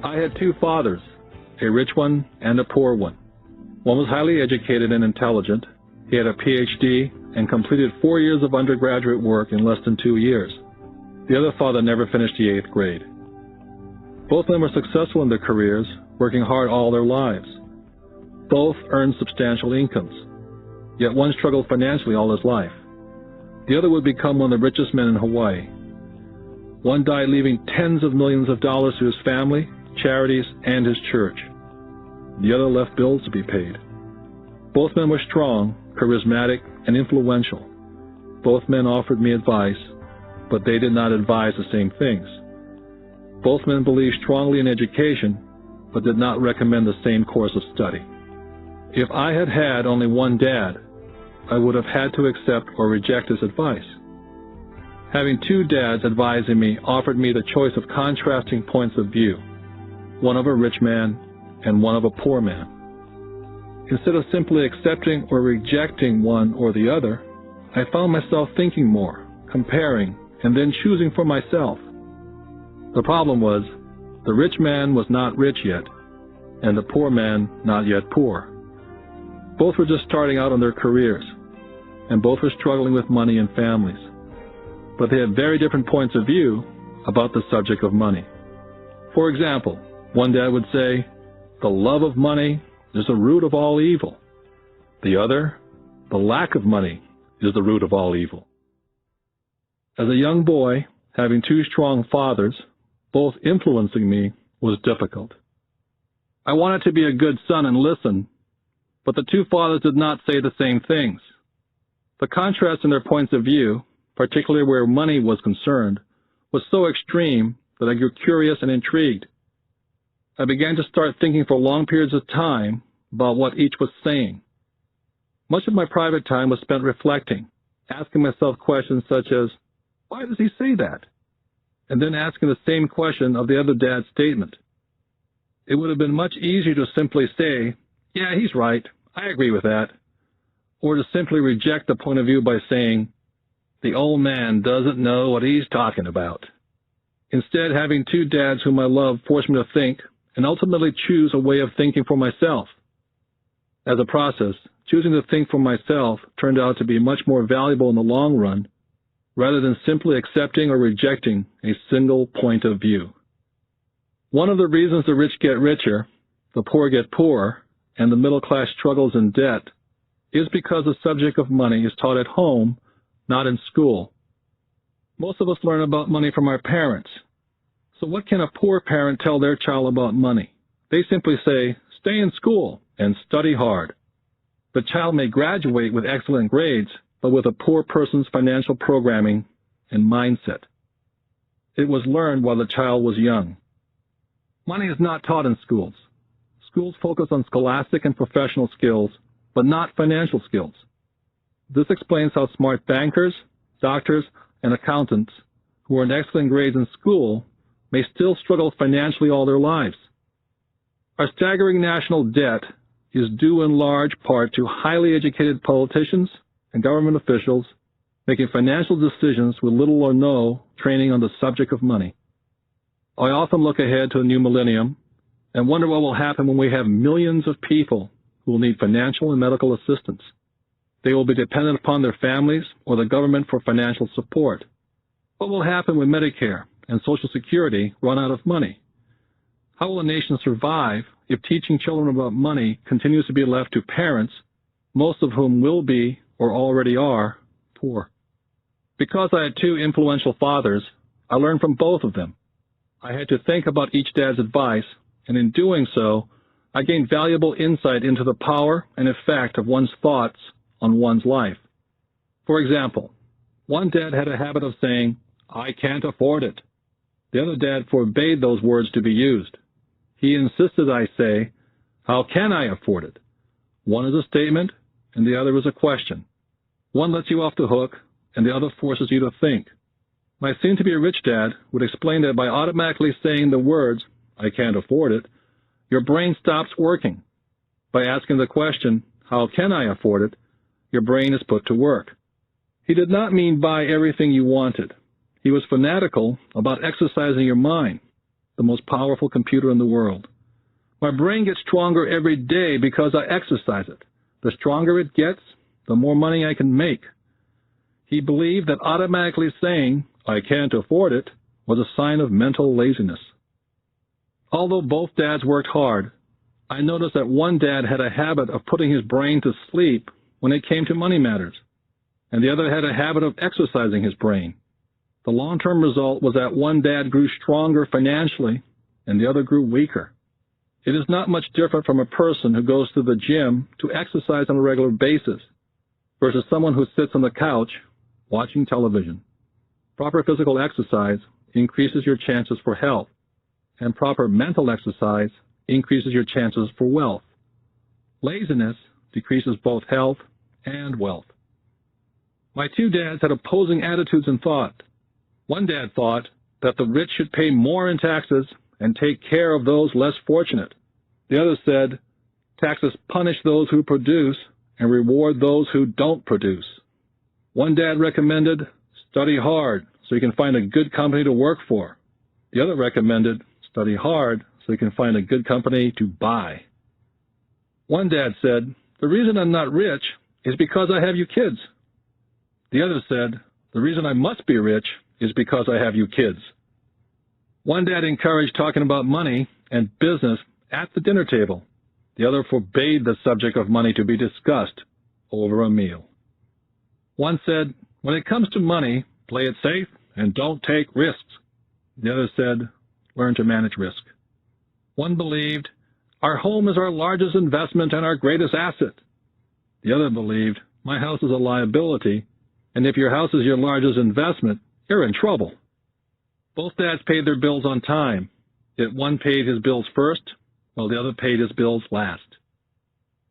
I had two fathers, a rich one and a poor one. One was highly educated and intelligent. He had a PhD and completed 4 years of undergraduate work in less than 2 years. The other father never finished the 8th grade. Both of them were successful in their careers, working hard all their lives. Both earned substantial incomes, yet one struggled financially all his life. The other would become one of the richest men in Hawaii. One died leaving tens of millions of dollars to his family, charities, and his church. The other left bills to be paid. Both men were strong, charismatic, and influential. Both men offered me advice, but they did not advise the same things. Both men believed strongly in education, but did not recommend the same course of study. If I had had only one dad, I would have had to accept or reject his advice. Having two dads advising me offered me the choice of contrasting points of view, one of a rich man and one of a poor man. Instead of simply accepting or rejecting one or the other, I found myself thinking more, comparing, and then choosing for myself. The problem was, the rich man was not rich yet, and the poor man not yet poor. Both were just starting out on their careers, and both were struggling with money and families. But they had very different points of view about the subject of money. For example, one dad would say, "The love of money is the root of all evil." The other, "The lack of money is the root of all evil." As a young boy, having two strong fathers, both influencing me, was difficult. I wanted to be a good son and listen, but the two fathers did not say the same things. The contrast in their points of view, particularly where money was concerned, was so extreme that I grew curious and intrigued. I began to start thinking for long periods of time about what each was saying. Much of my private time was spent reflecting, asking myself questions such as, "Why does he say that?" And then asking the same question of the other dad's statement. It would have been much easier to simply say, "Yeah, he's right, I agree with that," or to simply reject the point of view by saying, "The old man doesn't know what he's talking about." Instead, having two dads whom I love forced me to think and ultimately choose a way of thinking for myself. As a process, choosing to think for myself turned out to be much more valuable in the long run, rather than simply accepting or rejecting a single point of view. One of the reasons the rich get richer, the poor get poorer, and the middle class struggles in debt is because the subject of money is taught at home, not in school. Most of us learn about money from our parents. So what can a poor parent tell their child about money? They simply say, "Stay in school and study hard." The child may graduate with excellent grades, but with a poor person's financial programming and mindset. It was learned while the child was young. Money is not taught in schools. Schools focus on scholastic and professional skills, but not financial skills. This explains how smart bankers, doctors, and accountants who earned excellent grades in school may still struggle financially all their lives. Our staggering national debt is due in large part to highly educated politicians and government officials making financial decisions with little or no training on the subject of money. I often look ahead to a new millennium and wonder what will happen when we have millions of people who will need financial and medical assistance. They will be dependent upon their families or the government for financial support. What will happen when Medicare and Social Security run out of money? How will a nation survive if teaching children about money continues to be left to parents, most of whom will be or already are poor? Because I had two influential fathers, I learned from both of them. I had to think about each dad's advice, and in doing so, I gained valuable insight into the power and effect of one's thoughts on one's life. For example, one dad had a habit of saying, "I can't afford it." The other dad forbade those words to be used. He insisted I say, "How can I afford it?" One is a statement, and the other is a question. One lets you off the hook, and the other forces you to think. My soon-to-be-rich dad would explain that by automatically saying the words, "I can't afford it," your brain stops working. By asking the question, "How can I afford it?" your brain is put to work. He did not mean buy everything you wanted. He was fanatical about exercising your mind. the most powerful computer in the world. My brain gets stronger every day because I exercise it. The stronger it gets, the more money I can make. He believed that automatically saying, "I can't afford it," was a sign of mental laziness. Although both dads worked hard, I noticed that one dad had a habit of putting his brain to sleep when it came to money matters, and the other had a habit of exercising his brain. The long-term result was that one dad grew stronger financially and the other grew weaker. It is not much different from a person who goes to the gym to exercise on a regular basis versus someone who sits on the couch watching television. Proper physical exercise increases your chances for health, and proper mental exercise increases your chances for wealth. Laziness decreases both health and wealth. My two dads had opposing attitudes and thought. One dad thought that the rich should pay more in taxes and take care of those less fortunate. The other said, taxes punish those who produce and reward those who don't produce. One dad recommended, study hard so you can find a good company to work for. The other recommended, study hard so you can find a good company to buy. One dad said, the reason I'm not rich is because I have you kids. The other said, the reason I must be rich is because I have you kids. One dad encouraged talking about money and business at the dinner table. The other forbade the subject of money to be discussed over a meal. One said, when it comes to money, play it safe and don't take risks. The other said, learn to manage risk. One believed, our home is our largest investment and our greatest asset. The other believed, my house is a liability, and if your house is your largest investment, you're in trouble. Both dads paid their bills on time, yet one paid his bills first, while the other paid his bills last.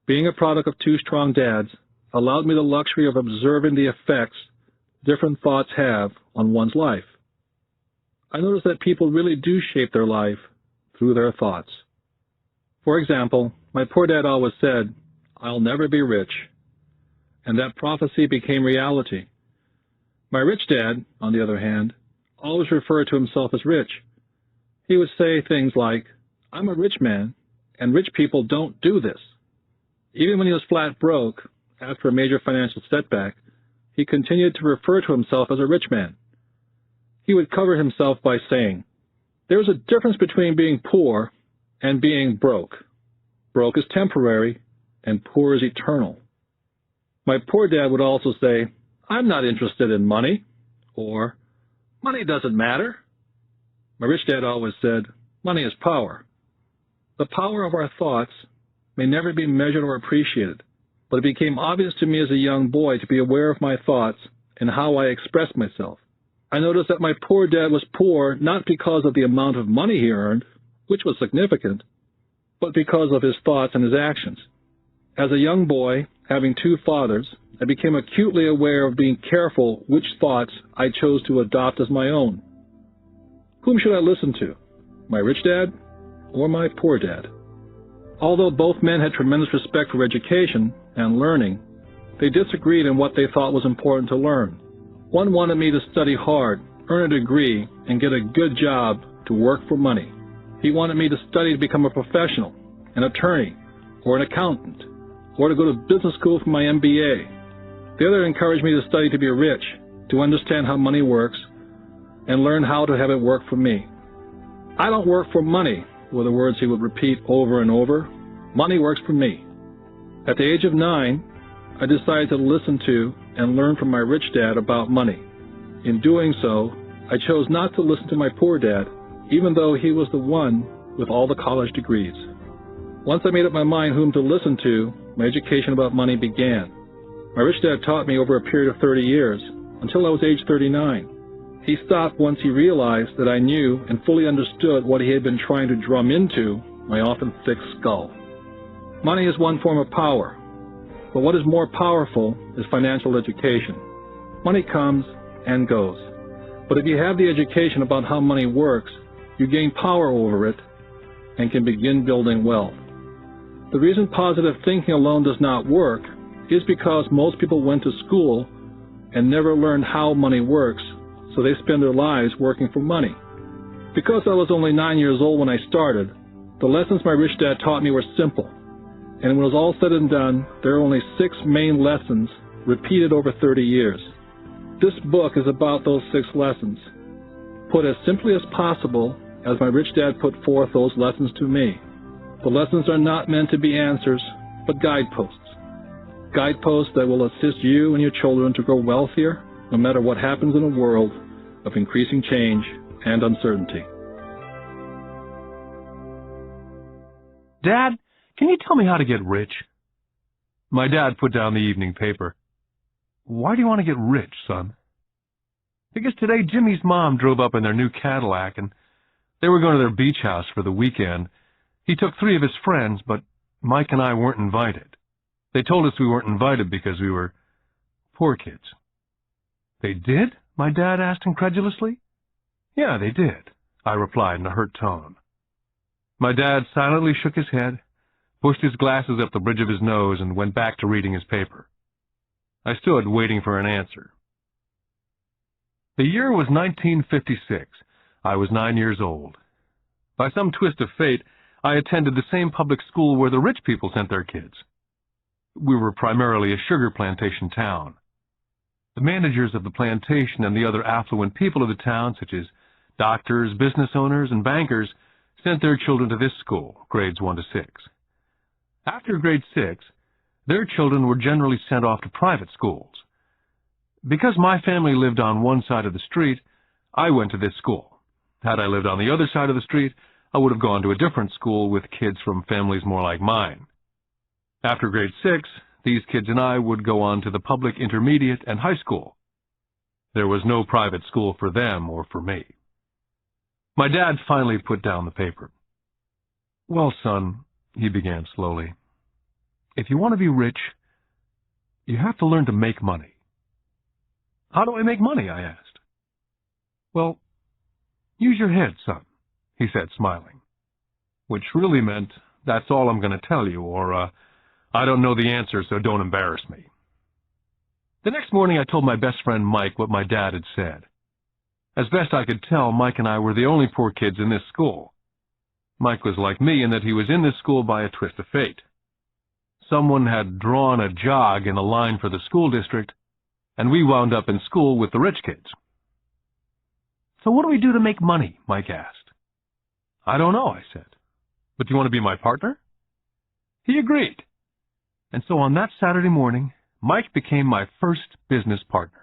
Being a product of two strong dads allowed me the luxury of observing the effects different thoughts have on one's life. I noticed that people really do shape their life through their thoughts. For example, my poor dad always said, I'll never be rich, and that prophecy became reality. My rich dad, on the other hand, always referred to himself as rich. He would say things like, I'm a rich man, and rich people don't do this. Even when he was flat broke, after a major financial setback, he continued to refer to himself as a rich man. He would cover himself by saying, there's a difference between being poor and being broke. Broke is temporary, and poor is eternal. My poor dad would also say, I'm not interested in money, or money doesn't matter. My rich dad always said, money is power. The power of our thoughts may never be measured or appreciated, but it became obvious to me as a young boy to be aware of my thoughts and how I expressed myself. I noticed that my poor dad was poor not because of the amount of money he earned, which was significant, but because of his thoughts and his actions. As a young boy, having two fathers, I became acutely aware of being careful which thoughts I chose to adopt as my own. Whom should I listen to, my rich dad or my poor dad? Although both men had tremendous respect for education and learning, they disagreed in what they thought was important to learn. One wanted me to study hard, earn a degree, and get a good job to work for money. He wanted me to study to become a professional, an attorney, or an accountant, or to go to business school for my MBA. The other encouraged me to study to be rich, to understand how money works, and learn how to have it work for me. I don't work for money, were the words he would repeat over and over. Money works for me. At the age of 9, I decided to listen to and learn from my rich dad about money. In doing so, I chose not to listen to my poor dad, even though he was the one with all the college degrees. Once I made up my mind whom to listen to, my education about money began. My rich dad taught me over a period of 30 years, until I was age 39. He stopped once he realized that I knew and fully understood what he had been trying to drum into my often thick skull. Money is one form of power, but what is more powerful is financial education. Money comes and goes, but if you have the education about how money works, you gain power over it and can begin building wealth. The reason positive thinking alone does not work is because most people went to school and never learned how money works, so they spend their lives working for money. Because I was only 9 years old when I started, the lessons my rich dad taught me were simple. And when it was all said and done, there are only 6 main lessons repeated over 30 years. This book is about those 6 lessons, put as simply as possible as my rich dad put forth those lessons to me. The lessons are not meant to be answers, but guideposts. Guideposts that will assist you and your children to grow wealthier, no matter what happens in a world of increasing change and uncertainty. Dad, can you tell me how to get rich? My dad put down the evening paper. Why do you want to get rich, son? Because today Jimmy's mom drove up in their new Cadillac and they were going to their beach house for the weekend. He took 3 of his friends, but Mike and I weren't invited. They told us we weren't invited because we were poor kids. They did? My dad asked incredulously. Yeah, they did, I replied in a hurt tone. My dad silently shook his head, pushed his glasses up the bridge of his nose, and went back to reading his paper. I stood waiting for an answer. The year was 1956. I was 9 years old. By some twist of fate, I attended the same public school where the rich people sent their kids. We were primarily a sugar plantation town. The managers of the plantation and the other affluent people of the town, such as doctors, business owners, and bankers, sent their children to this school, grades 1 to 6. After grade 6, their children were generally sent off to private schools. Because my family lived on one side of the street, I went to this school. Had I lived on the other side of the street, I would have gone to a different school with kids from families more like mine. After grade 6, these kids and I would go on to the public intermediate and high school. There was no private school for them or for me. My dad finally put down the paper. Well, son, he began slowly, if you want to be rich, you have to learn to make money. How do I make money? I asked. Well, use your head, son, he said, smiling, which really meant, that's all I'm going to tell you, or, I don't know the answer, so don't embarrass me. The next morning, I told my best friend Mike what my dad had said. As best I could tell, Mike and I were the only poor kids in this school. Mike was like me in that he was in this school by a twist of fate. Someone had drawn a jog in a line for the school district, and we wound up in school with the rich kids. So what do we do to make money? Mike asked. I don't know, I said. But do you want to be my partner? He agreed. And so on that Saturday morning, Mike became my first business partner.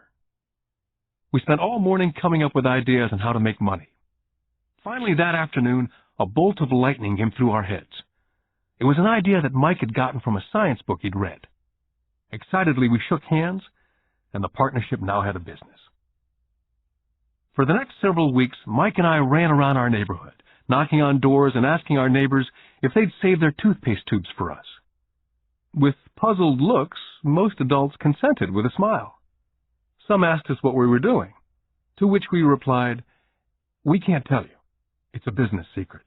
We spent all morning coming up with ideas on how to make money. Finally, that afternoon, a bolt of lightning came through our heads. It was an idea that Mike had gotten from a science book he'd read. Excitedly, we shook hands, and the partnership now had a business. For the next several weeks, Mike and I ran around our neighborhood, knocking on doors and asking our neighbors if they'd save their toothpaste tubes for us. With puzzled looks, most adults consented with a smile. Some asked us what we were doing, to which we replied, "We can't tell you. It's a business secret."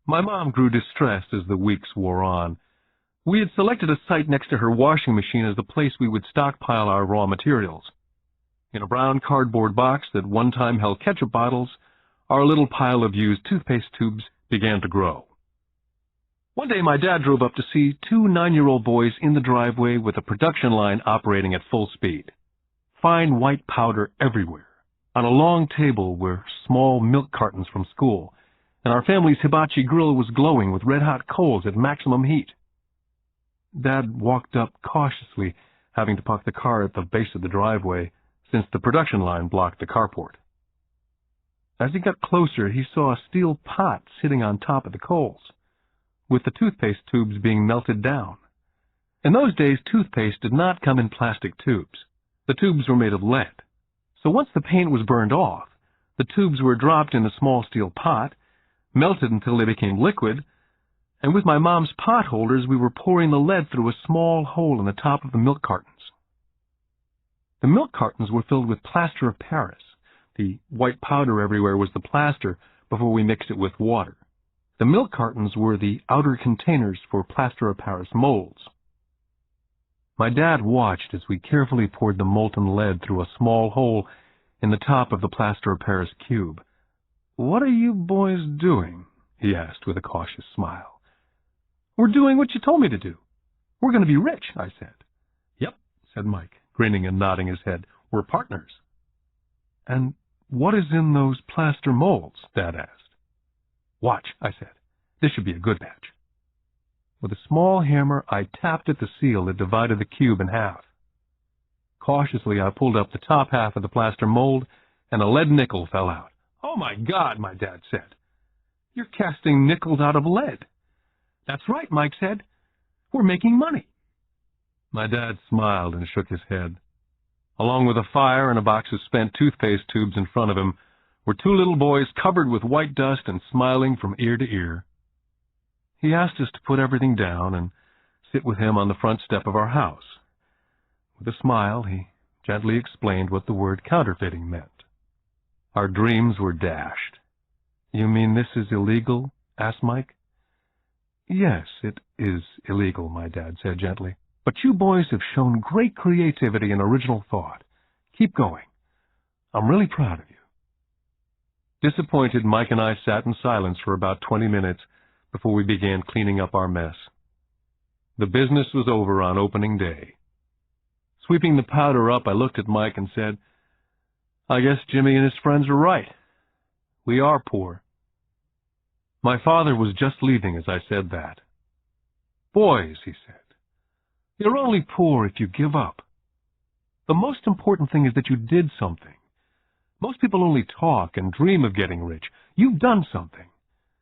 My mom grew distressed as the weeks wore on. We had selected a site next to her washing machine as the place we would stockpile our raw materials. In a brown cardboard box that one time held ketchup bottles, our little pile of used toothpaste tubes began to grow. One day my dad drove up to see 2 9-year-old boys in the driveway with a production line operating at full speed. Fine white powder everywhere. On a long table were small milk cartons from school, and our family's hibachi grill was glowing with red-hot coals at maximum heat. Dad walked up cautiously, having to park the car at the base of the driveway, since the production line blocked the carport. As he got closer, he saw a steel pot sitting on top of the coals, with the toothpaste tubes being melted down. In those days, toothpaste did not come in plastic tubes. The tubes were made of lead. So once the paint was burned off, the tubes were dropped in a small steel pot, melted until they became liquid, and with my mom's pot holders, we were pouring the lead through a small hole in the top of the milk cartons. The milk cartons were filled with plaster of Paris. The white powder everywhere was the plaster before we mixed it with water. The milk cartons were the outer containers for plaster of Paris molds. My dad watched as we carefully poured the molten lead through a small hole in the top of the plaster of Paris cube. "What are you boys doing?" he asked with a cautious smile. "We're doing what you told me to do. We're going to be rich," I said. "Yep," said Mike, grinning and nodding his head. "We're partners." "And what is in those plaster molds?" Dad asked. "Watch," I said. "This should be a good batch." With a small hammer, I tapped at the seal that divided the cube in half. Cautiously, I pulled up the top half of the plaster mold, and a lead nickel fell out. "Oh, my God," my dad said. "You're casting nickels out of lead." "That's right," Mike said. "We're making money." My dad smiled and shook his head. Along with a fire and a box of spent toothpaste tubes in front of him were two little boys covered with white dust and smiling from ear to ear. He asked us to put everything down and sit with him on the front step of our house. With a smile, he gently explained what the word counterfeiting meant. Our dreams were dashed. "You mean this is illegal?" asked Mike. "Yes, it is illegal," my dad said gently. "But you boys have shown great creativity and original thought. Keep going. I'm really proud of you." Disappointed, Mike and I sat in silence for about 20 minutes before we began cleaning up our mess. The business was over on opening day. Sweeping the powder up, I looked at Mike and said, "I guess Jimmy and his friends are right. We are poor." My father was just leaving as I said that. "Boys," he said, "you're only poor if you give up. The most important thing is that you did something. Most people only talk and dream of getting rich. You've done something.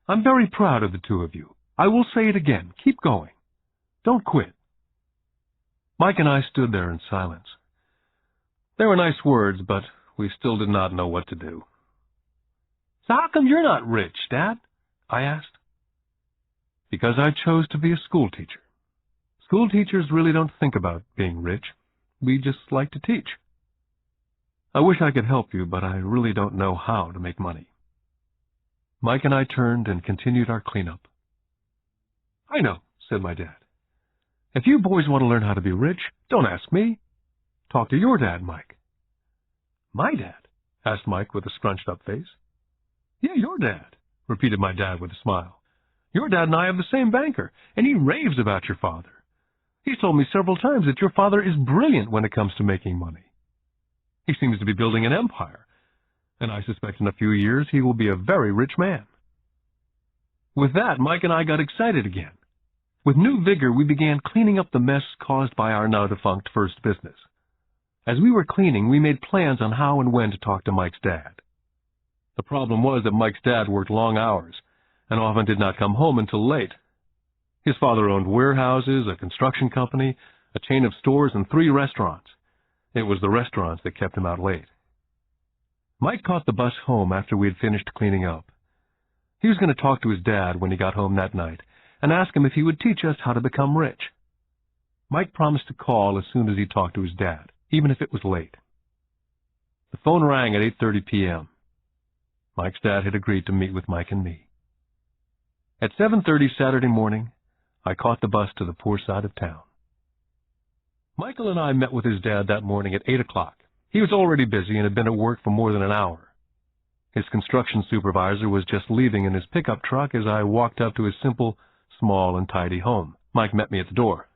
I'm very proud of the two of you. I will say it again. Keep going. Don't quit." Mike and I stood there in silence. They were nice words, but we still did not know what to do. "So how come you're not rich, Dad?" I asked. "Because I chose to be a school teacher. School teachers really don't think about being rich. We just like to teach. I wish I could help you, but I really don't know how to make money." Mike and I turned and continued our cleanup. "I know," said my dad. "If you boys want to learn how to be rich, don't ask me. Talk to your dad, Mike." "My dad?" asked Mike with a scrunched-up face. "Yeah, your dad," repeated my dad with a smile. "Your dad and I have the same banker, and he raves about your father. He's told me several times that your father is brilliant when it comes to making money. He seems to be building an empire, and I suspect in a few years he will be a very rich man." With that, Mike and I got excited again. With new vigor, we began cleaning up the mess caused by our now-defunct first business. As we were cleaning, we made plans on how and when to talk to Mike's dad. The problem was that Mike's dad worked long hours and often did not come home until late. His father owned warehouses, a construction company, a chain of stores, and 3 restaurants. It was the restaurants that kept him out late. Mike caught the bus home after we had finished cleaning up. He was going to talk to his dad when he got home that night and ask him if he would teach us how to become rich. Mike promised to call as soon as he talked to his dad, even if it was late. The phone rang at 8:30 p.m. Mike's dad had agreed to meet with Mike and me. At 7:30 Saturday morning, I caught the bus to the poor side of town. Michael and I met with his dad that morning at 8 o'clock. He was already busy and had been at work for more than an hour. His construction supervisor was just leaving in his pickup truck as I walked up to his simple, small, and tidy home. Mike met me at the door.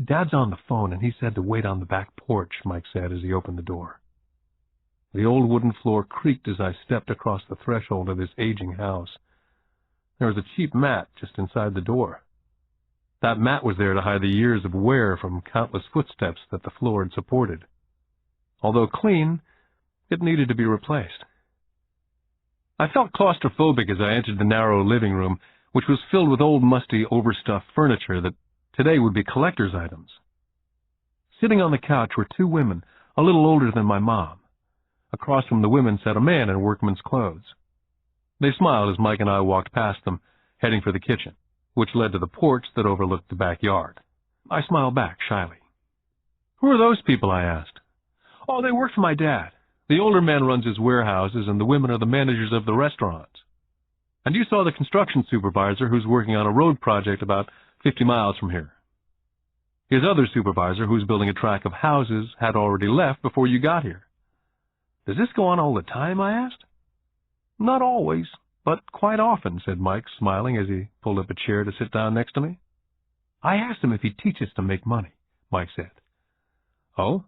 "Dad's on the phone, and he said to wait on the back porch," Mike said as he opened the door. The old wooden floor creaked as I stepped across the threshold of this aging house. There was a cheap mat just inside the door. That mat was there to hide the years of wear from countless footsteps that the floor had supported. Although clean, it needed to be replaced. I felt claustrophobic as I entered the narrow living room, which was filled with old, musty, overstuffed furniture that today would be collector's items. Sitting on the couch were 2 women, a little older than my mom. Across from the women sat a man in workman's clothes. They smiled as Mike and I walked past them, heading for the kitchen, which led to the porch that overlooked the backyard. I smiled back shyly. "Who are those people?" I asked. "Oh, they work for my dad. The older man runs his warehouses, and the women are the managers of the restaurants. And you saw the construction supervisor who's working on a road project about 50 miles from here. His other supervisor, who's building a tract of houses, had already left before you got here." "Does this go on all the time?" I asked. Not always, but quite often, said Mike, smiling as he pulled up a chair to sit down next to me. I asked him if he'd teach us to make money, Mike said. Oh?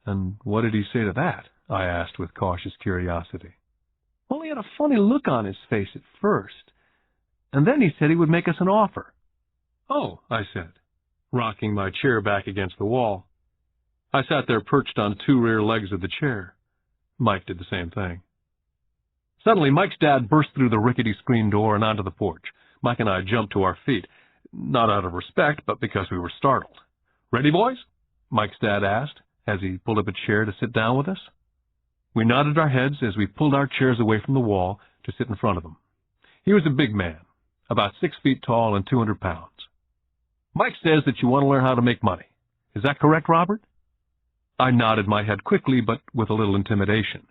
And what did he say to that? I asked with cautious curiosity. Well, he had a funny look on his face at first, and then he said he would make us an offer. Oh, I said, rocking my chair back against the wall. I sat there perched on two rear legs of the chair. Mike did the same thing. Suddenly, Mike's dad burst through the rickety screen door and onto the porch. Mike and I jumped to our feet, not out of respect, but because we were startled. Ready, boys? Mike's dad asked, as he pulled up a chair to sit down with us. We nodded our heads as we pulled our chairs away from the wall to sit in front of him. He was a big man, about 6 feet tall and 200 pounds. Mike says that you want to learn how to make money. Is that correct, Robert? I nodded my head quickly, but with a little intimidation.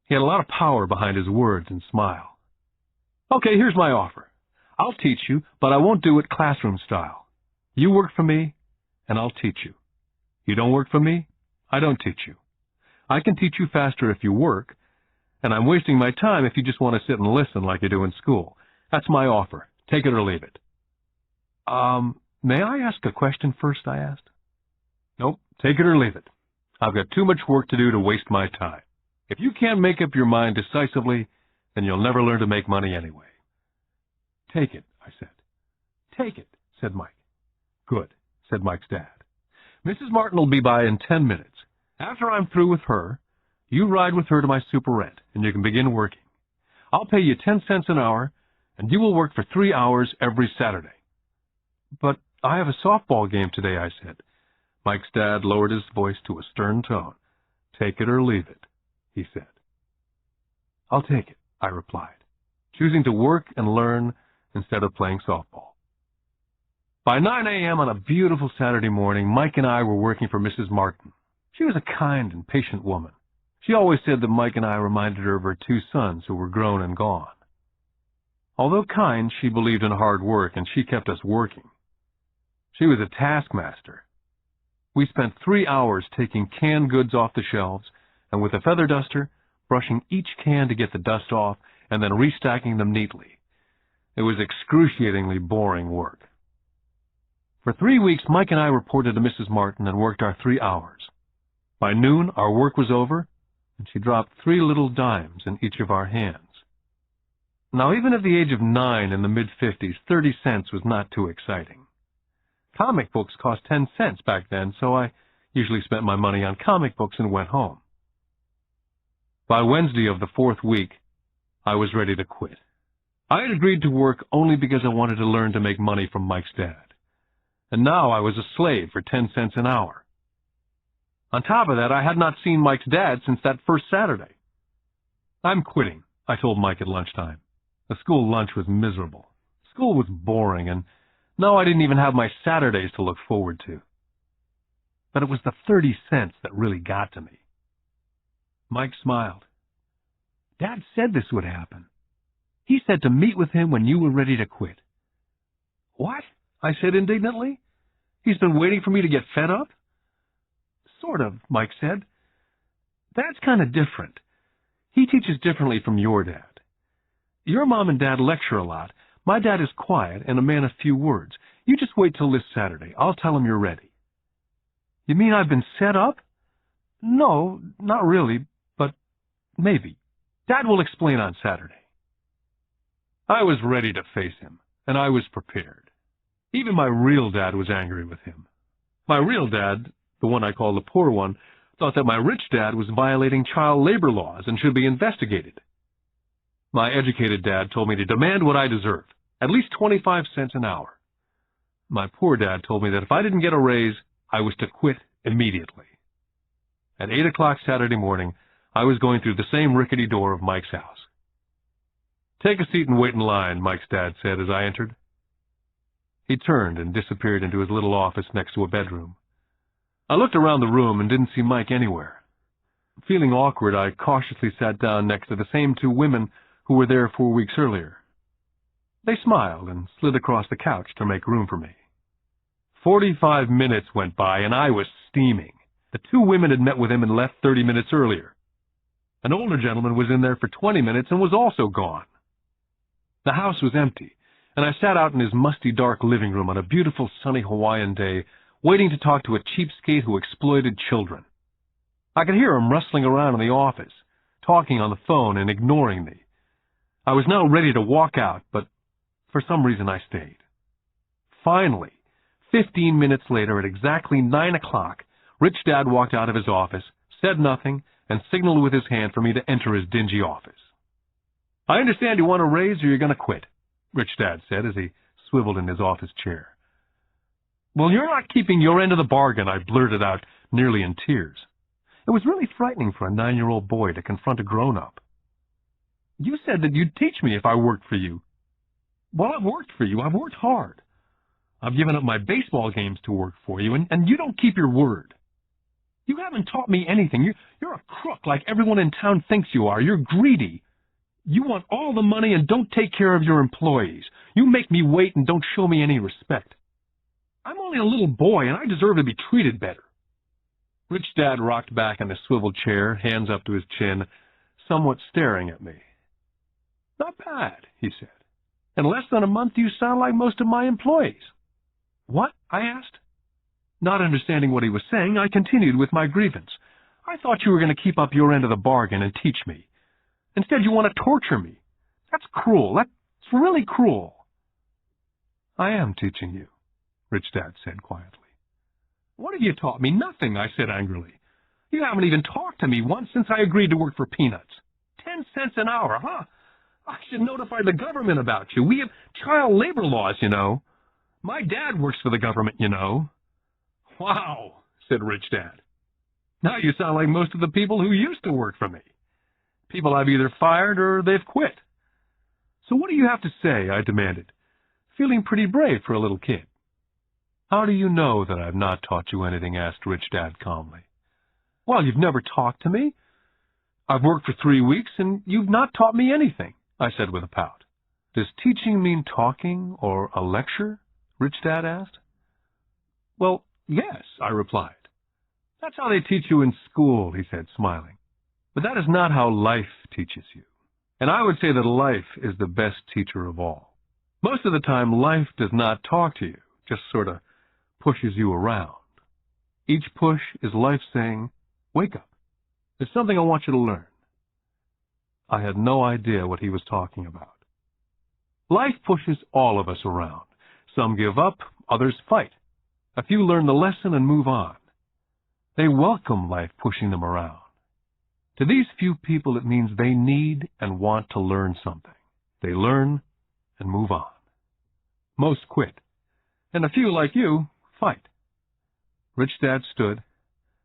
He had a lot of power behind his words and smile. Okay, here's my offer. I'll teach you, but I won't do it classroom style. You work for me, and I'll teach you. You don't work for me, I don't teach you. I can teach you faster if you work, and I'm wasting my time if you just want to sit and listen like you do in school. That's my offer. Take it or leave it. May I ask a question first, I asked. Nope, take it or leave it. I've got too much work to do to waste my time. If you can't make up your mind decisively, then you'll never learn to make money anyway. Take it, I said. Take it, said Mike. Good, said Mike's dad. Mrs. Martin will be by in 10 minutes. After I'm through with her, you ride with her to my superette, and you can begin working. I'll pay you 10 cents an hour, and you will work for 3 hours every Saturday. But I have a softball game today, I said. Mike's dad lowered his voice to a stern tone. Take it or leave it, he said. I'll take it, I replied, choosing to work and learn instead of playing softball. By 9 a.m. on a beautiful Saturday morning, Mike and I were working for Mrs. Martin. She was a kind and patient woman. She always said that Mike and I reminded her of her 2 sons who were grown and gone. Although kind, she believed in hard work, and she kept us working. She was a taskmaster. We spent 3 hours taking canned goods off the shelves, and with a feather duster, brushing each can to get the dust off, and then restacking them neatly. It was excruciatingly boring work. For 3 weeks, Mike and I reported to Mrs. Martin and worked our 3 hours. By noon, our work was over, and she dropped 3 little dimes in each of our hands. Now, even at the age of 9 in the mid-50s, 30 cents was not too exciting. Comic books cost 10 cents back then, so I usually spent my money on comic books and went home. By Wednesday of the 4th week, I was ready to quit. I had agreed to work only because I wanted to learn to make money from Mike's dad. And now I was a slave for 10 cents an hour. On top of that, I had not seen Mike's dad since that first Saturday. I'm quitting, I told Mike at lunchtime. The school lunch was miserable. School was boring, and now I didn't even have my Saturdays to look forward to. But it was the 30 cents that really got to me. Mike smiled. Dad said this would happen. He said to meet with him when you were ready to quit. What? I said indignantly. He's been waiting for me to get fed up? Sort of, Mike said. Dad's kind of different. He teaches differently from your dad. Your mom and dad lecture a lot. My dad is quiet and a man of few words. You just wait till this Saturday. I'll tell him you're ready. You mean I've been set up? No, not really, but maybe. Dad will explain on Saturday. I was ready to face him, and I was prepared. Even my real dad was angry with him. My real dad, the one I call the poor one, thought that my rich dad was violating child labor laws and should be investigated. My educated dad told me to demand what I deserved, at least 25 cents an hour. My poor dad told me that if I didn't get a raise, I was to quit immediately. At 8 o'clock Saturday morning, I was going through the same rickety door of Mike's house. Take a seat and wait in line, Mike's dad said as I entered. He turned and disappeared into his little office next to a bedroom. I looked around the room and didn't see Mike anywhere. Feeling awkward, I cautiously sat down next to the same 2 women who were there 4 weeks earlier. They smiled and slid across the couch to make room for me. 45 minutes went by and I was steaming. The 2 women had met with him and left 30 minutes earlier. An older gentleman was in there for 20 minutes and was also gone. The house was empty, and I sat out in his musty, dark living room on a beautiful, sunny Hawaiian day, waiting to talk to a cheapskate who exploited children. I could hear him rustling around in the office, talking on the phone and ignoring me. I was now ready to walk out, but for some reason I stayed. Finally, 15 minutes later, at exactly 9 o'clock, Rich Dad walked out of his office, said nothing, and signaled with his hand for me to enter his dingy office. "I understand you want a raise or you're going to quit," Rich Dad said as he swiveled in his office chair. "Well, you're not keeping your end of the bargain," I blurted out, nearly in tears. It was really frightening for a 9-year-old boy to confront a grown-up. "You said that you'd teach me if I worked for you." "Well, I've worked for you. I've worked hard. I've given up my baseball games to work for you, and you don't keep your word. You haven't taught me anything. You're a crook like everyone in town thinks you are. You're greedy. You want all the money and don't take care of your employees. You make me wait and don't show me any respect. I'm only a little boy, and I deserve to be treated better." Rich Dad rocked back in his swivel chair, hands up to his chin, somewhat staring at me. "Not bad," he said. "In less than a month, you sound like most of my employees." "What?" I asked. Not understanding what he was saying, I continued with my grievance. "I thought you were going to keep up your end of the bargain and teach me. Instead, you want to torture me. That's cruel. That's really cruel." "I am teaching you," Rich Dad said quietly. "What have you taught me?" "Nothing," I said angrily. "You haven't even talked to me once since I agreed to work for peanuts. 10 cents an hour, huh? I should notify the government about you. We have child labor laws, you know. My dad works for the government, you know." "Wow," said Rich Dad. "Now you sound like most of the people who used to work for me. People I've either fired or they've quit." "So what do you have to say?" I demanded, feeling pretty brave for a little kid. "How do you know that I've not taught you anything?" asked Rich Dad calmly. "Well, you've never talked to me. I've worked for 3 weeks, and you've not taught me anything," I said with a pout. "Does teaching mean talking or a lecture?" Rich Dad asked. "Well, yes," I replied. "That's how they teach you in school," he said, smiling. "But that is not how life teaches you. And I would say that life is the best teacher of all. Most of the time, life does not talk to you, just sort of pushes you around. Each push is life saying, 'Wake up. There's something I want you to learn.'" I had no idea what he was talking about. Life pushes all of us around. Some give up, others fight. A few learn the lesson and move on. They welcome life pushing them around. To these few people, it means they need and want to learn something. They learn and move on. Most quit, and a few, like you, fight. Rich Dad stood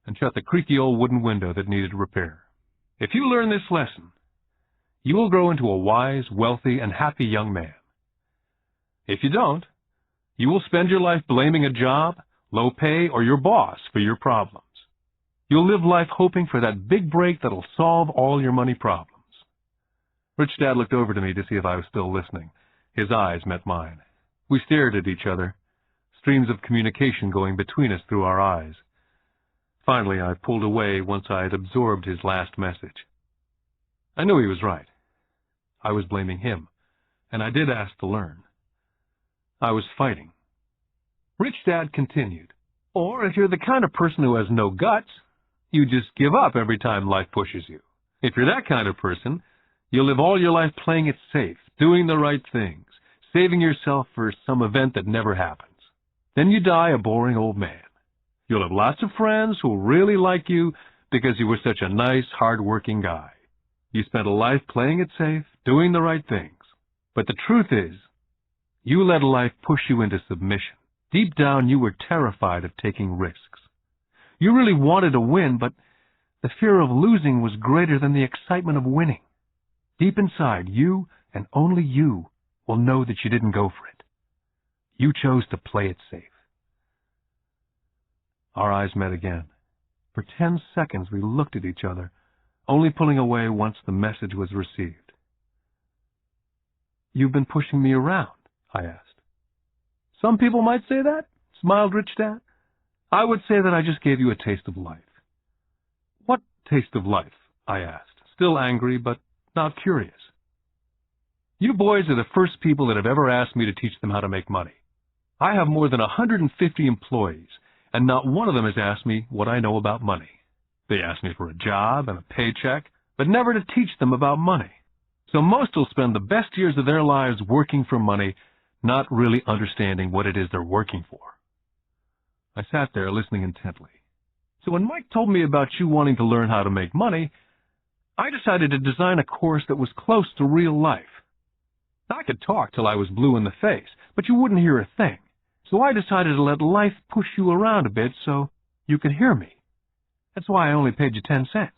and shut the creaky old wooden window that needed repair. "If you learn this lesson, you will grow into a wise, wealthy, and happy young man. If you don't, you will spend your life blaming a job, low pay, or your boss for your problems. You'll live life hoping for that big break that'll solve all your money problems." Rich Dad looked over to me to see if I was still listening. His eyes met mine. We stared at each other, streams of communication going between us through our eyes. Finally, I pulled away once I had absorbed his last message. I knew he was right. I was blaming him, and I did ask to learn. I was fighting. Rich Dad continued, "Or if you're the kind of person who has no guts, you just give up every time life pushes you. If you're that kind of person, you'll live all your life playing it safe, doing the right things, saving yourself for some event that never happens. Then you die a boring old man. You'll have lots of friends who'll really like you because you were such a nice, hard-working guy. You spent a life playing it safe, doing the right things. But the truth is, you let life push you into submission. Deep down, you were terrified of taking risks. You really wanted to win, but the fear of losing was greater than the excitement of winning. Deep inside, you and only you will know that you didn't go for it. You chose to play it safe." Our eyes met again. For 10 seconds, we looked at each other, only pulling away once the message was received. "You've been pushing me around?" I asked. "Some people might say that," smiled Rich Dad. "I would say that I just gave you a taste of life." "What taste of life?" I asked, still angry, but not curious. You boys are the first people that have ever asked me to teach them how to make money. I have more than 150 employees, and not one of them has asked me what I know about money. They ask me for a job and a paycheck, but never to teach them about money. So most will spend the best years of their lives working for money, not really understanding what it is they're working for. I sat there listening intently. So when Mike told me about you wanting to learn how to make money, I decided to design a course that was close to real life. I could talk till I was blue in the face, but you wouldn't hear a thing. So I decided to let life push you around a bit so you could hear me. That's why I only paid you 10 cents.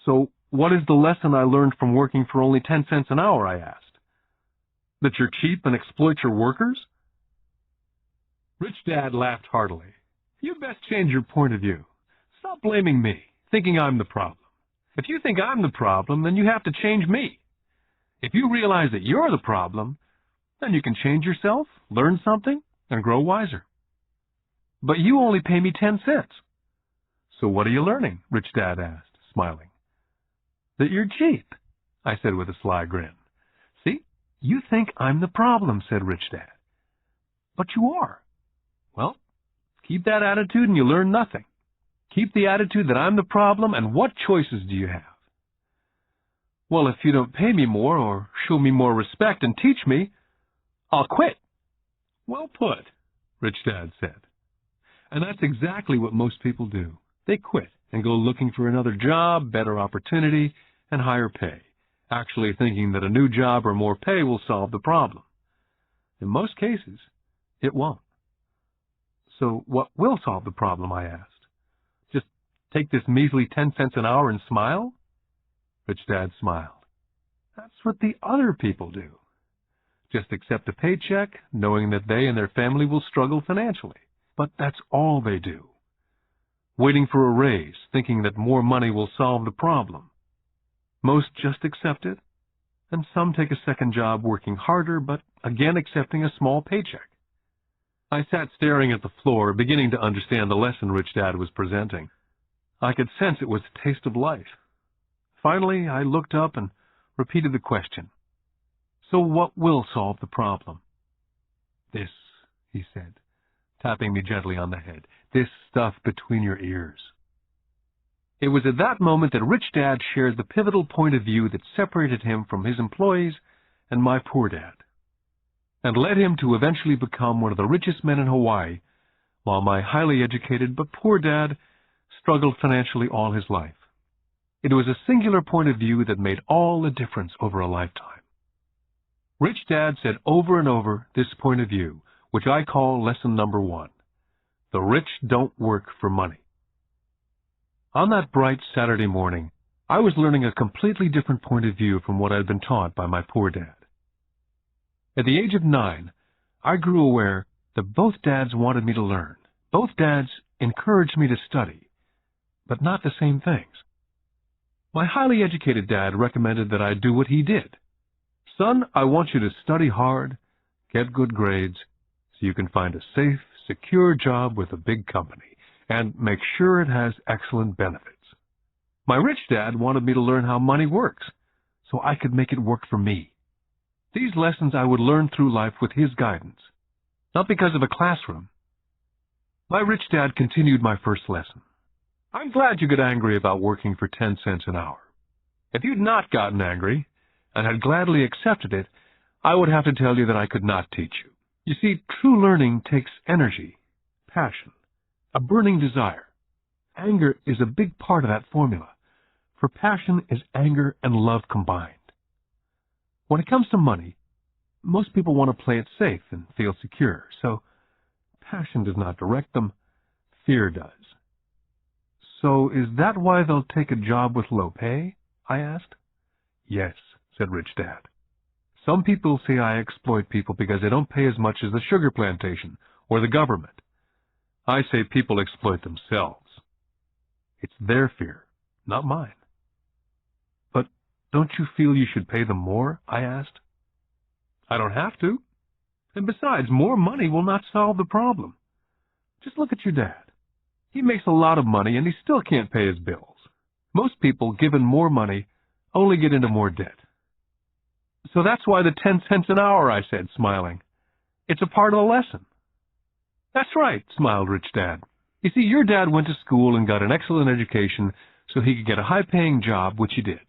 So what is the lesson I learned from working for only 10 cents an hour, I asked. That you're cheap and exploit your workers? Rich Dad laughed heartily. You'd best change your point of view. Stop blaming me, thinking I'm the problem. If you think I'm the problem, then you have to change me. If you realize that you're the problem, then you can change yourself, learn something, and grow wiser. But you only pay me 10 cents. So what are you learning? Rich Dad asked, smiling. That you're cheap, I said with a sly grin. See, you think I'm the problem, said Rich Dad. But you are. Well, keep that attitude and you learn nothing. Keep the attitude that I'm the problem, and what choices do you have? Well, if you don't pay me more or show me more respect and teach me, I'll quit. Well put, Rich Dad said. And that's exactly what most people do. They quit and go looking for another job, better opportunity, and higher pay, actually thinking that a new job or more pay will solve the problem. In most cases, it won't. So what will solve the problem, I asked? Just take this measly 10 cents an hour and smile? Rich Dad smiled. That's what the other people do. Just accept a paycheck, knowing that they and their family will struggle financially. But that's all they do. Waiting for a raise, thinking that more money will solve the problem. Most just accept it, and some take a second job working harder, but again accepting a small paycheck. I sat staring at the floor, beginning to understand the lesson Rich Dad was presenting. I could sense it was the taste of life. Finally, I looked up and repeated the question. So what will solve the problem? This, he said, tapping me gently on the head. This stuff between your ears. It was at that moment that Rich Dad shared the pivotal point of view that separated him from his employees and my poor dad, and led him to eventually become one of the richest men in Hawaii, while my highly educated but poor dad struggled financially all his life. It was a singular point of view that made all the difference over a lifetime. Rich Dad said over and over this point of view, which I call lesson number 1. The rich don't work for money. On that bright Saturday morning, I was learning a completely different point of view from what I'd been taught by my poor dad. At the age of 9, I grew aware that both dads wanted me to learn. Both dads encouraged me to study, but not the same things. My highly educated dad recommended that I do what he did. Son, I want you to study hard, get good grades, so you can find a safe, secure job with a big company, and make sure it has excellent benefits. My rich dad wanted me to learn how money works, so I could make it work for me. These lessons I would learn through life with his guidance, not because of a classroom. My rich dad continued my first lesson. I'm glad you got angry about working for 10 cents an hour. If you'd not gotten angry, and had gladly accepted it, I would have to tell you that I could not teach you. You see, true learning takes energy, passion, a burning desire. Anger is a big part of that formula, for passion is anger and love combined. When it comes to money, most people want to play it safe and feel secure, so passion does not direct them, fear does. So is that why they'll take a job with low pay? I asked. Yes, said Rich Dad. Some people say I exploit people because they don't pay as much as the sugar plantation or the government. I say people exploit themselves. It's their fear, not mine. But don't you feel you should pay them more? I asked. I don't have to. And besides, more money will not solve the problem. Just look at your dad. He makes a lot of money and he still can't pay his bills. Most people, given more money, only get into more debt. So that's why the 10 cents an hour, I said, smiling. It's a part of the lesson. That's right, smiled Rich Dad. You see, your dad went to school and got an excellent education so he could get a high-paying job, which he did.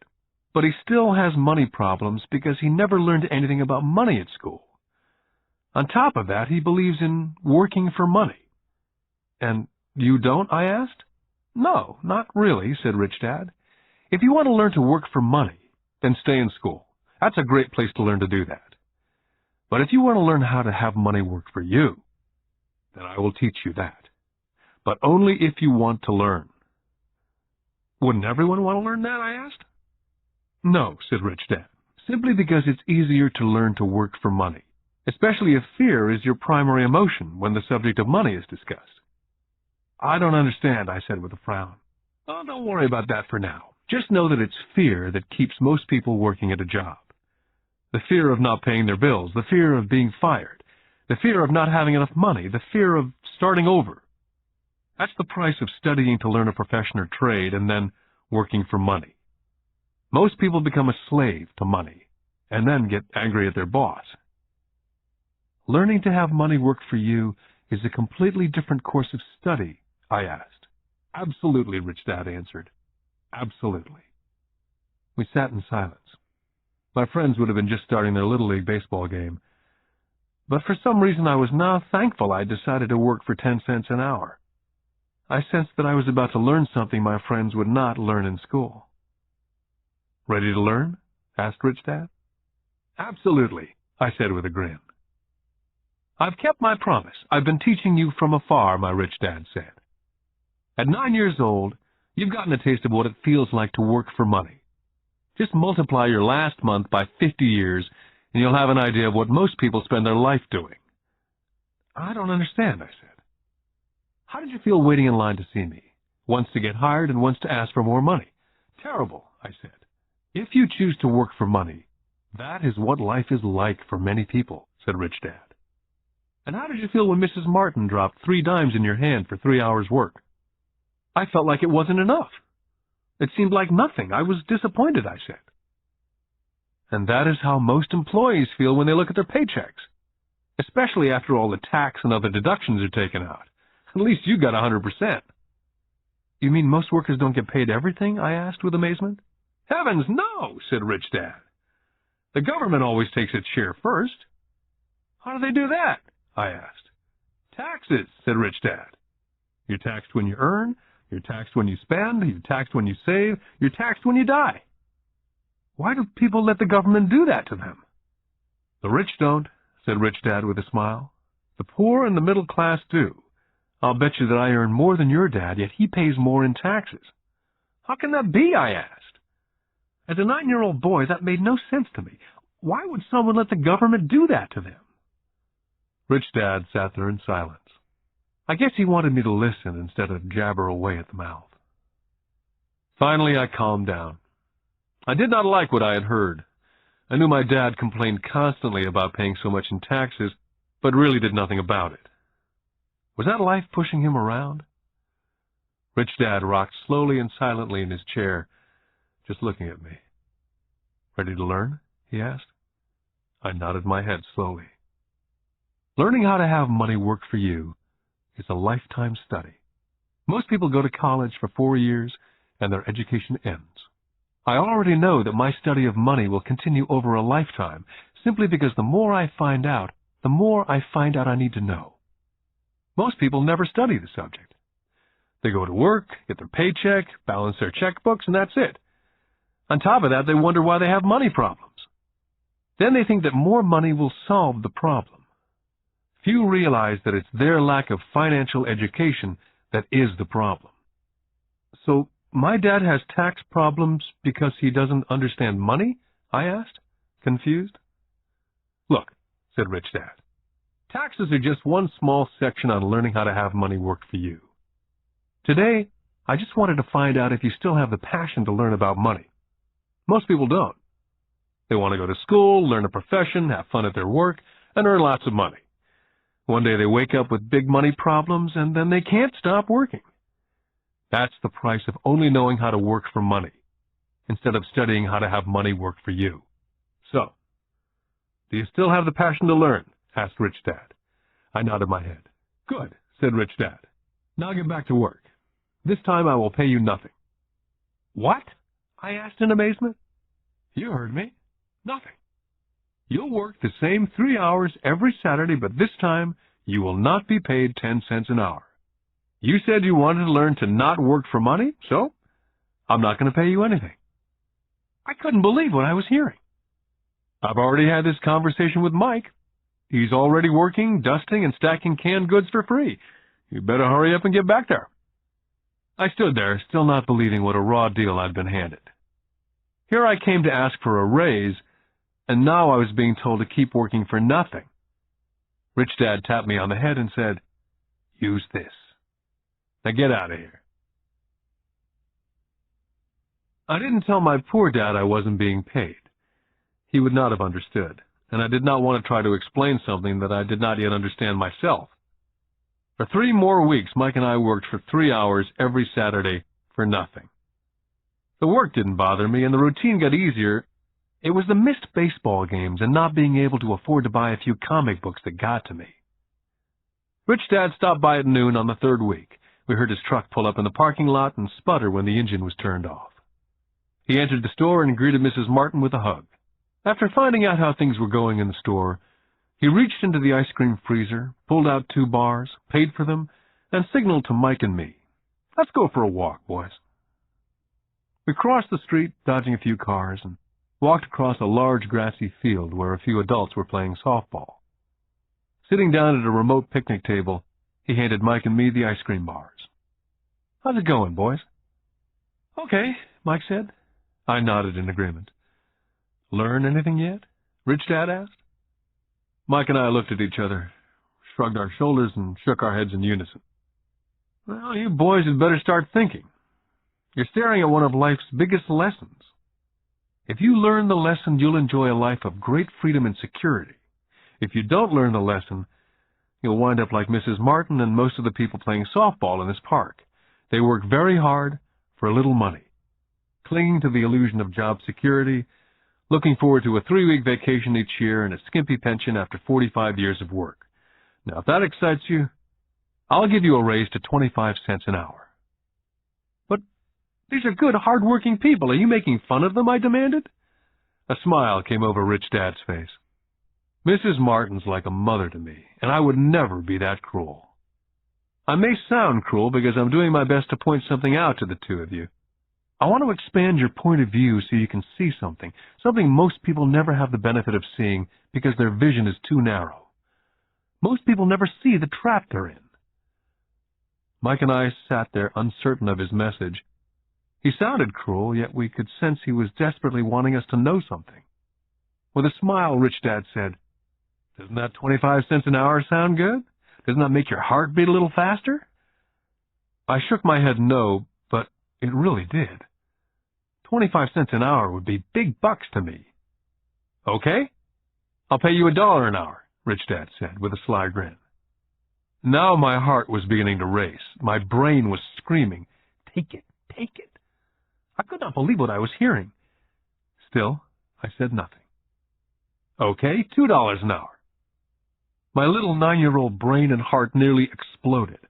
But he still has money problems because he never learned anything about money at school. On top of that, he believes in working for money. And you don't, I asked. No, not really, said Rich Dad. If you want to learn to work for money, then stay in school. That's a great place to learn to do that. But if you want to learn how to have money work for you, then I will teach you that. But only if you want to learn. Wouldn't everyone want to learn that, I asked. No, said Rich Dad, simply because it's easier to learn to work for money, especially if fear is your primary emotion when the subject of money is discussed. I don't understand, I said with a frown. Oh, don't worry about that for now. Just know that it's fear that keeps most people working at a job. The fear of not paying their bills, the fear of being fired, the fear of not having enough money, the fear of starting over. That's the price of studying to learn a profession or trade and then working for money. Most people become a slave to money and then get angry at their boss. Learning to have money work for you is a completely different course of study, I asked. Absolutely, Rich Dad answered. Absolutely. We sat in silence. My friends would have been just starting their Little League baseball game. But for some reason I was now thankful I decided to work for 10 cents an hour. I sensed that I was about to learn something my friends would not learn in school. Ready to learn? Asked Rich Dad. Absolutely, I said with a grin. I've kept my promise. I've been teaching you from afar, my Rich Dad said. At 9 years old, you've gotten a taste of what it feels like to work for money. Just multiply your last month by 50 years, and you'll have an idea of what most people spend their life doing. I don't understand, I said. How did you feel waiting in line to see me? Once to get hired and once to ask for more money. Terrible, I said. If you choose to work for money, that is what life is like for many people, said Rich Dad. And how did you feel when Mrs. Martin dropped 3 dimes in your hand for 3 hours' work? I felt like it wasn't enough. It seemed like nothing. I was disappointed, I said. And that is how most employees feel when they look at their paychecks, especially after all the tax and other deductions are taken out. At least you got 100%. You mean most workers don't get paid everything? I asked with amazement. Heavens, no, said Rich Dad. The government always takes its share first. How do they do that? I asked. Taxes, said Rich Dad. You're taxed when you earn, you're taxed when you spend, you're taxed when you save, you're taxed when you die. Why do people let the government do that to them? The rich don't, said Rich Dad with a smile. The poor and the middle class do. I'll bet you that I earn more than your dad, yet he pays more in taxes. How can that be? I asked. As a 9-year-old boy, that made no sense to me. Why would someone let the government do that to them? Rich Dad sat there in silence. I guess he wanted me to listen instead of jabber away at the mouth. Finally, I calmed down. I did not like what I had heard. I knew my dad complained constantly about paying so much in taxes, but really did nothing about it. Was that life pushing him around? Rich Dad rocked slowly and silently in his chair, just looking at me. Ready to learn? He asked. I nodded my head slowly. Learning how to have money work for you is a lifetime study. Most people go to college for 4 years and their education ends. I already know that my study of money will continue over a lifetime simply because the more I find out, the more I find out I need to know. Most people never study the subject. They go to work, get their paycheck, balance their checkbooks, and that's it. On top of that, they wonder why they have money problems. Then they think that more money will solve the problem. Few realize that it's their lack of financial education that is the problem. So, my dad has tax problems because he doesn't understand money? I asked, confused. Look, said Rich Dad, taxes are just one small section on learning how to have money work for you. Today, I just wanted to find out if you still have the passion to learn about money. Most people don't. They want to go to school, learn a profession, have fun at their work, and earn lots of money. One day they wake up with big money problems, and then they can't stop working. That's the price of only knowing how to work for money, instead of studying how to have money work for you. So, do you still have the passion to learn? Asked Rich Dad. I nodded my head. Good, said Rich Dad. Now get back to work. This time I will pay you nothing. What? I asked in amazement. You heard me. Nothing. You'll work the same 3 hours every Saturday, but this time you will not be paid 10 cents an hour. You said you wanted to learn to not work for money, so I'm not going to pay you anything. I couldn't believe what I was hearing. I've already had this conversation with Mike. He's already working, dusting, and stacking canned goods for free. You better hurry up and get back there. I stood there, still not believing what a raw deal I'd been handed. Here I came to ask for a raise, and now I was being told to keep working for nothing. Rich Dad tapped me on the head and said, "Use this. Now get out of here." I didn't tell my poor dad I wasn't being paid. He would not have understood, and I did not want to try to explain something that I did not yet understand myself. For 3 more weeks, Mike and I worked for 3 hours every Saturday for nothing. The work didn't bother me, and the routine got easier. It was the missed baseball games and not being able to afford to buy a few comic books that got to me. Rich Dad stopped by at noon on the 3rd week. We heard his truck pull up in the parking lot and sputter when the engine was turned off. He entered the store and greeted Mrs. Martin with a hug. After finding out how things were going in the store, he reached into the ice cream freezer, pulled out 2 bars, paid for them, and signaled to Mike and me, "Let's go for a walk, boys." We crossed the street, dodging a few cars, and walked across a large grassy field where a few adults were playing softball. Sitting down at a remote picnic table, he handed Mike and me the ice cream bars. "How's it going, boys?" "Okay," Mike said. I nodded in agreement. "Learn anything yet?" Rich Dad asked. Mike and I looked at each other, shrugged our shoulders, and shook our heads in unison. "Well, you boys had better start thinking. You're staring at one of life's biggest lessons. If you learn the lesson, you'll enjoy a life of great freedom and security. If you don't learn the lesson, you'll wind up like Mrs. Martin and most of the people playing softball in this park. They work very hard for a little money, clinging to the illusion of job security, looking forward to a 3-week vacation each year and a skimpy pension after 45 years of work. Now, if that excites you, I'll give you a raise to 25 cents an hour." "But these are good, hard-working people. Are you making fun of them?" I demanded. A smile came over Rich Dad's face. "Mrs. Martin's like a mother to me, and I would never be that cruel. I may sound cruel because I'm doing my best to point something out to the 2 of you. I want to expand your point of view so you can see something most people never have the benefit of seeing because their vision is too narrow. Most people never see the trap they're in." Mike and I sat there uncertain of his message. He sounded cruel, yet we could sense he was desperately wanting us to know something. With a smile, Rich Dad said, "Doesn't that 25 cents an hour sound good? Doesn't that make your heart beat a little faster?" I shook my head no, but it really did. 25 cents an hour would be big bucks to me. "Okay, I'll pay you $1 an hour," Rich Dad said with a sly grin. Now my heart was beginning to race. My brain was screaming, "Take it, take it." I could not believe what I was hearing. Still, I said nothing. "Okay, $2 an hour." My little 9-year-old brain and heart nearly exploded.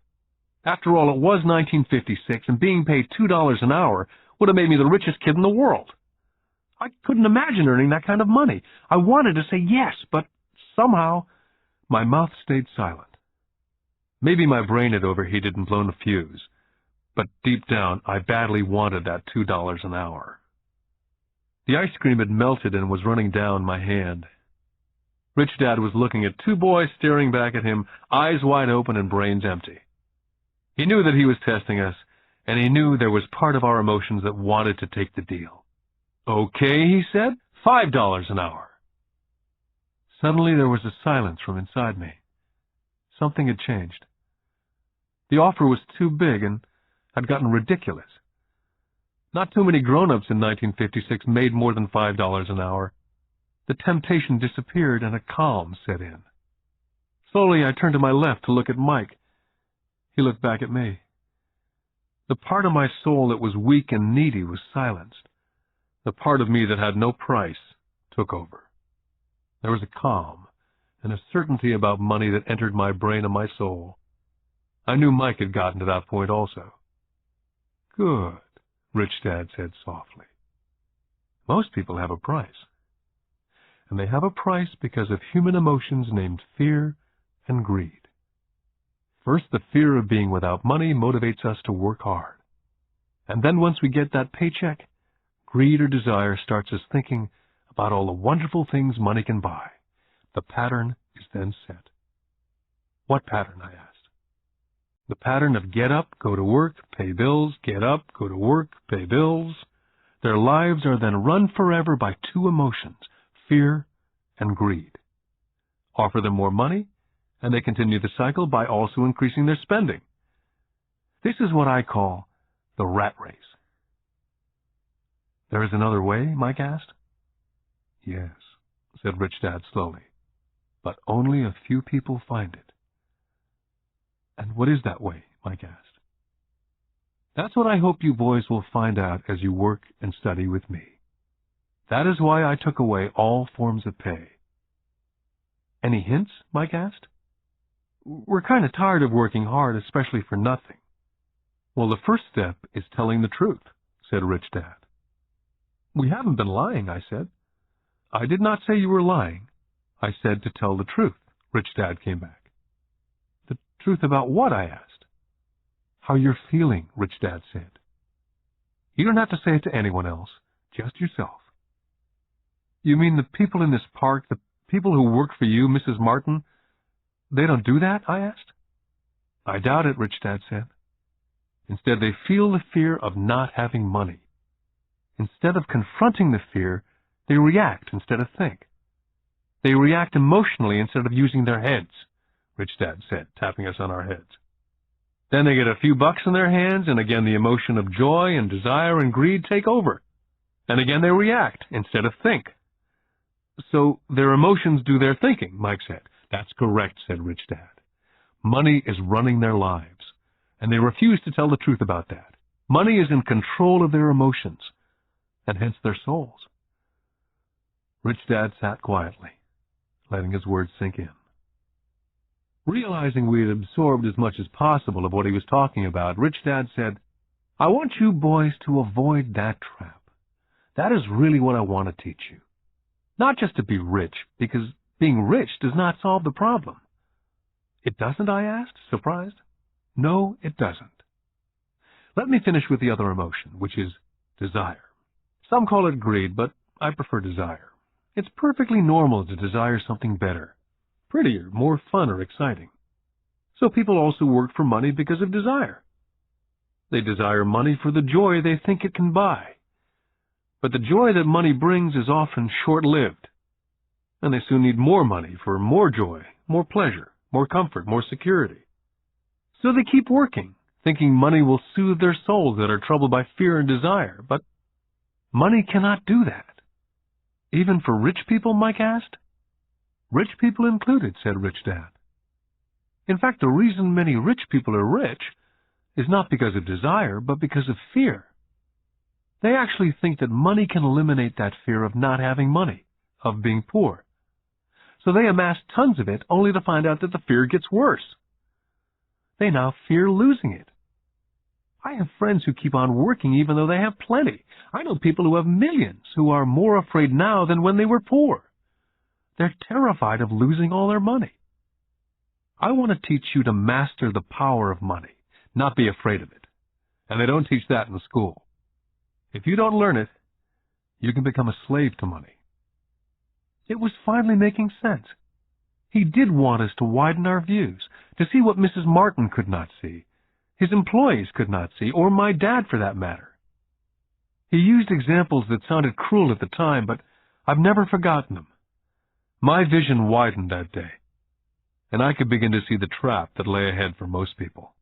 After all, it was 1956, and being paid $2 an hour would have made me the richest kid in the world. I couldn't imagine earning that kind of money. I wanted to say yes, but somehow my mouth stayed silent. Maybe my brain had overheated and blown a fuse, but deep down I badly wanted that $2 an hour. The ice cream had melted and was running down my hand. Rich Dad was looking at 2 boys staring back at him, eyes wide open and brains empty. He knew that he was testing us, and he knew there was part of our emotions that wanted to take the deal. "Okay," he said, $5 an hour. Suddenly there was a silence from inside me. Something had changed. The offer was too big and had gotten ridiculous. Not too many grown-ups in 1956 made more than $5 an hour. The temptation disappeared and a calm set in. Slowly I turned to my left to look at Mike. He looked back at me. The part of my soul that was weak and needy was silenced. The part of me that had no price took over. There was a calm and a certainty about money that entered my brain and my soul. I knew Mike had gotten to that point also. Good, Rich Dad said softly. Most people have a price. And they have a price because of human emotions named fear and greed. First, the fear of being without money motivates us to work hard. And then once we get that paycheck, greed or desire starts us thinking about all the wonderful things money can buy. The pattern is then set. What pattern, I asked. The pattern of get up, go to work, pay bills, get up, go to work, pay bills. Their lives are then run forever by two emotions, fear and greed. Offer them more money, and they continue the cycle by also increasing their spending. This is what I call the rat race. There is another way, Mike asked. Yes, said Rich Dad slowly, but only a few people find it. And what is that way, Mike asked. That's what I hope you boys will find out as you work and study with me. That is why I took away all forms of pay. Any hints, Mike asked? We're kind of tired of working hard, especially for nothing. Well, the first step is telling the truth, said Rich Dad. We haven't been lying, I said. I did not say you were lying. I said to tell the truth, Rich Dad came back. The truth about what, I asked. How you're feeling, Rich Dad said. You don't have to say it to anyone else, just yourself. You mean the people in this park, the people who work for you, Mrs. Martin, they don't do that, I asked. I doubt it, Rich Dad said. Instead, they feel the fear of not having money. Instead of confronting the fear, they react instead of think. They react emotionally instead of using their heads, Rich Dad said, tapping us on our heads. Then they get a few bucks in their hands, and again the emotion of joy and desire and greed take over. And again they react instead of think. So their emotions do their thinking, Mike said. That's correct, said Rich Dad. Money is running their lives, and they refuse to tell the truth about that. Money is in control of their emotions, and hence their souls. Rich Dad sat quietly, letting his words sink in. Realizing we had absorbed as much as possible of what he was talking about, Rich Dad said, I want you boys to avoid that trap. That is really what I want to teach you. Not just to be rich, because being rich does not solve the problem. It doesn't, I asked, surprised. No, it doesn't. Let me finish with the other emotion, which is desire. Some call it greed, but I prefer desire. It's perfectly normal to desire something better, prettier, more fun or exciting. So people also work for money because of desire. They desire money for the joy they think it can buy. But the joy that money brings is often short-lived, and they soon need more money for more joy, more pleasure, more comfort, more security. So they keep working, thinking money will soothe their souls that are troubled by fear and desire. But money cannot do that. Even for rich people, Mike asked. Rich people included, said Rich Dad. In fact, the reason many rich people are rich is not because of desire, but because of fear. They actually think that money can eliminate that fear of not having money, of being poor. So they amass tons of it only to find out that the fear gets worse. They now fear losing it. I have friends who keep on working even though they have plenty. I know people who have millions who are more afraid now than when they were poor. They're terrified of losing all their money. I want to teach you to master the power of money, not be afraid of it. And they don't teach that in school. If you don't learn it, you can become a slave to money. It was finally making sense. He did want us to widen our views, to see what Mrs. Martin could not see, his employees could not see, or my dad for that matter. He used examples that sounded cruel at the time, but I've never forgotten them. My vision widened that day, and I could begin to see the trap that lay ahead for most people.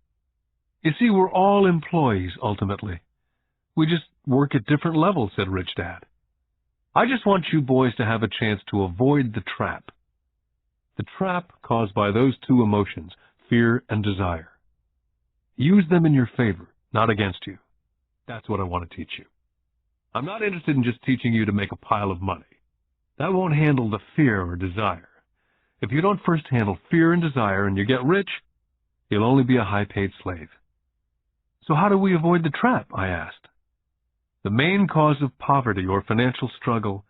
You see, we're all employees, ultimately. We just work at different levels, said Rich Dad. I just want you boys to have a chance to avoid the trap. The trap caused by those two emotions, fear and desire. Use them in your favor, not against you. That's what I want to teach you. I'm not interested in just teaching you to make a pile of money. That won't handle the fear or desire. If you don't first handle fear and desire and you get rich, you'll only be a high-paid slave. So how do we avoid the trap, I asked. The main cause of poverty or financial struggle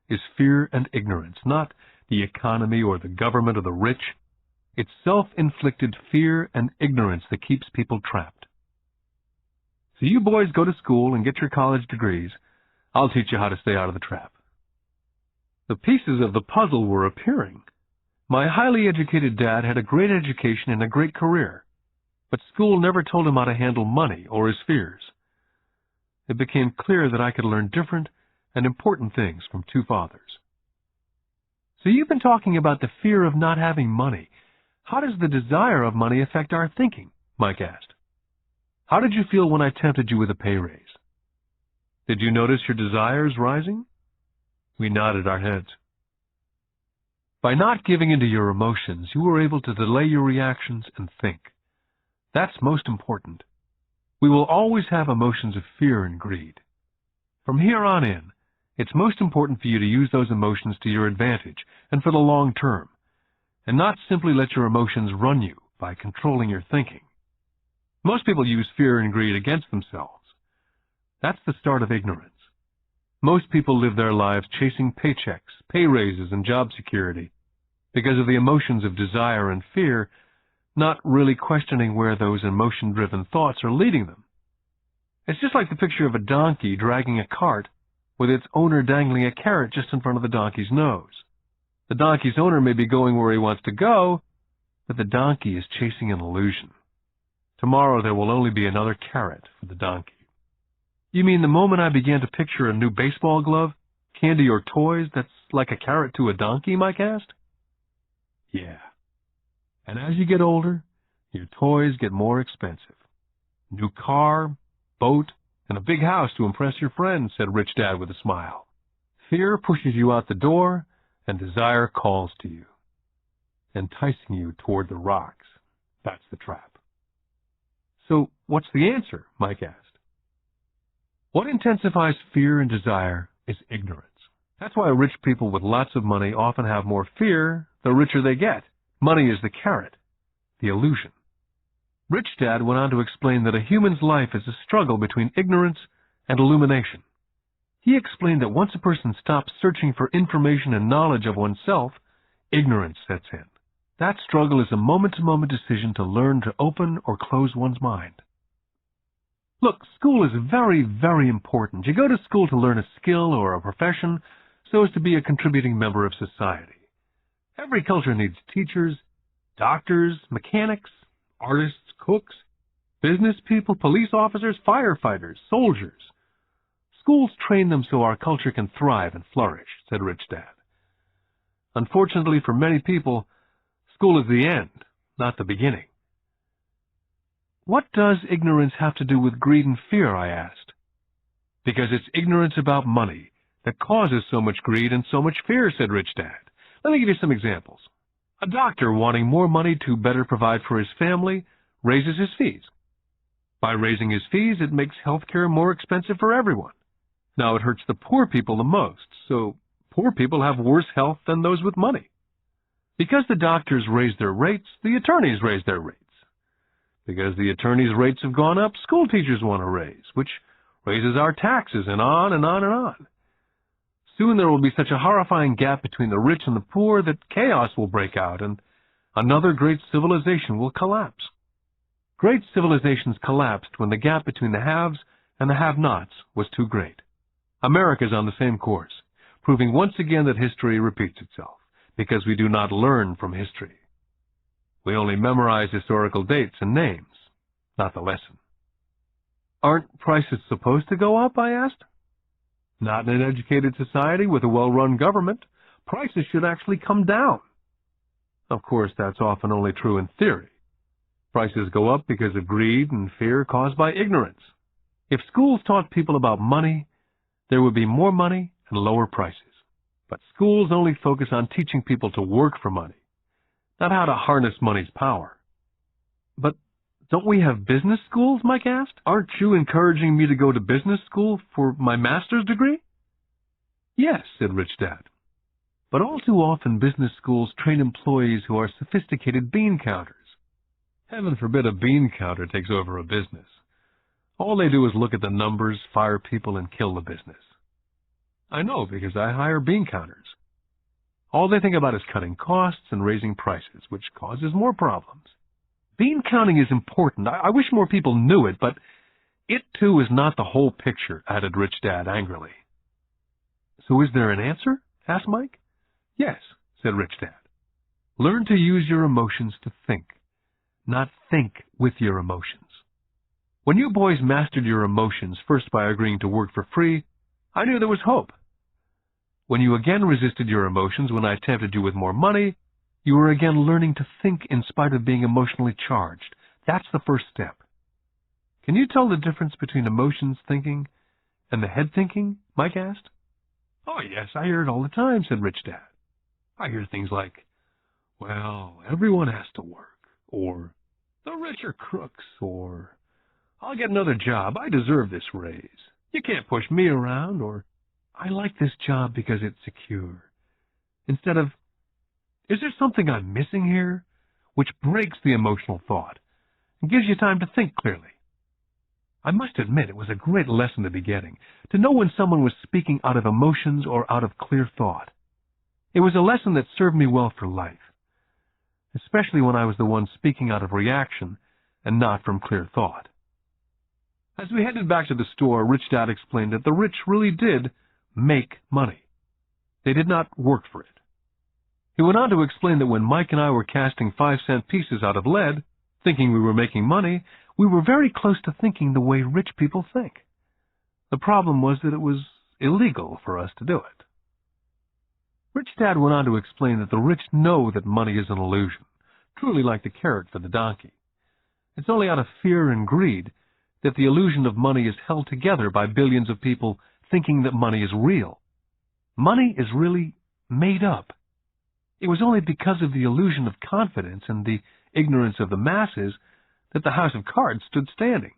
is fear and ignorance, not the economy or the government or the rich. It's self-inflicted fear and ignorance that keeps people trapped. So you boys go to school and get your college degrees. I'll teach you how to stay out of the trap. The pieces of the puzzle were appearing. My highly educated dad had a great education and a great career, but school never told him how to handle money or his fears. It became clear that I could learn different and important things from two fathers. So you've been talking about the fear of not having money. How does the desire of money affect our thinking? Mike asked. How did you feel when I tempted you with a pay raise? Did you notice your desires rising? We nodded our heads. By not giving into your emotions, you were able to delay your reactions and think. That's most important. We will always have emotions of fear and greed. From here on in, it's most important for you to use those emotions to your advantage and for the long term, and not simply let your emotions run you by controlling your thinking. Most people use fear and greed against themselves. That's the start of ignorance. Most people live their lives chasing paychecks, pay raises, and job security because of the emotions of desire and fear, not really questioning where those emotion-driven thoughts are leading them. It's just like the picture of a donkey dragging a cart with its owner dangling a carrot just in front of the donkey's nose. The donkey's owner may be going where he wants to go, but the donkey is chasing an illusion. Tomorrow there will only be another carrot for the donkey. You mean the moment I began to picture a new baseball glove, candy, or toys that's like a carrot to a donkey, Mike asked? Yeah. And as you get older, your toys get more expensive. New car, boat, and a big house to impress your friends, said Rich Dad with a smile. Fear pushes you out the door, and desire calls to you, enticing you toward the rocks. That's the trap. So what's the answer? Mike asked. What intensifies fear and desire is ignorance. That's why rich people with lots of money often have more fear the richer they get. Money is the carrot, the illusion. Rich Dad went on to explain that a human's life is a struggle between ignorance and illumination. He explained that once a person stops searching for information and knowledge of oneself, ignorance sets in. That struggle is a moment-to-moment decision to learn to open or close one's mind. Look, school is very, very important. You go to school to learn a skill or a profession so as to be a contributing member of society. Every culture needs teachers, doctors, mechanics, artists, cooks, business people, police officers, firefighters, soldiers. Schools train them so our culture can thrive and flourish, said Rich Dad. Unfortunately for many people, school is the end, not the beginning. What does ignorance have to do with greed and fear, I asked. Because it's ignorance about money that causes so much greed and so much fear, said Rich Dad. Let me give you some examples. A doctor wanting more money to better provide for his family raises his fees. By raising his fees, it makes healthcare more expensive for everyone. Now, it hurts the poor people the most, so poor people have worse health than those with money. Because the doctors raise their rates, the attorneys raise their rates. Because the attorneys' rates have gone up, school teachers want a raise, which raises our taxes, and on and on and on. Soon there will be such a horrifying gap between the rich and the poor that chaos will break out, and another great civilization will collapse. Great civilizations collapsed when the gap between the haves and the have-nots was too great. America is on the same course, proving once again that history repeats itself, because we do not learn from history. We only memorize historical dates and names, not the lesson. Aren't prices supposed to go up, I asked. Not in an educated society with a well-run government. Prices should actually come down. Of course, that's often only true in theory. Prices go up because of greed and fear caused by ignorance. If schools taught people about money, there would be more money and lower prices. But schools only focus on teaching people to work for money, not how to harness money's power. But Don't we have business schools? Mike asked. Aren't you encouraging me to go to business school for my master's degree? Yes, said Rich Dad. But all too often business schools train employees who are sophisticated bean counters. Heaven forbid a bean counter takes over a business. All they do is look at the numbers, fire people, and kill the business. I know because I hire bean counters. All they think about is cutting costs and raising prices, which causes more problems. Bean counting is important. I wish more people knew it, but it too is not the whole picture, added Rich Dad angrily. So is there an answer? Asked Mike. Yes, said Rich Dad. Learn to use your emotions to think, not think with your emotions. When you boys mastered your emotions, first by agreeing to work for free, I knew there was hope. When you again resisted your emotions when I tempted you with more money, you were again learning to think in spite of being emotionally charged. That's the first step. Can you tell the difference between emotions thinking and the head thinking? Mike asked. Oh, yes, I hear it all the time, said Rich Dad. I hear things like, well, everyone has to work, or the rich are crooks, or I'll get another job, I deserve this raise. You can't push me around, or I like this job because it's secure. Instead of, is there something I'm missing here? Which breaks the emotional thought and gives you time to think clearly. I must admit it was a great lesson to be getting, to know when someone was speaking out of emotions or out of clear thought. It was a lesson that served me well for life, especially when I was the one speaking out of reaction and not from clear thought. As we headed back to the store, Rich Dad explained that the rich really did make money. They did not work for it. He went on to explain that when Mike and I were casting 5-cent pieces out of lead, thinking we were making money, we were very close to thinking the way rich people think. The problem was that it was illegal for us to do it. Rich Dad went on to explain that the rich know that money is an illusion, truly like the carrot for the donkey. It's only out of fear and greed that the illusion of money is held together by billions of people thinking that money is real. Money is really made up. It was only because of the illusion of confidence and the ignorance of the masses that the house of cards stood standing.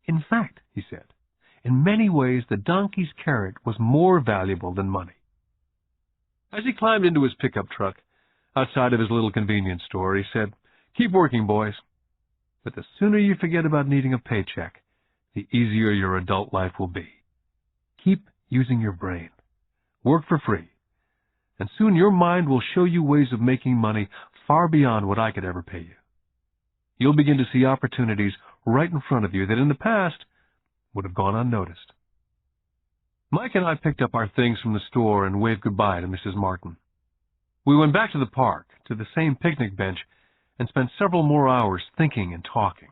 In fact, he said, in many ways the donkey's carrot was more valuable than money. As he climbed into his pickup truck outside of his little convenience store, he said, keep working, boys. But the sooner you forget about needing a paycheck, the easier your adult life will be. Keep using your brain. Work for free. And soon your mind will show you ways of making money far beyond what I could ever pay you. You'll begin to see opportunities right in front of you that in the past would have gone unnoticed. Mike and I picked up our things from the store and waved goodbye to Mrs. Martin. We went back to the park, to the same picnic bench, and spent several more hours thinking and talking.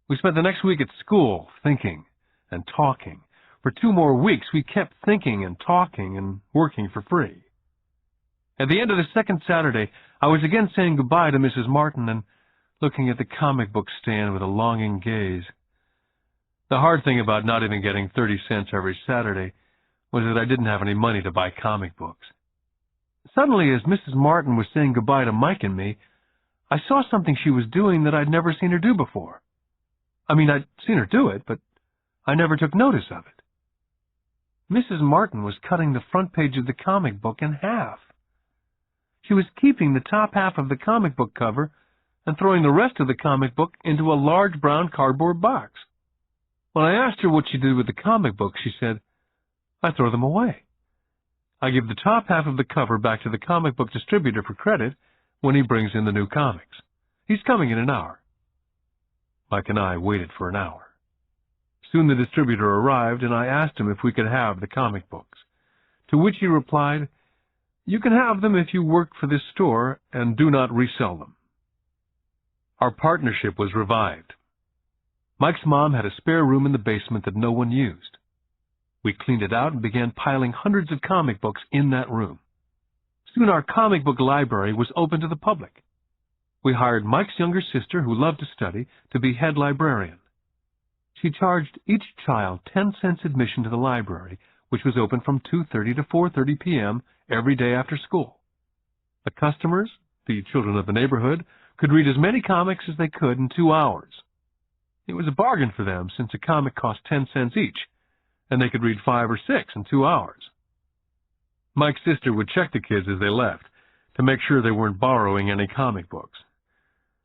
We spent the next week at school thinking and talking. For 2 more weeks, we kept thinking and talking and working for free. At the end of the second Saturday, I was again saying goodbye to Mrs. Martin and looking at the comic book stand with a longing gaze. The hard thing about not even getting 30 cents every Saturday was that I didn't have any money to buy comic books. Suddenly, as Mrs. Martin was saying goodbye to Mike and me, I saw something she was doing that I'd never seen her do before. I mean, I'd seen her do it, but I never took notice of it. Mrs. Martin was cutting the front page of the comic book in half. She was keeping the top half of the comic book cover and throwing the rest of the comic book into a large brown cardboard box. When I asked her what she did with the comic books, she said, I throw them away. I give the top half of the cover back to the comic book distributor for credit when he brings in the new comics. He's coming in an hour. Mike and I waited for an hour. Soon the distributor arrived, and I asked him if we could have the comic books, to which he replied, you can have them if you work for this store and do not resell them. Our partnership was revived. Mike's mom had a spare room in the basement that no one used. We cleaned it out and began piling hundreds of comic books in that room. Soon our comic book library was open to the public. We hired Mike's younger sister, who loved to study, to be head librarian. She charged each child 10 cents admission to the library, which was open from 2:30 to 4:30 p.m. every day after school. The customers, the children of the neighborhood, could read as many comics as they could in 2 hours. It was a bargain for them since a comic cost 10 cents each, and they could read 5 or 6 in 2 hours. Mike's sister would check the kids as they left to make sure they weren't borrowing any comic books.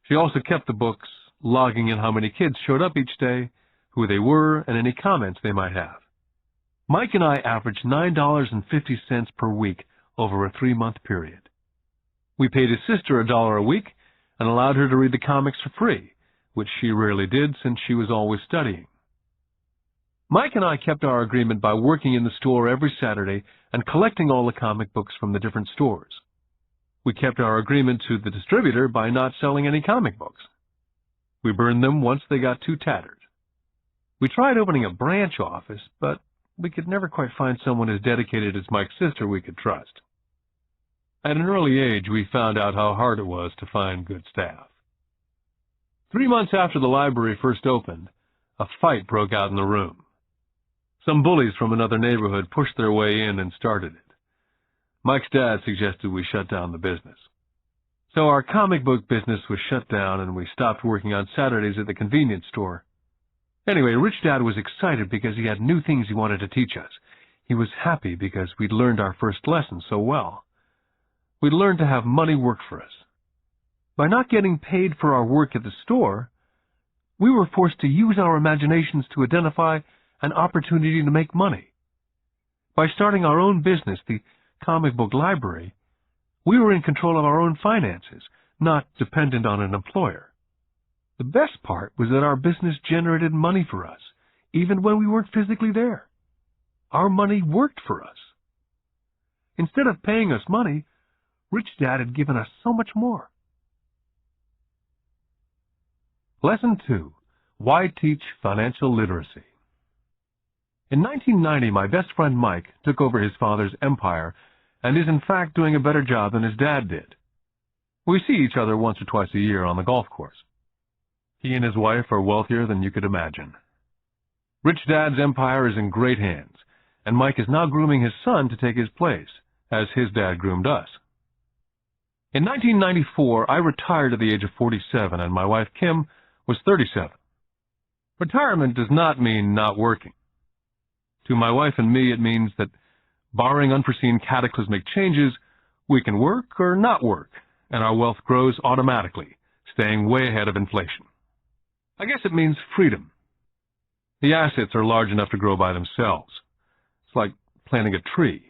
She also kept the books, logging in how many kids showed up each day, who they were, and any comments they might have. Mike and I averaged $9.50 per week over a 3-month period. We paid his sister $1 a week and allowed her to read the comics for free, which she rarely did since she was always studying. Mike and I kept our agreement by working in the store every Saturday and collecting all the comic books from the different stores. We kept our agreement to the distributor by not selling any comic books. We burned them once they got too tattered. We tried opening a branch office, but we could never quite find someone as dedicated as Mike's sister we could trust. At an early age, we found out how hard it was to find good staff. 3 months after the library first opened, a fight broke out in the room. Some bullies from another neighborhood pushed their way in and started it. Mike's dad suggested we shut down the business. So our comic book business was shut down and we stopped working on Saturdays at the convenience store. Anyway, Rich Dad was excited because he had new things he wanted to teach us. He was happy because we'd learned our first lesson so well. We'd learned to have money work for us. By not getting paid for our work at the store, we were forced to use our imaginations to identify an opportunity to make money. By starting our own business, the comic book library, we were in control of our own finances, not dependent on an employer. The best part was that our business generated money for us, even when we weren't physically there. Our money worked for us. Instead of paying us money, Rich Dad had given us so much more. Lesson 2. Why Teach Financial Literacy? In 1990, my best friend Mike took over his father's empire and is in fact doing a better job than his dad did. We see each other once or twice a year on the golf course. He and his wife are wealthier than you could imagine. Rich Dad's empire is in great hands, and Mike is now grooming his son to take his place, as his dad groomed us. In 1994, I retired at the age of 47, and my wife Kim was 37. Retirement does not mean not working. To my wife and me, it means that, barring unforeseen cataclysmic changes, we can work or not work, and our wealth grows automatically, staying way ahead of inflation. I guess it means freedom. The assets are large enough to grow by themselves. It's like planting a tree.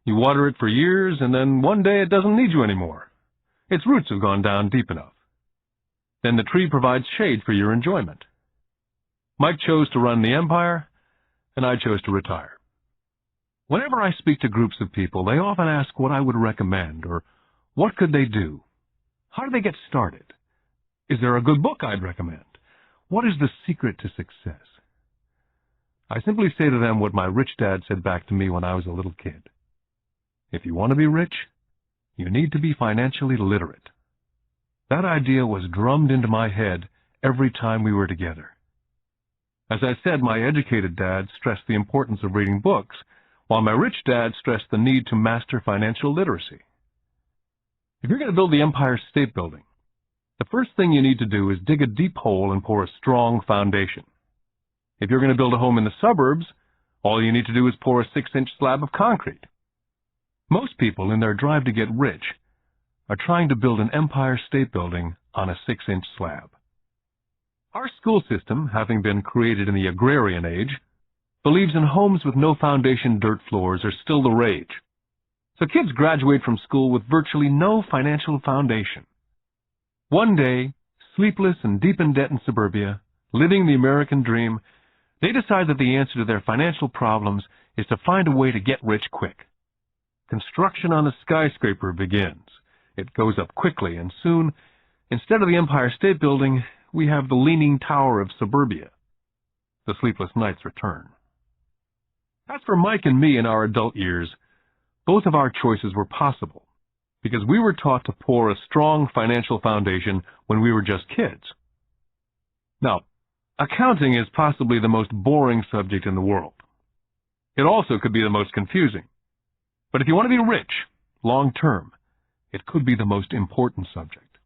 You water it for years, and then one day it doesn't need you anymore. Its roots have gone down deep enough. Then the tree provides shade for your enjoyment. Mike chose to run the empire, and I chose to retire. Whenever I speak to groups of people, they often ask what I would recommend, or what could they do? How do they get started? Is there a good book I'd recommend? What is the secret to success? I simply say to them what my rich dad said back to me when I was a little kid. If you want to be rich, you need to be financially literate. That idea was drummed into my head every time we were together. As I said, my educated dad stressed the importance of reading books, while my rich dad stressed the need to master financial literacy. If you're going to build the Empire State Building, the first thing you need to do is dig a deep hole and pour a strong foundation. If you're going to build a home in the suburbs, all you need to do is pour a 6-inch slab of concrete. Most people, in their drive to get rich, are trying to build an Empire State Building on a 6-inch slab. Our school system, having been created in the agrarian age, believes in homes with no foundation dirt floors are still the rage. So kids graduate from school with virtually no financial foundation. One day, sleepless and deep in debt in suburbia, living the American dream, they decide that the answer to their financial problems is to find a way to get rich quick. Construction on a skyscraper begins. It goes up quickly, and soon, instead of the Empire State Building, we have the Leaning Tower of suburbia. The sleepless nights return. As for Mike and me in our adult years, both of our choices were possible, because we were taught to pour a strong financial foundation when we were just kids. Now, accounting is possibly the most boring subject in the world. It also could be the most confusing. But if you want to be rich, long term, it could be the most important subject.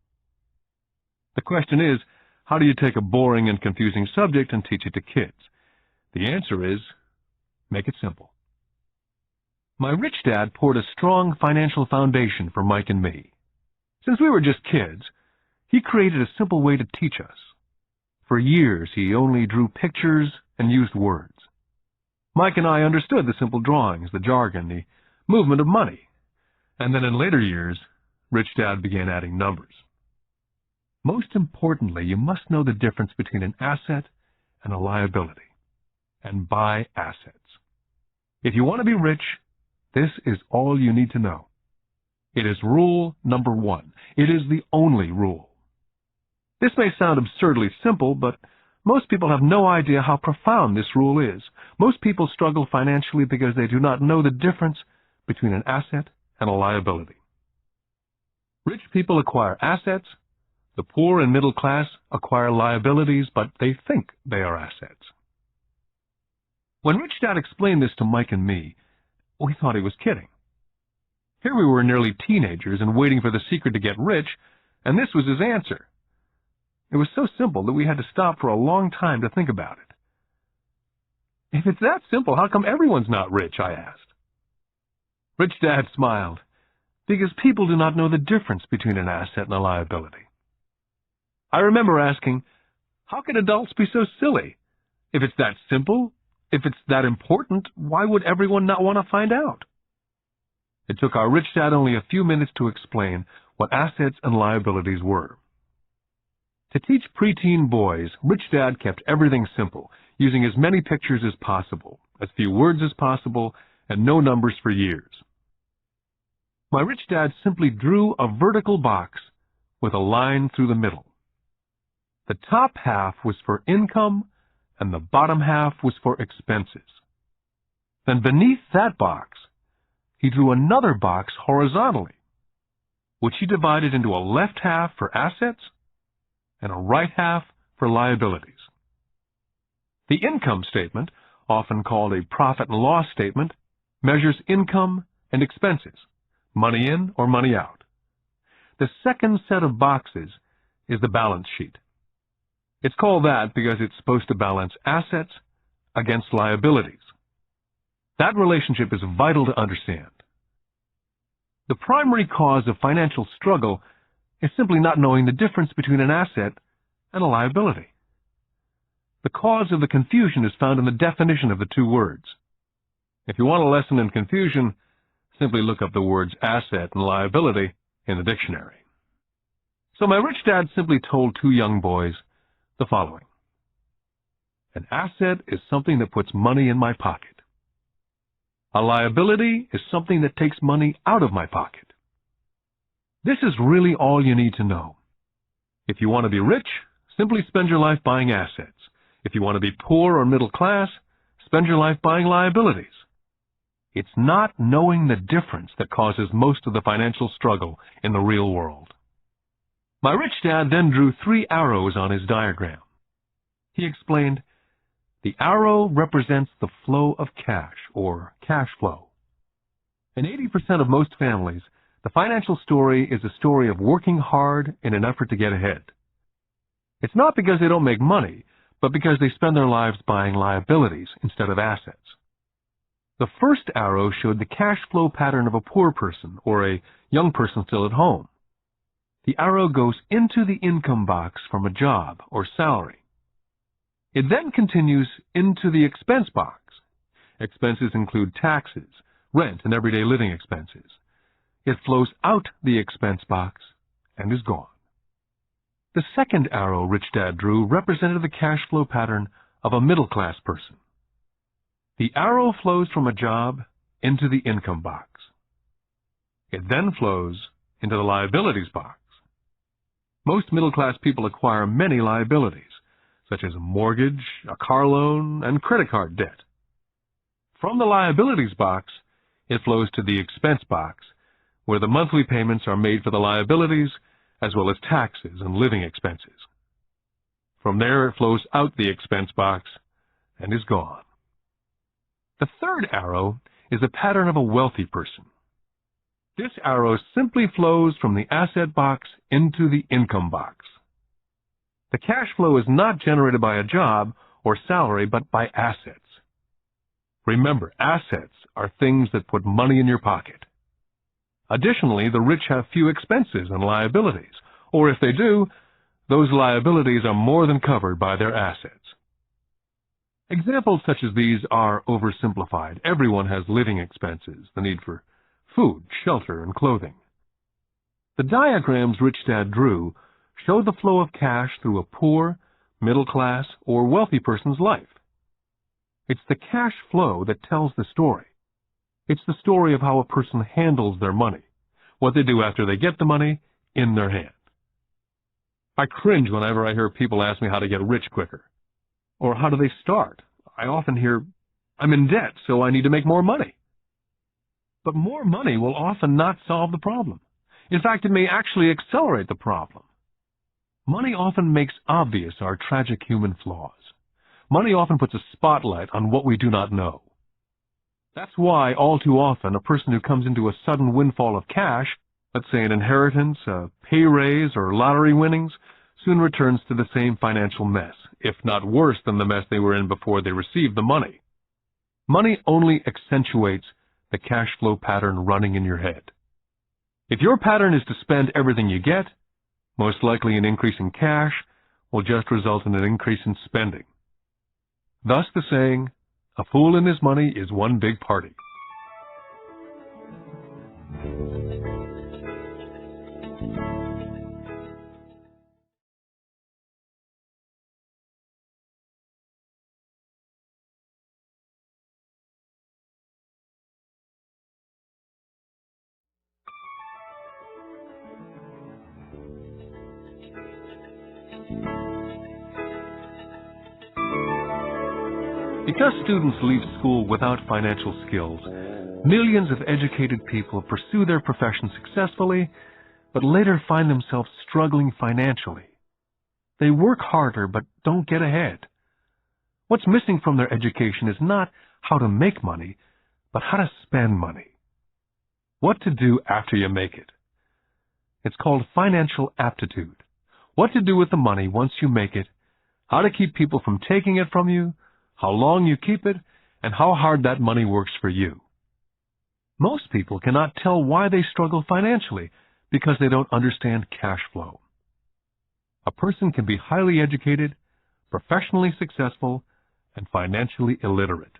The question is, how do you take a boring and confusing subject and teach it to kids? The answer is, make it simple. My rich dad poured a strong financial foundation for Mike and me. Since we were just kids, he created a simple way to teach us. For years, he only drew pictures and used words. Mike and I understood the simple drawings, the jargon, the movement of money. And then in later years, Rich Dad began adding numbers. Most importantly, you must know the difference between an asset and a liability, and buy assets. If you want to be rich, this is all you need to know. It is rule number 1. It is the only rule. This may sound absurdly simple, but most people have no idea how profound this rule is. Most people struggle financially because they do not know the difference between an asset and a liability. Rich people acquire assets. The poor and middle class acquire liabilities, but they think they are assets. When Rich Dad explained this to Mike and me, we thought he was kidding. Here we were nearly teenagers and waiting for the secret to get rich, and this was his answer. It was so simple that we had to stop for a long time to think about it. If it's that simple, how come everyone's not rich? I asked. Rich Dad smiled, because people do not know the difference between an asset and a liability. I remember asking, how can adults be so silly? If it's that simple, if it's that important, why would everyone not want to find out? It took our Rich Dad only a few minutes to explain what assets and liabilities were. To teach preteen boys, Rich Dad kept everything simple, using as many pictures as possible, as few words as possible, and no numbers for years. My Rich Dad simply drew a vertical box with a line through the middle. The top half was for income, and the bottom half was for expenses. Then beneath that box, he drew another box horizontally, which he divided into a left half for assets and a right half for liabilities. The income statement, often called a profit and loss statement, measures income and expenses, money in or money out. The second set of boxes is the balance sheet. It's called that because it's supposed to balance assets against liabilities. That relationship is vital to understand. The primary cause of financial struggle is simply not knowing the difference between an asset and a liability. The cause of the confusion is found in the definition of the two words. If you want a lesson in confusion, simply look up the words asset and liability in the dictionary. So my Rich Dad simply told two young boys the following. An asset is something that puts money in my pocket. A liability is something that takes money out of my pocket. This is really all you need to know. If you want to be rich, simply spend your life buying assets. If you want to be poor or middle class, spend your life buying liabilities. It's not knowing the difference that causes most of the financial struggle in the real world. My Rich Dad then drew 3 arrows on his diagram. He explained, the arrow represents the flow of cash, or cash flow. In 80% of most families, the financial story is a story of working hard in an effort to get ahead. It's not because they don't make money, but because they spend their lives buying liabilities instead of assets. The first arrow showed the cash flow pattern of a poor person or a young person still at home. The arrow goes into the income box from a job or salary. It then continues into the expense box. Expenses include taxes, rent, and everyday living expenses. It flows out the expense box and is gone. The second arrow Rich Dad drew represented the cash flow pattern of a middle-class person. The arrow flows from a job into the income box. It then flows into the liabilities box. Most middle-class people acquire many liabilities, such as a mortgage, a car loan, and credit card debt. From the liabilities box, it flows to the expense box, where the monthly payments are made for the liabilities, as well as taxes and living expenses. From there, it flows out the expense box and is gone. The third arrow is a pattern of a wealthy person. This arrow simply flows from the asset box into the income box. The cash flow is not generated by a job or salary, but by assets. Remember, assets are things that put money in your pocket. Additionally, the rich have few expenses and liabilities, or if they do, those liabilities are more than covered by their assets. Examples such as these are oversimplified. Everyone has living expenses, the need for food, shelter, and clothing. The diagrams Rich Dad drew show the flow of cash through a poor, middle class, or wealthy person's life. It's the cash flow that tells the story. It's the story of how a person handles their money, what they do after they get the money in their hand. I cringe whenever I hear people ask me how to get rich quicker. Or how do they start? I often hear, I'm in debt, so I need to make more money. But more money will often not solve the problem. In fact, it may actually accelerate the problem. Money often makes obvious our tragic human flaws. Money often puts a spotlight on what we do not know. That's why, all too often, a person who comes into a sudden windfall of cash, let's say an inheritance, a pay raise, or lottery winnings, soon returns to the same financial mess, if not worse than the mess they were in before they received the money. Money only accentuates the cash flow pattern running in your head. If your pattern is to spend everything you get, most likely an increase in cash will just result in an increase in spending. Thus the saying, a fool and his money is one big party. Because students leave school without financial skills, millions of educated people pursue their profession successfully, but later find themselves struggling financially. They work harder but don't get ahead. What's missing from their education is not how to make money, but how to spend money. What to do after you make it. It's called financial aptitude. What to do with the money once you make it, how to keep people from taking it from you, how long you keep it, and how hard that money works for you. Most people cannot tell why they struggle financially because they don't understand cash flow. A person can be highly educated, professionally successful, and financially illiterate.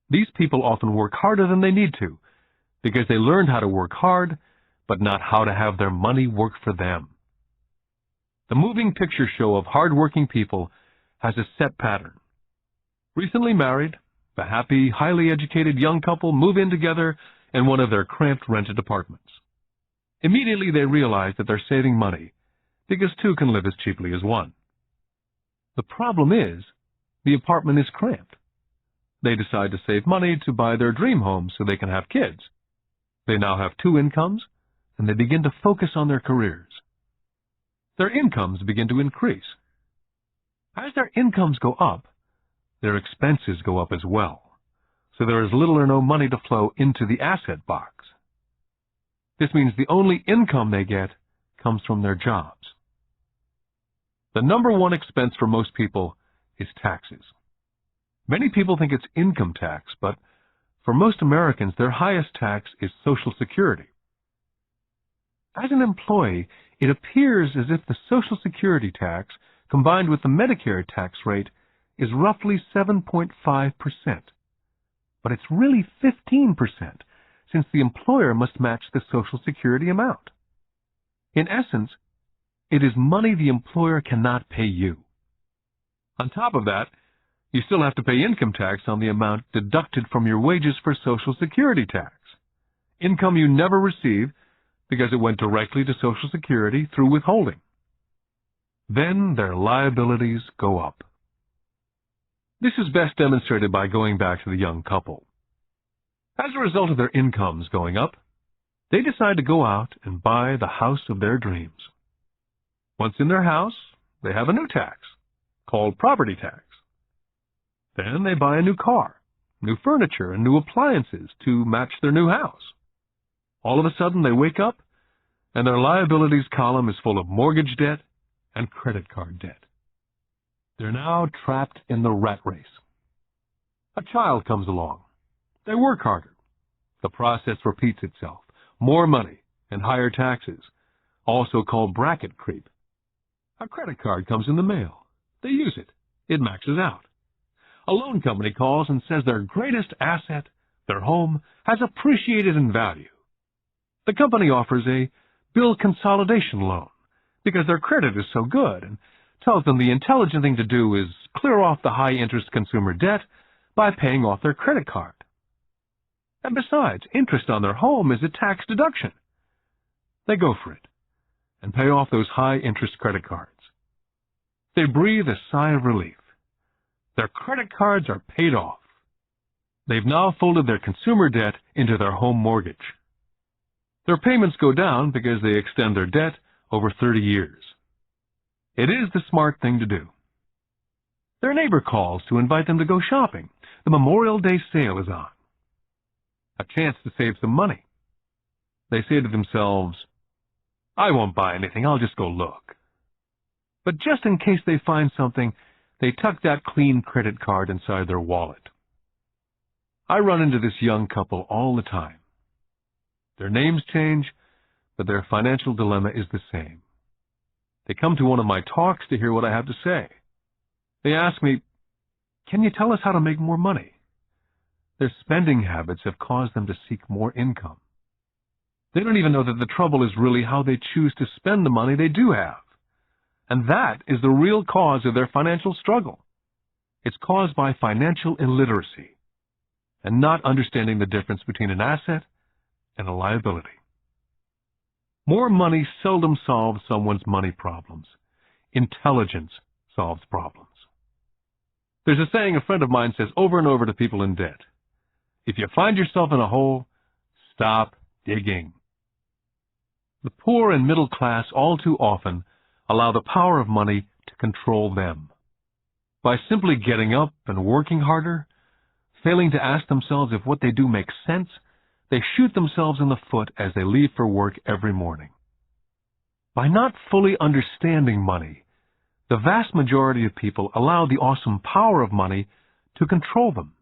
These people often work harder than they need to because they learned how to work hard, but not how to have their money work for them. The moving picture show of hard-working people has a set pattern. Recently married, a happy, highly educated young couple move in together in one of their cramped rented apartments. Immediately they realize that they're saving money because two can live as cheaply as one. The problem is, the apartment is cramped. They decide to save money to buy their dream home so they can have kids. They now have two incomes, and they begin to focus on their careers. Their incomes begin to increase. As their incomes go up, their expenses go up as well, so there is little or no money to flow into the asset box. This means the only income they get comes from their jobs. The number one expense for most people is taxes. Many people think it's income tax, but for most Americans, their highest tax is Social Security. As an employee, it appears as if the Social Security tax, combined with the Medicare tax rate, is roughly 7.5%. But it's really 15%, since the employer must match the Social Security amount. In essence, it is money the employer cannot pay you. On top of that, you still have to pay income tax on the amount deducted from your wages for Social Security tax. Income you never receive because it went directly to Social Security through withholding. Then their liabilities go up. This is best demonstrated by going back to the young couple. As a result of their incomes going up, they decide to go out and buy the house of their dreams. Once in their house, they have a new tax, called property tax. Then they buy a new car, new furniture, and new appliances to match their new house. All of a sudden, they wake up, and their liabilities column is full of mortgage debt, and credit card debt. They're now trapped in the rat race. A child comes along. They work harder. The process repeats itself. More money and higher taxes, also called bracket creep. A credit card comes in the mail. They use it. It maxes out. A loan company calls and says their greatest asset, their home, has appreciated in value. The company offers a bill consolidation loan because their credit is so good and tells them the intelligent thing to do is clear off the high-interest consumer debt by paying off their credit card. And besides, interest on their home is a tax deduction. They go for it and pay off those high-interest credit cards. They breathe a sigh of relief. Their credit cards are paid off. They've now folded their consumer debt into their home mortgage. Their payments go down because they extend their debt over 30 years. It is the smart thing to do. Their neighbor calls to invite them to go shopping. The Memorial Day sale is on. A chance to save some money. They say to themselves, I won't buy anything, I'll just go look. But just in case they find something, they tuck that clean credit card inside their wallet. I run into this young couple all the time. Their names change, but their financial dilemma is the same. They come to one of my talks to hear what I have to say. They ask me, can you tell us how to make more money? Their spending habits have caused them to seek more income. They don't even know that the trouble is really how they choose to spend the money they do have. And that is the real cause of their financial struggle. It's caused by financial illiteracy and not understanding the difference between an asset and a liability. More money seldom solves someone's money problems. Intelligence solves problems. There's a saying a friend of mine says over and over to people in debt. If you find yourself in a hole, stop digging. The poor and middle class all too often allow the power of money to control them. By simply getting up and working harder, failing to ask themselves if what they do makes sense, they shoot themselves in the foot as they leave for work every morning. By not fully understanding money, the vast majority of people allow the awesome power of money to control them.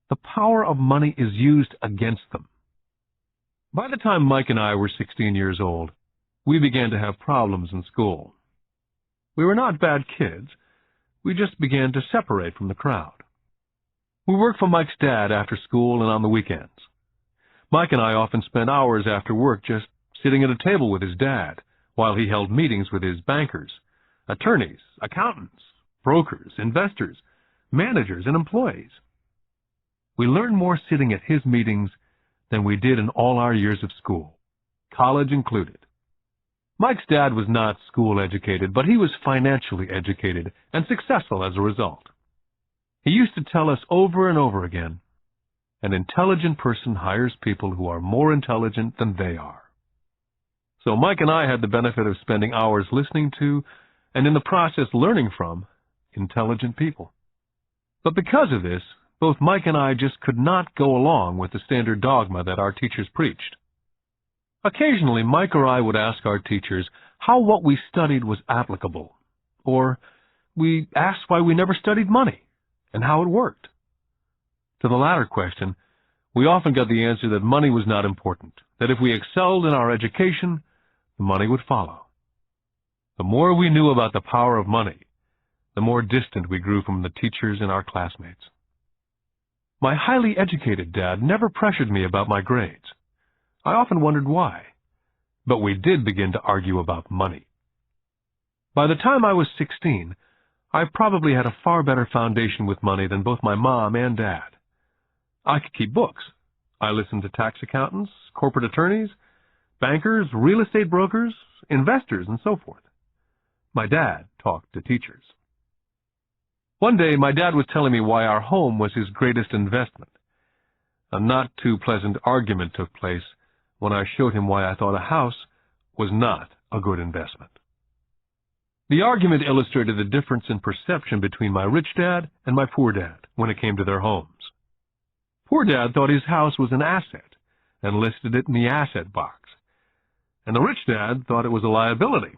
The power of money is used against them. By the time Mike and I were 16 years old, we began to have problems in school. We were not bad kids. We just began to separate from the crowd. We worked for Mike's dad after school and on the weekends. Mike and I often spent hours after work just sitting at a table with his dad while he held meetings with his bankers, attorneys, accountants, brokers, investors, managers, and employees. We learned more sitting at his meetings than we did in all our years of school, college included. Mike's dad was not school educated, but he was financially educated and successful as a result. He used to tell us over and over again, an intelligent person hires people who are more intelligent than they are. So Mike and I had the benefit of spending hours listening to, and in the process learning from, intelligent people. But because of this, both Mike and I just could not go along with the standard dogma that our teachers preached. Occasionally, Mike or I would ask our teachers how what we studied was applicable, or we asked why we never studied money and how it worked. To the latter question, we often got the answer that money was not important, that if we excelled in our education, the money would follow. The more we knew about the power of money, the more distant we grew from the teachers and our classmates. My highly educated dad never pressured me about my grades. I often wondered why, but we did begin to argue about money. By the time I was 16, I probably had a far better foundation with money than both my mom and dad. I could keep books. I listened to tax accountants, corporate attorneys, bankers, real estate brokers, investors, and so forth. My dad talked to teachers. One day, my dad was telling me why our home was his greatest investment. A not too pleasant argument took place when I showed him why I thought a house was not a good investment. The argument illustrated the difference in perception between my rich dad and my poor dad when it came to their homes. Poor dad thought his house was an asset and listed it in the asset box. And the rich dad thought it was a liability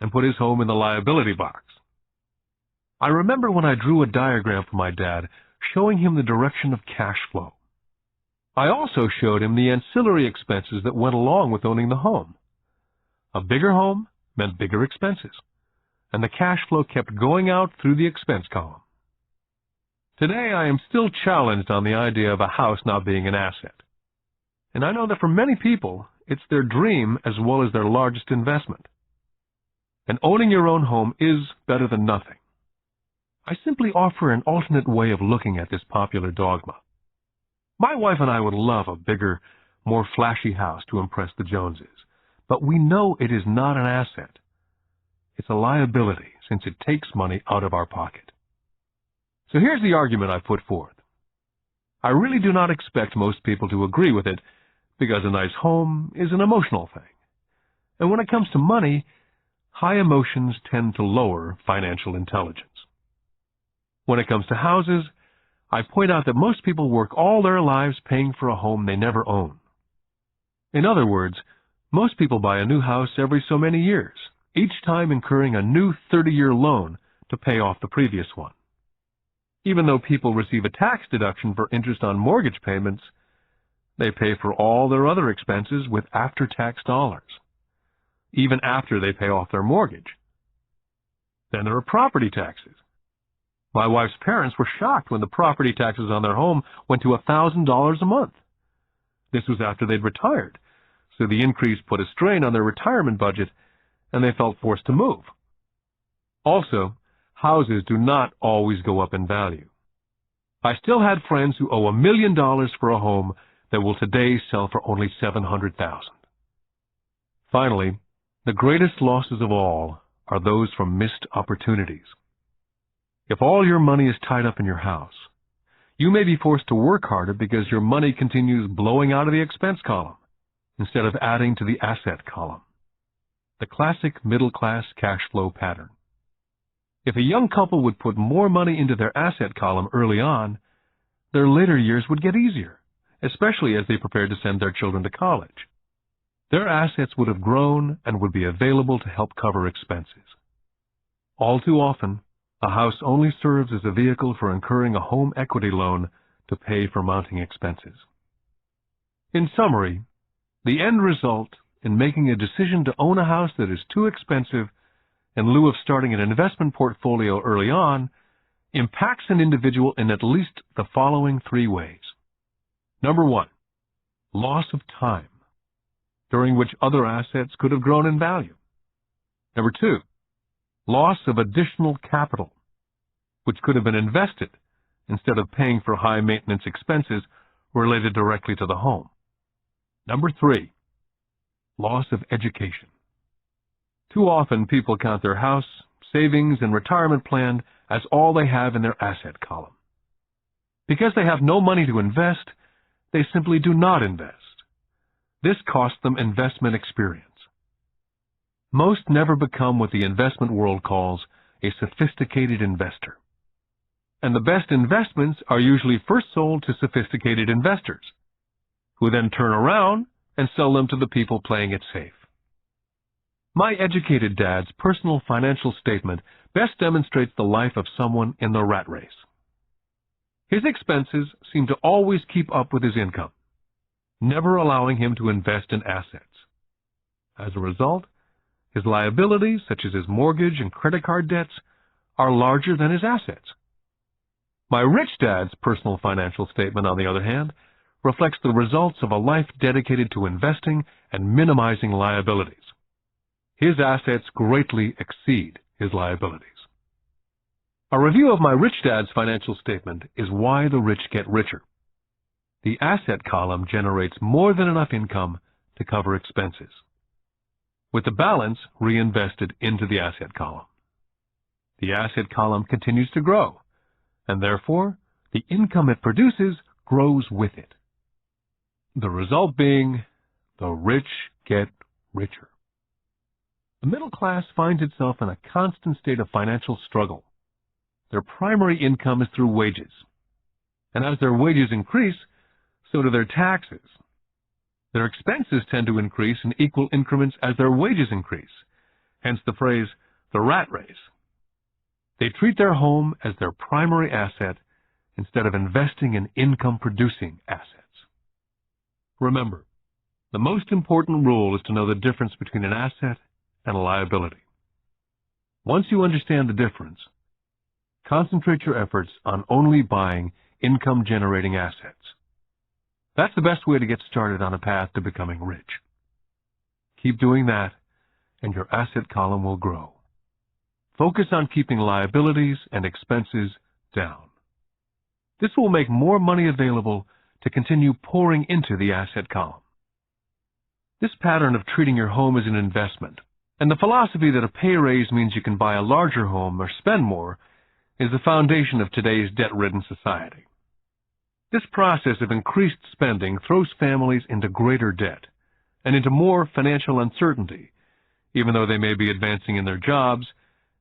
and put his home in the liability box. I remember when I drew a diagram for my dad showing him the direction of cash flow. I also showed him the ancillary expenses that went along with owning the home. A bigger home meant bigger expenses, and the cash flow kept going out through the expense column. Today, I am still challenged on the idea of a house not being an asset. And I know that for many people, it's their dream as well as their largest investment. And owning your own home is better than nothing. I simply offer an alternate way of looking at this popular dogma. My wife and I would love a bigger, more flashy house to impress the Joneses, but we know it is not an asset. It's a liability since it takes money out of our pocket. So here's the argument I put forth. I really do not expect most people to agree with it because a nice home is an emotional thing. And when it comes to money, high emotions tend to lower financial intelligence. When it comes to houses, I point out that most people work all their lives paying for a home they never own. In other words, most people buy a new house every so many years, each time incurring a new 30-year loan to pay off the previous one. Even though people receive a tax deduction for interest on mortgage payments, they pay for all their other expenses with after-tax dollars, even after they pay off their mortgage. Then there are property taxes. My wife's parents were shocked when the property taxes on their home went to $1,000 a month. This was after they'd retired, so the increase put a strain on their retirement budget, and they felt forced to move. Also, houses do not always go up in value. I still had friends who owe $1 million for a home that will today sell for only $700,000. Finally, the greatest losses of all are those from missed opportunities. If all your money is tied up in your house, you may be forced to work harder because your money continues blowing out of the expense column instead of adding to the asset column. The classic middle-class cash flow pattern. If a young couple would put more money into their asset column early on, their later years would get easier, especially as they prepared to send their children to college. Their assets would have grown and would be available to help cover expenses. All too often, a house only serves as a vehicle for incurring a home equity loan to pay for mounting expenses. In summary, the end result in making a decision to own a house that is too expensive in lieu of starting an investment portfolio early on impacts an individual in at least the following 3 ways. Number 1, loss of time, during which other assets could have grown in value. Number 2, loss of additional capital, which could have been invested instead of paying for high-maintenance expenses related directly to the home. Number 3, loss of education. Too often, people count their house, savings, and retirement plan as all they have in their asset column. Because they have no money to invest, they simply do not invest. This costs them investment experience. Most never become what the investment world calls a sophisticated investor. And the best investments are usually first sold to sophisticated investors, who then turn around and sell them to the people playing it safe. My educated dad's personal financial statement best demonstrates the life of someone in the rat race. His expenses seem to always keep up with his income, never allowing him to invest in assets. As a result, his liabilities, such as his mortgage and credit card debts, are larger than his assets. My rich dad's personal financial statement, on the other hand, reflects the results of a life dedicated to investing and minimizing liabilities. His assets greatly exceed his liabilities. A review of my rich dad's financial statement is why the rich get richer. The asset column generates more than enough income to cover expenses, with the balance reinvested into the asset column. The asset column continues to grow, and therefore the income it produces grows with it. The result being, the rich get richer. The middle class finds itself in a constant state of financial struggle. Their primary income is through wages, and as their wages increase, so do their taxes. Their expenses tend to increase in equal increments as their wages increase, hence the phrase, the rat race. They treat their home as their primary asset instead of investing in income-producing assets. Remember, the most important rule is to know the difference between an asset and a liability. Once you understand the difference, concentrate your efforts on only buying income-generating assets. That's the best way to get started on a path to becoming rich. Keep doing that, and your asset column will grow. Focus on keeping liabilities and expenses down. This will make more money available to continue pouring into the asset column. This pattern of treating your home as an investment, and the philosophy that a pay raise means you can buy a larger home or spend more, is the foundation of today's debt-ridden society. This process of increased spending throws families into greater debt and into more financial uncertainty, even though they may be advancing in their jobs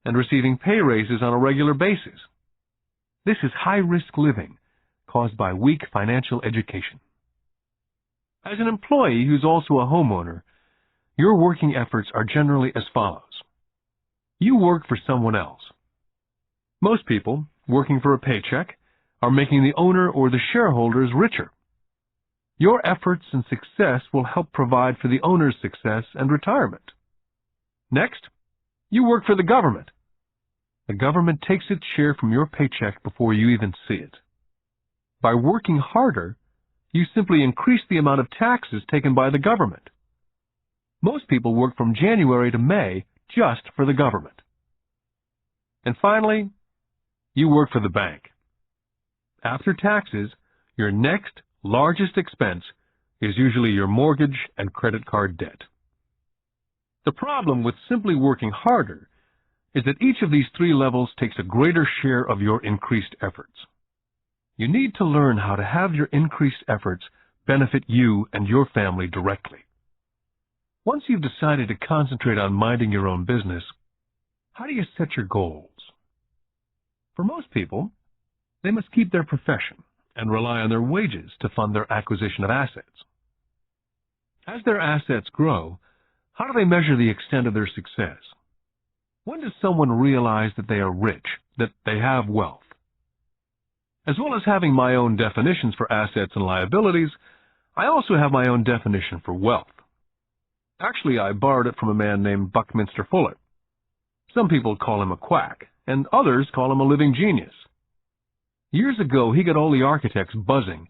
and receiving pay raises on a regular basis. This is high-risk living caused by weak financial education. As an employee who's also a homeowner, your working efforts are generally as follows. You work for someone else. Most people, working for a paycheck, are making the owner or the shareholders richer. Your efforts and success will help provide for the owner's success and retirement. Next, you work for the government. The government takes its share from your paycheck before you even see it. By working harder, you simply increase the amount of taxes taken by the government. Most people work from January to May just for the government. And finally, you work for the bank. After taxes, your next largest expense is usually your mortgage and credit card debt. The problem with simply working harder is that each of these three levels takes a greater share of your increased efforts. You need to learn how to have your increased efforts benefit you and your family directly. Once you've decided to concentrate on minding your own business, how do you set your goals? For most people, they must keep their profession and rely on their wages to fund their acquisition of assets. As their assets grow, how do they measure the extent of their success? When does someone realize that they are rich, that they have wealth? As well as having my own definitions for assets and liabilities, I also have my own definition for wealth. Actually, I borrowed it from a man named Buckminster Fuller. Some people call him a quack, and others call him a living genius. Years ago, he got all the architects buzzing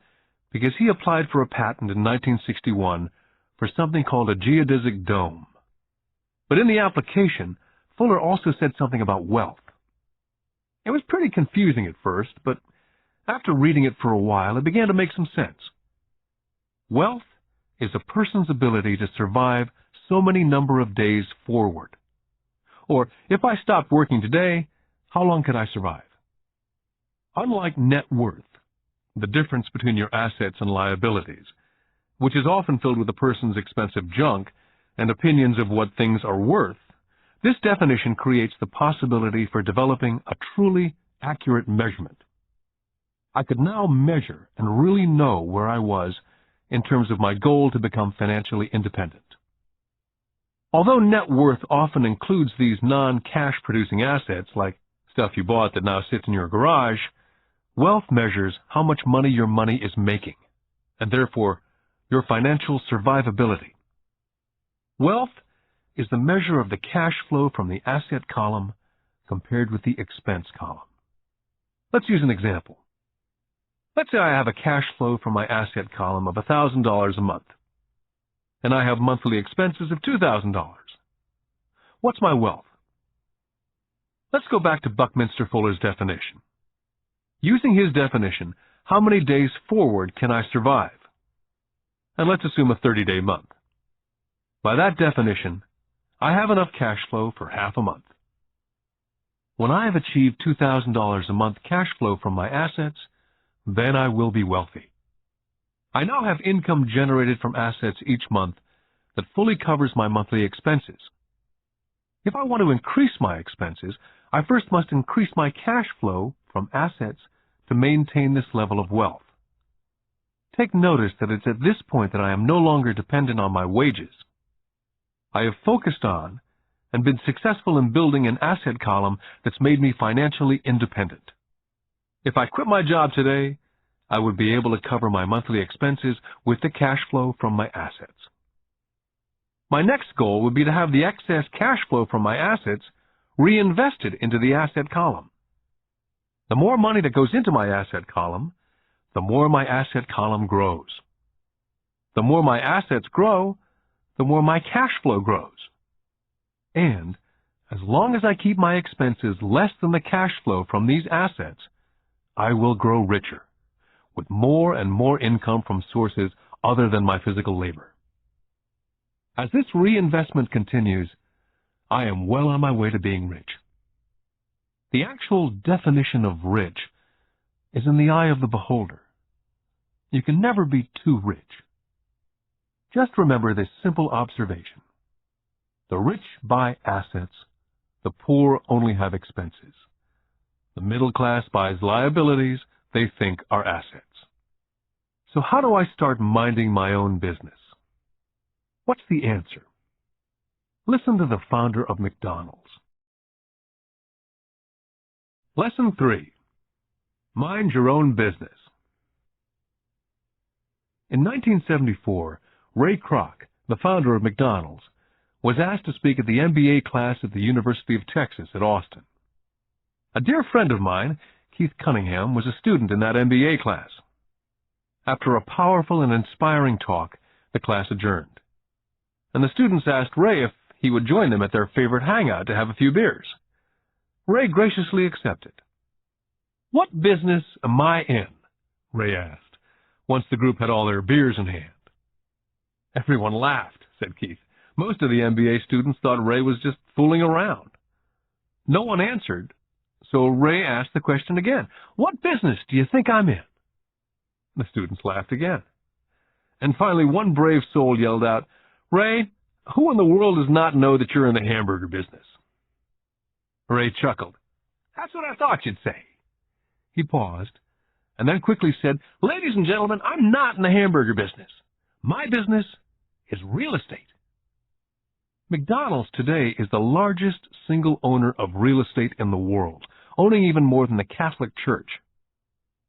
because he applied for a patent in 1961 for something called a geodesic dome. But in the application, Fuller also said something about wealth. It was pretty confusing at first, but after reading it for a while, it began to make some sense. Wealth is a person's ability to survive so many number of days forward. Or, if I stopped working today, how long could I survive? Unlike net worth, the difference between your assets and liabilities, which is often filled with a person's expensive junk and opinions of what things are worth, this definition creates the possibility for developing a truly accurate measurement. I could now measure and really know where I was in terms of my goal to become financially independent. Although net worth often includes these non-cash producing assets like stuff you bought that now sits in your garage, wealth measures how much money your money is making, and therefore your financial survivability. Wealth is the measure of the cash flow from the asset column compared with the expense column. Let's use an example. Let's say I have a cash flow from my asset column of $1,000 a month, and I have monthly expenses of $2,000. What's my wealth? Let's go back to Buckminster Fuller's definition. Using his definition, how many days forward can I survive? And let's assume a 30-day month. By that definition, I have enough cash flow for half a month. When I have achieved $2,000 a month cash flow from my assets, then I will be wealthy. I now have income generated from assets each month that fully covers my monthly expenses. If I want to increase my expenses, I first must increase my cash flow from assets to maintain this level of wealth. Take notice that it's at this point that I am no longer dependent on my wages. I have focused on and been successful in building an asset column that's made me financially independent. If I quit my job today, I would be able to cover my monthly expenses with the cash flow from my assets. My next goal would be to have the excess cash flow from my assets reinvested into the asset column. The more money that goes into my asset column, the more my asset column grows. The more my assets grow, the more my cash flow grows. And as long as I keep my expenses less than the cash flow from these assets, I will grow richer, with more and more income from sources other than my physical labor. As this reinvestment continues, I am well on my way to being rich. The actual definition of rich is in the eye of the beholder. You can never be too rich. Just remember this simple observation. The rich buy assets, the poor only have expenses. The middle class buys liabilities they think are assets. So how do I start minding my own business? What's the answer? Listen to the founder of McDonald's. Lesson 3. Mind your own business. In 1974, Ray Kroc, the founder of McDonald's, was asked to speak at the MBA class at the University of Texas at Austin. A dear friend of mine, Keith Cunningham, was a student in that MBA class. After a powerful and inspiring talk, the class adjourned, and the students asked Ray if he would join them at their favorite hangout to have a few beers. Ray graciously accepted. "What business am I in?" Ray asked, once the group had all their beers in hand. Everyone laughed, said Keith. Most of the MBA students thought Ray was just fooling around. No one answered, so Ray asked the question again. "What business do you think I'm in?" The students laughed again. And finally, one brave soul yelled out, "Ray, who in the world does not know that you're in the hamburger business?" Ray chuckled. "That's what I thought you'd say." He paused, and then quickly said, "Ladies and gentlemen, I'm not in the hamburger business. My business is real estate." McDonald's today is the largest single owner of real estate in the world, owning even more than the Catholic Church.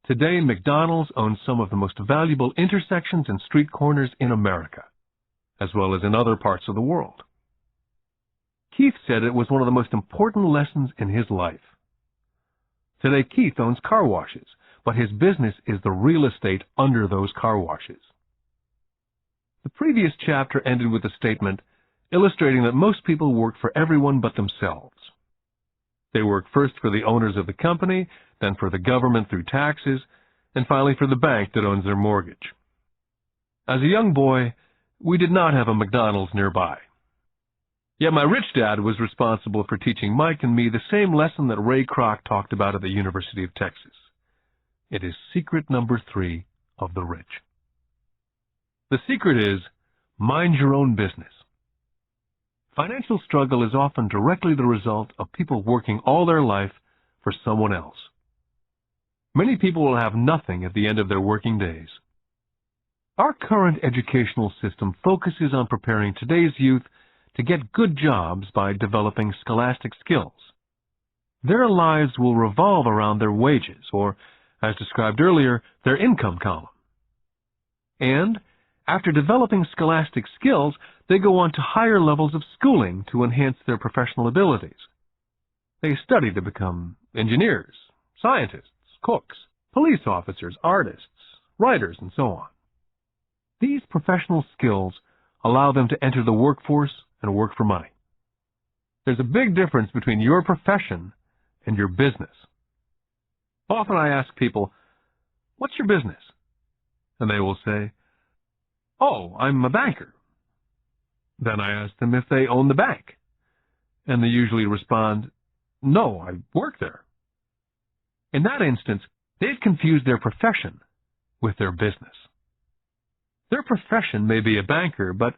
Today, McDonald's owns some of the most valuable intersections and street corners in America, as well as in other parts of the world. Keith said it was one of the most important lessons in his life. Today, Keith owns car washes, but his business is the real estate under those car washes. The previous chapter ended with a statement illustrating that most people work for everyone but themselves. They work first for the owners of the company, then for the government through taxes, and finally for the bank that owns their mortgage. As a young boy, we did not have a McDonald's nearby. Yet my rich dad was responsible for teaching Mike and me the same lesson that Ray Kroc talked about at the University of Texas. It is secret number 3 of the rich. The secret is, mind your own business. Financial struggle is often directly the result of people working all their life for someone else. Many people will have nothing at the end of their working days. Our current educational system focuses on preparing today's youth to get good jobs by developing scholastic skills. Their lives will revolve around their wages, or, as described earlier, their income column. And, after developing scholastic skills, they go on to higher levels of schooling to enhance their professional abilities. They study to become engineers, scientists, cooks, police officers, artists, writers, and so on. These professional skills allow them to enter the workforce and work for money. There's a big difference between your profession and your business. Often I ask people, "What's your business?" And they will say, "Oh, I'm a banker." Then I ask them if they own the bank. And they usually respond, "No, I work there." In that instance, they've confused their profession with their business. Their profession may be a banker, but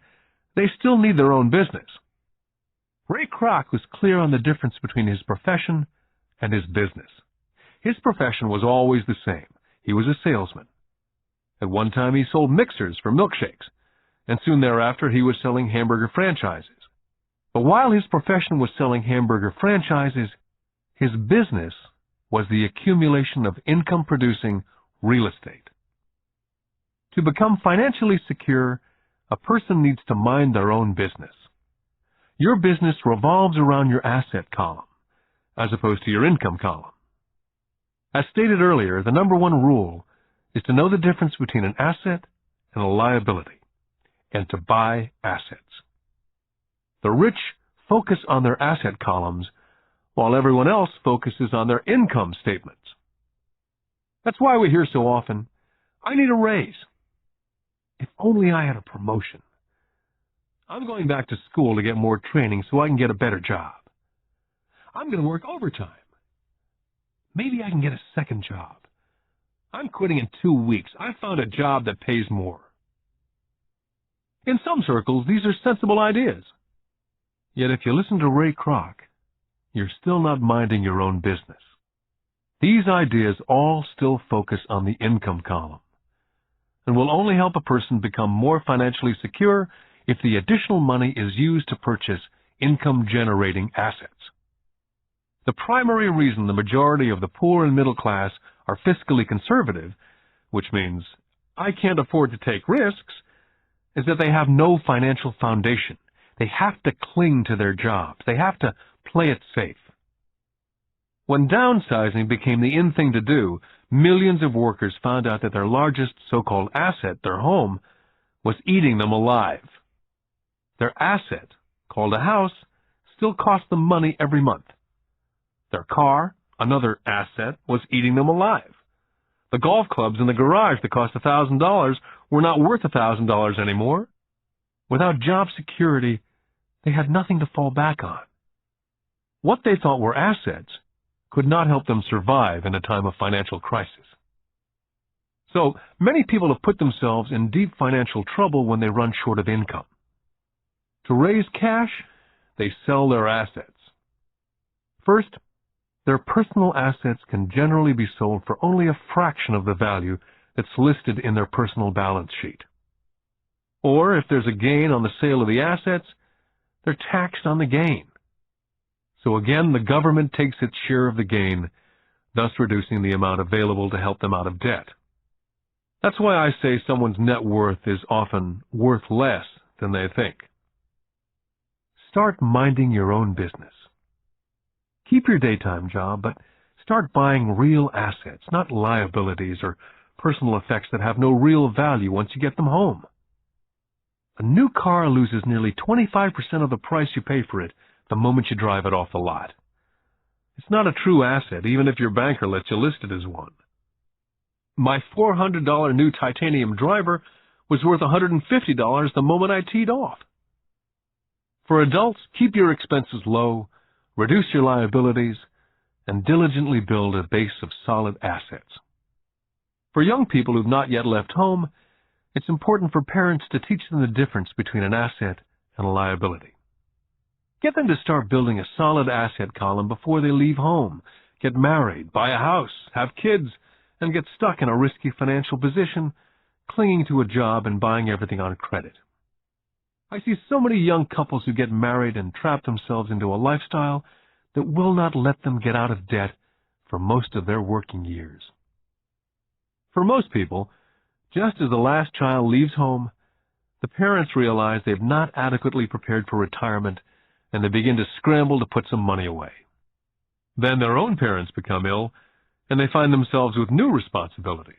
they still need their own business. Ray Kroc was clear on the difference between his profession and his business. His profession was always the same. He was a salesman. At one time, he sold mixers for milkshakes, and soon thereafter, he was selling hamburger franchises. But while his profession was selling hamburger franchises, his business was the accumulation of income-producing real estate. To become financially secure, a person needs to mind their own business. Your business revolves around your asset column, as opposed to your income column. As stated earlier, the number one rule is to know the difference between an asset and a liability, and to buy assets. The rich focus on their asset columns, while everyone else focuses on their income statements. That's why we hear so often, "I need a raise. If only I had a promotion. I'm going back to school to get more training so I can get a better job. I'm going to work overtime. Maybe I can get a second job. I'm quitting in 2 weeks. I found a job that pays more." In some circles, these are sensible ideas. Yet if you listen to Ray Kroc, you're still not minding your own business. These ideas all still focus on the income column, and will only help a person become more financially secure if the additional money is used to purchase income-generating assets. The primary reason the majority of the poor and middle class are fiscally conservative, which means I can't afford to take risks, is that they have no financial foundation. They have to cling to their jobs. They have to play it safe. When downsizing became the in thing to do, millions of workers found out that their largest so-called asset, their home, was eating them alive. Their asset, called a house, still cost them money every month. Their car, another asset, was eating them alive. The golf clubs in the garage that cost $1,000 were not worth $1,000 anymore. Without job security, they had nothing to fall back on. What they thought were assets could not help them survive in a time of financial crisis. So many people have put themselves in deep financial trouble when they run short of income. To raise cash, they sell their assets. First, their personal assets can generally be sold for only a fraction of the value that's listed in their personal balance sheet. Or if there's a gain on the sale of the assets, they're taxed on the gain. So again, the government takes its share of the gain, thus reducing the amount available to help them out of debt. That's why I say someone's net worth is often worth less than they think. Start minding your own business. Keep your daytime job, but start buying real assets, not liabilities or personal effects that have no real value once you get them home. A new car loses nearly 25% of the price you pay for it the moment you drive it off the lot. It's not a true asset, even if your banker lets you list it as one. My $400 new titanium driver was worth $150 the moment I teed off. For adults, keep your expenses low, reduce your liabilities, and diligently build a base of solid assets. For young people who've not yet left home, it's important for parents to teach them the difference between an asset and a liability. Get them to start building a solid asset column before they leave home, get married, buy a house, have kids, and get stuck in a risky financial position, clinging to a job and buying everything on credit. I see so many young couples who get married and trap themselves into a lifestyle that will not let them get out of debt for most of their working years. For most people, just as the last child leaves home, the parents realize they've not adequately prepared for retirement, and they begin to scramble to put some money away. Then their own parents become ill, and they find themselves with new responsibilities.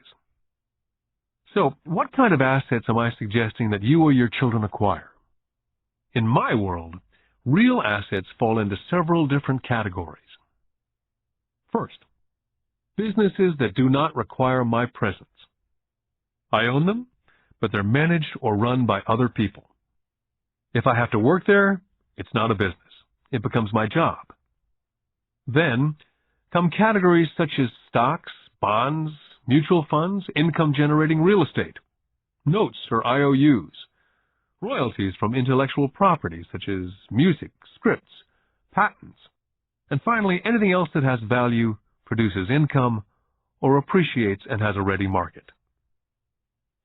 So, what kind of assets am I suggesting that you or your children acquire? In my world, real assets fall into several different categories. First, businesses that do not require my presence. I own them, but they're managed or run by other people. If I have to work there, it's not a business. It becomes my job. Then come categories such as stocks, bonds, mutual funds, income-generating real estate, notes or IOUs, royalties from intellectual property such as music, scripts, patents, and finally anything else that has value, produces income, or appreciates and has a ready market.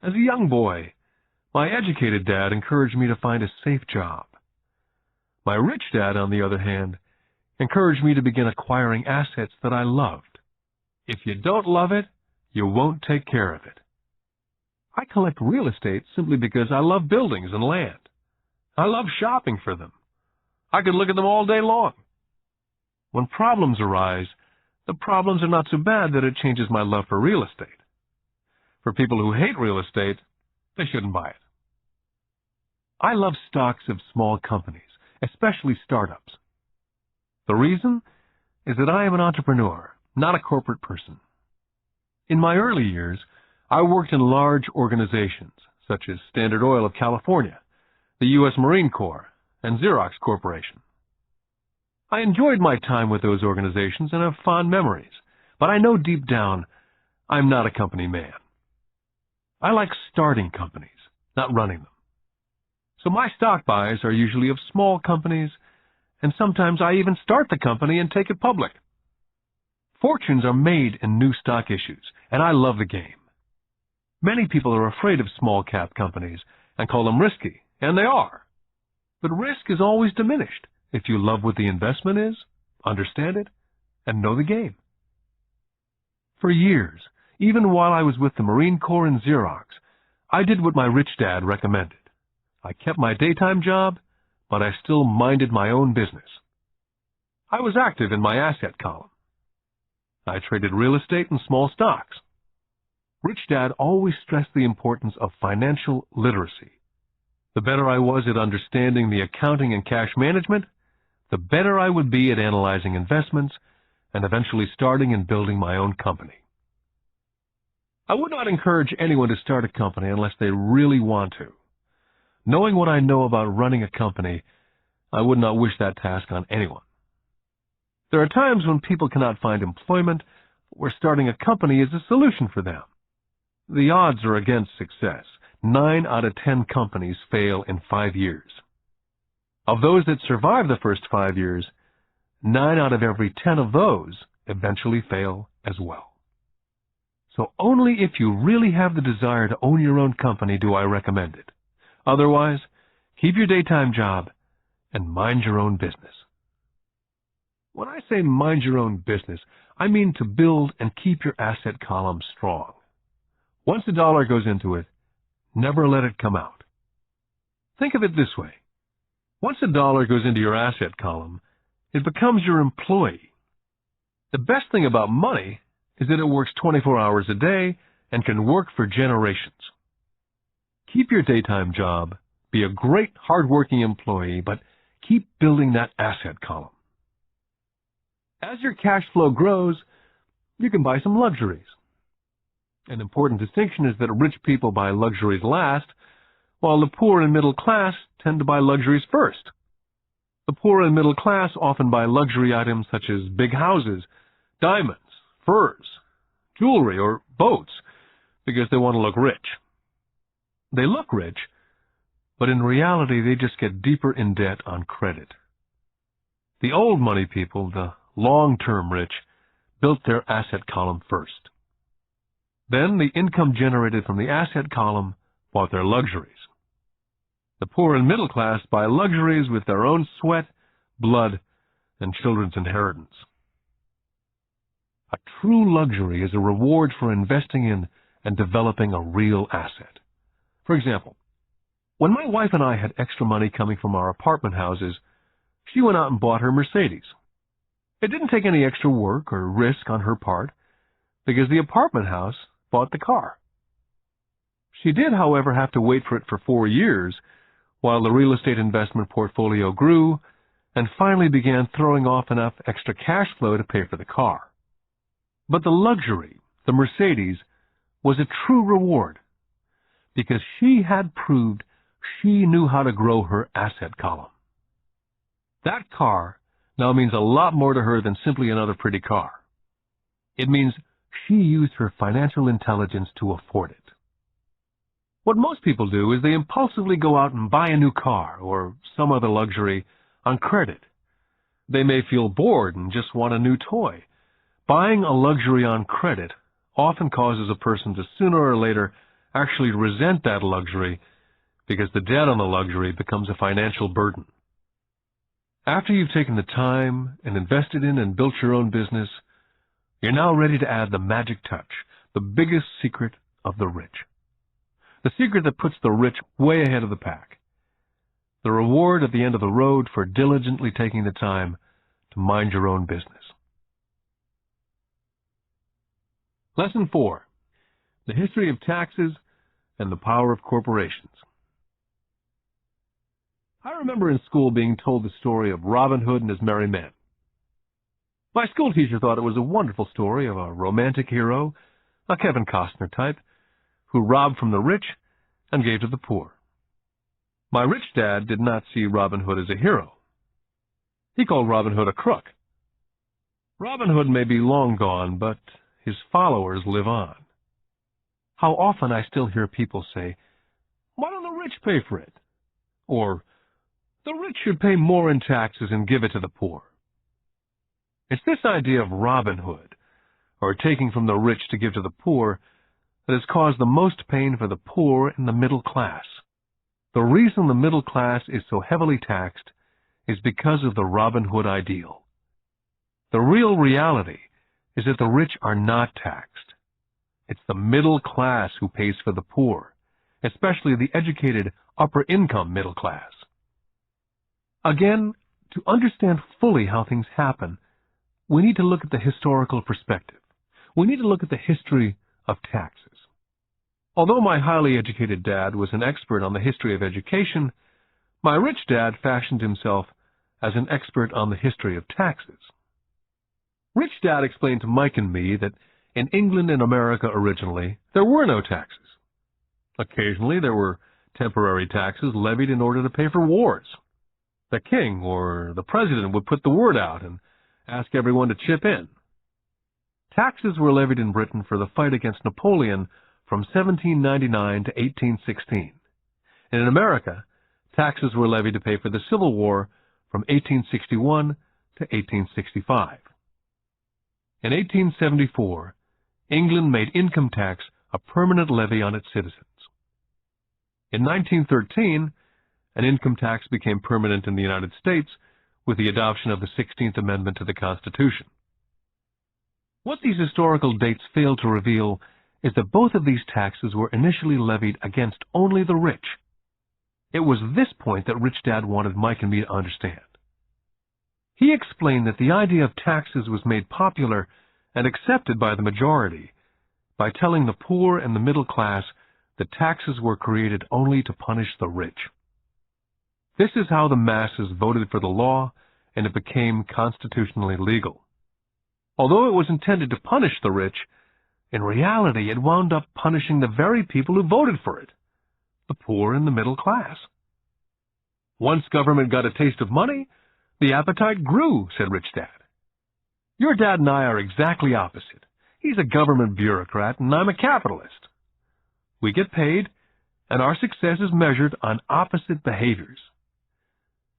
As a young boy, my educated dad encouraged me to find a safe job. My rich dad, on the other hand, encouraged me to begin acquiring assets that I loved. If you don't love it, you won't take care of it. I collect real estate simply because I love buildings and land. I love shopping for them. I could look at them all day long. When problems arise, the problems are not so bad that it changes my love for real estate. For people who hate real estate, they shouldn't buy it. I love stocks of small companies, especially startups. The reason is that I am an entrepreneur, not a corporate person. In my early years, I worked in large organizations such as Standard Oil of California, the U.S. Marine Corps, and Xerox Corporation. I enjoyed my time with those organizations and have fond memories, but I know deep down I'm not a company man. I like starting companies, not running them. So my stock buys are usually of small companies, and sometimes I even start the company and take it public. Fortunes are made in new stock issues, and I love the game. Many people are afraid of small-cap companies and call them risky, and they are. But risk is always diminished if you love what the investment is, understand it, and know the game. For years, even while I was with the Marine Corps and Xerox, I did what my rich dad recommended. I kept my daytime job, but I still minded my own business. I was active in my asset column. I traded real estate and small stocks. Rich Dad always stressed the importance of financial literacy. The better I was at understanding the accounting and cash management, the better I would be at analyzing investments and eventually starting and building my own company. I would not encourage anyone to start a company unless they really want to. Knowing what I know about running a company, I would not wish that task on anyone. There are times when people cannot find employment where starting a company is a solution for them. The odds are against success. 9 out of 10 companies fail in 5 years. Of those that survive the first 5 years, 9 out of every 10 of those eventually fail as well. So only if you really have the desire to own your own company do I recommend it. Otherwise, keep your daytime job and mind your own business. When I say mind your own business, I mean to build and keep your asset column strong. Once a dollar goes into it, never let it come out. Think of it this way. Once a dollar goes into your asset column, it becomes your employee. The best thing about money is that it works 24 hours a day and can work for generations. Keep your daytime job, be a great hard-working employee, but keep building that asset column. As your cash flow grows, you can buy some luxuries. An important distinction is that rich people buy luxuries last, while the poor and middle class tend to buy luxuries first. The poor and middle class often buy luxury items such as big houses, diamonds, furs, jewelry, or boats because they want to look rich. They look rich, but in reality they just get deeper in debt on credit. The old money people, the long-term rich, built their asset column first. Then the income generated from the asset column bought their luxuries. The poor and middle class buy luxuries with their own sweat, blood, and children's inheritance. A true luxury is a reward for investing in and developing a real asset. For example, when my wife and I had extra money coming from our apartment houses, she went out and bought her Mercedes. It didn't take any extra work or risk on her part because the apartment house bought the car. She did, however, have to wait for it for 4 years while the real estate investment portfolio grew and finally began throwing off enough extra cash flow to pay for the car. But the luxury, the Mercedes, was a true reward because she had proved she knew how to grow her asset column. That car now means a lot more to her than simply another pretty car. It means she used her financial intelligence to afford it. What most people do is they impulsively go out and buy a new car or some other luxury on credit. They may feel bored and just want a new toy. Buying a luxury on credit often causes a person to sooner or later actually resent that luxury because the debt on the luxury becomes a financial burden. After you've taken the time and invested in and built your own business, you're now ready to add the magic touch, the biggest secret of the rich. The secret that puts the rich way ahead of the pack. The reward at the end of the road for diligently taking the time to mind your own business. Lesson 4. The history of taxes and the power of corporations. I remember in school being told the story of Robin Hood and his merry men. My school teacher thought it was a wonderful story of a romantic hero, a Kevin Costner type, who robbed from the rich and gave to the poor. My rich dad did not see Robin Hood as a hero. He called Robin Hood a crook. Robin Hood may be long gone, but his followers live on. How often I still hear people say, "Why don't the rich pay for it?" Or, "The rich should pay more in taxes and give it to the poor." It's this idea of Robin Hood, or taking from the rich to give to the poor, that has caused the most pain for the poor and the middle class. The reason the middle class is so heavily taxed is because of the Robin Hood ideal. The real reality is that the rich are not taxed. It's the middle class who pays for the poor, especially the educated upper-income middle class. Again, to understand fully how things happen, we need to look at the historical perspective. We need to look at the history of taxes. Although my highly educated dad was an expert on the history of education, my rich dad fashioned himself as an expert on the history of taxes. Rich Dad explained to Mike and me that in England and America originally, there were no taxes. Occasionally, there were temporary taxes levied in order to pay for wars. The king or the president would put the word out and ask everyone to chip in. Taxes were levied in Britain for the fight against Napoleon from 1799 to 1816. And in America, taxes were levied to pay for the Civil War from 1861 to 1865. In 1874, England made income tax a permanent levy on its citizens. In 1913, an income tax became permanent in the United States with the adoption of the 16th Amendment to the Constitution. What these historical dates fail to reveal is that both of these taxes were initially levied against only the rich. It was this point that Rich Dad wanted Mike and me to understand. He explained that the idea of taxes was made popular and accepted by the majority by telling the poor and the middle class that taxes were created only to punish the rich. This is how the masses voted for the law, and it became constitutionally legal. Although it was intended to punish the rich, in reality it wound up punishing the very people who voted for it, the poor and the middle class. Once government got a taste of money, the appetite grew, said Rich Dad. Your dad and I are exactly opposite. He's a government bureaucrat, and I'm a capitalist. We get paid, and our success is measured on opposite behaviors.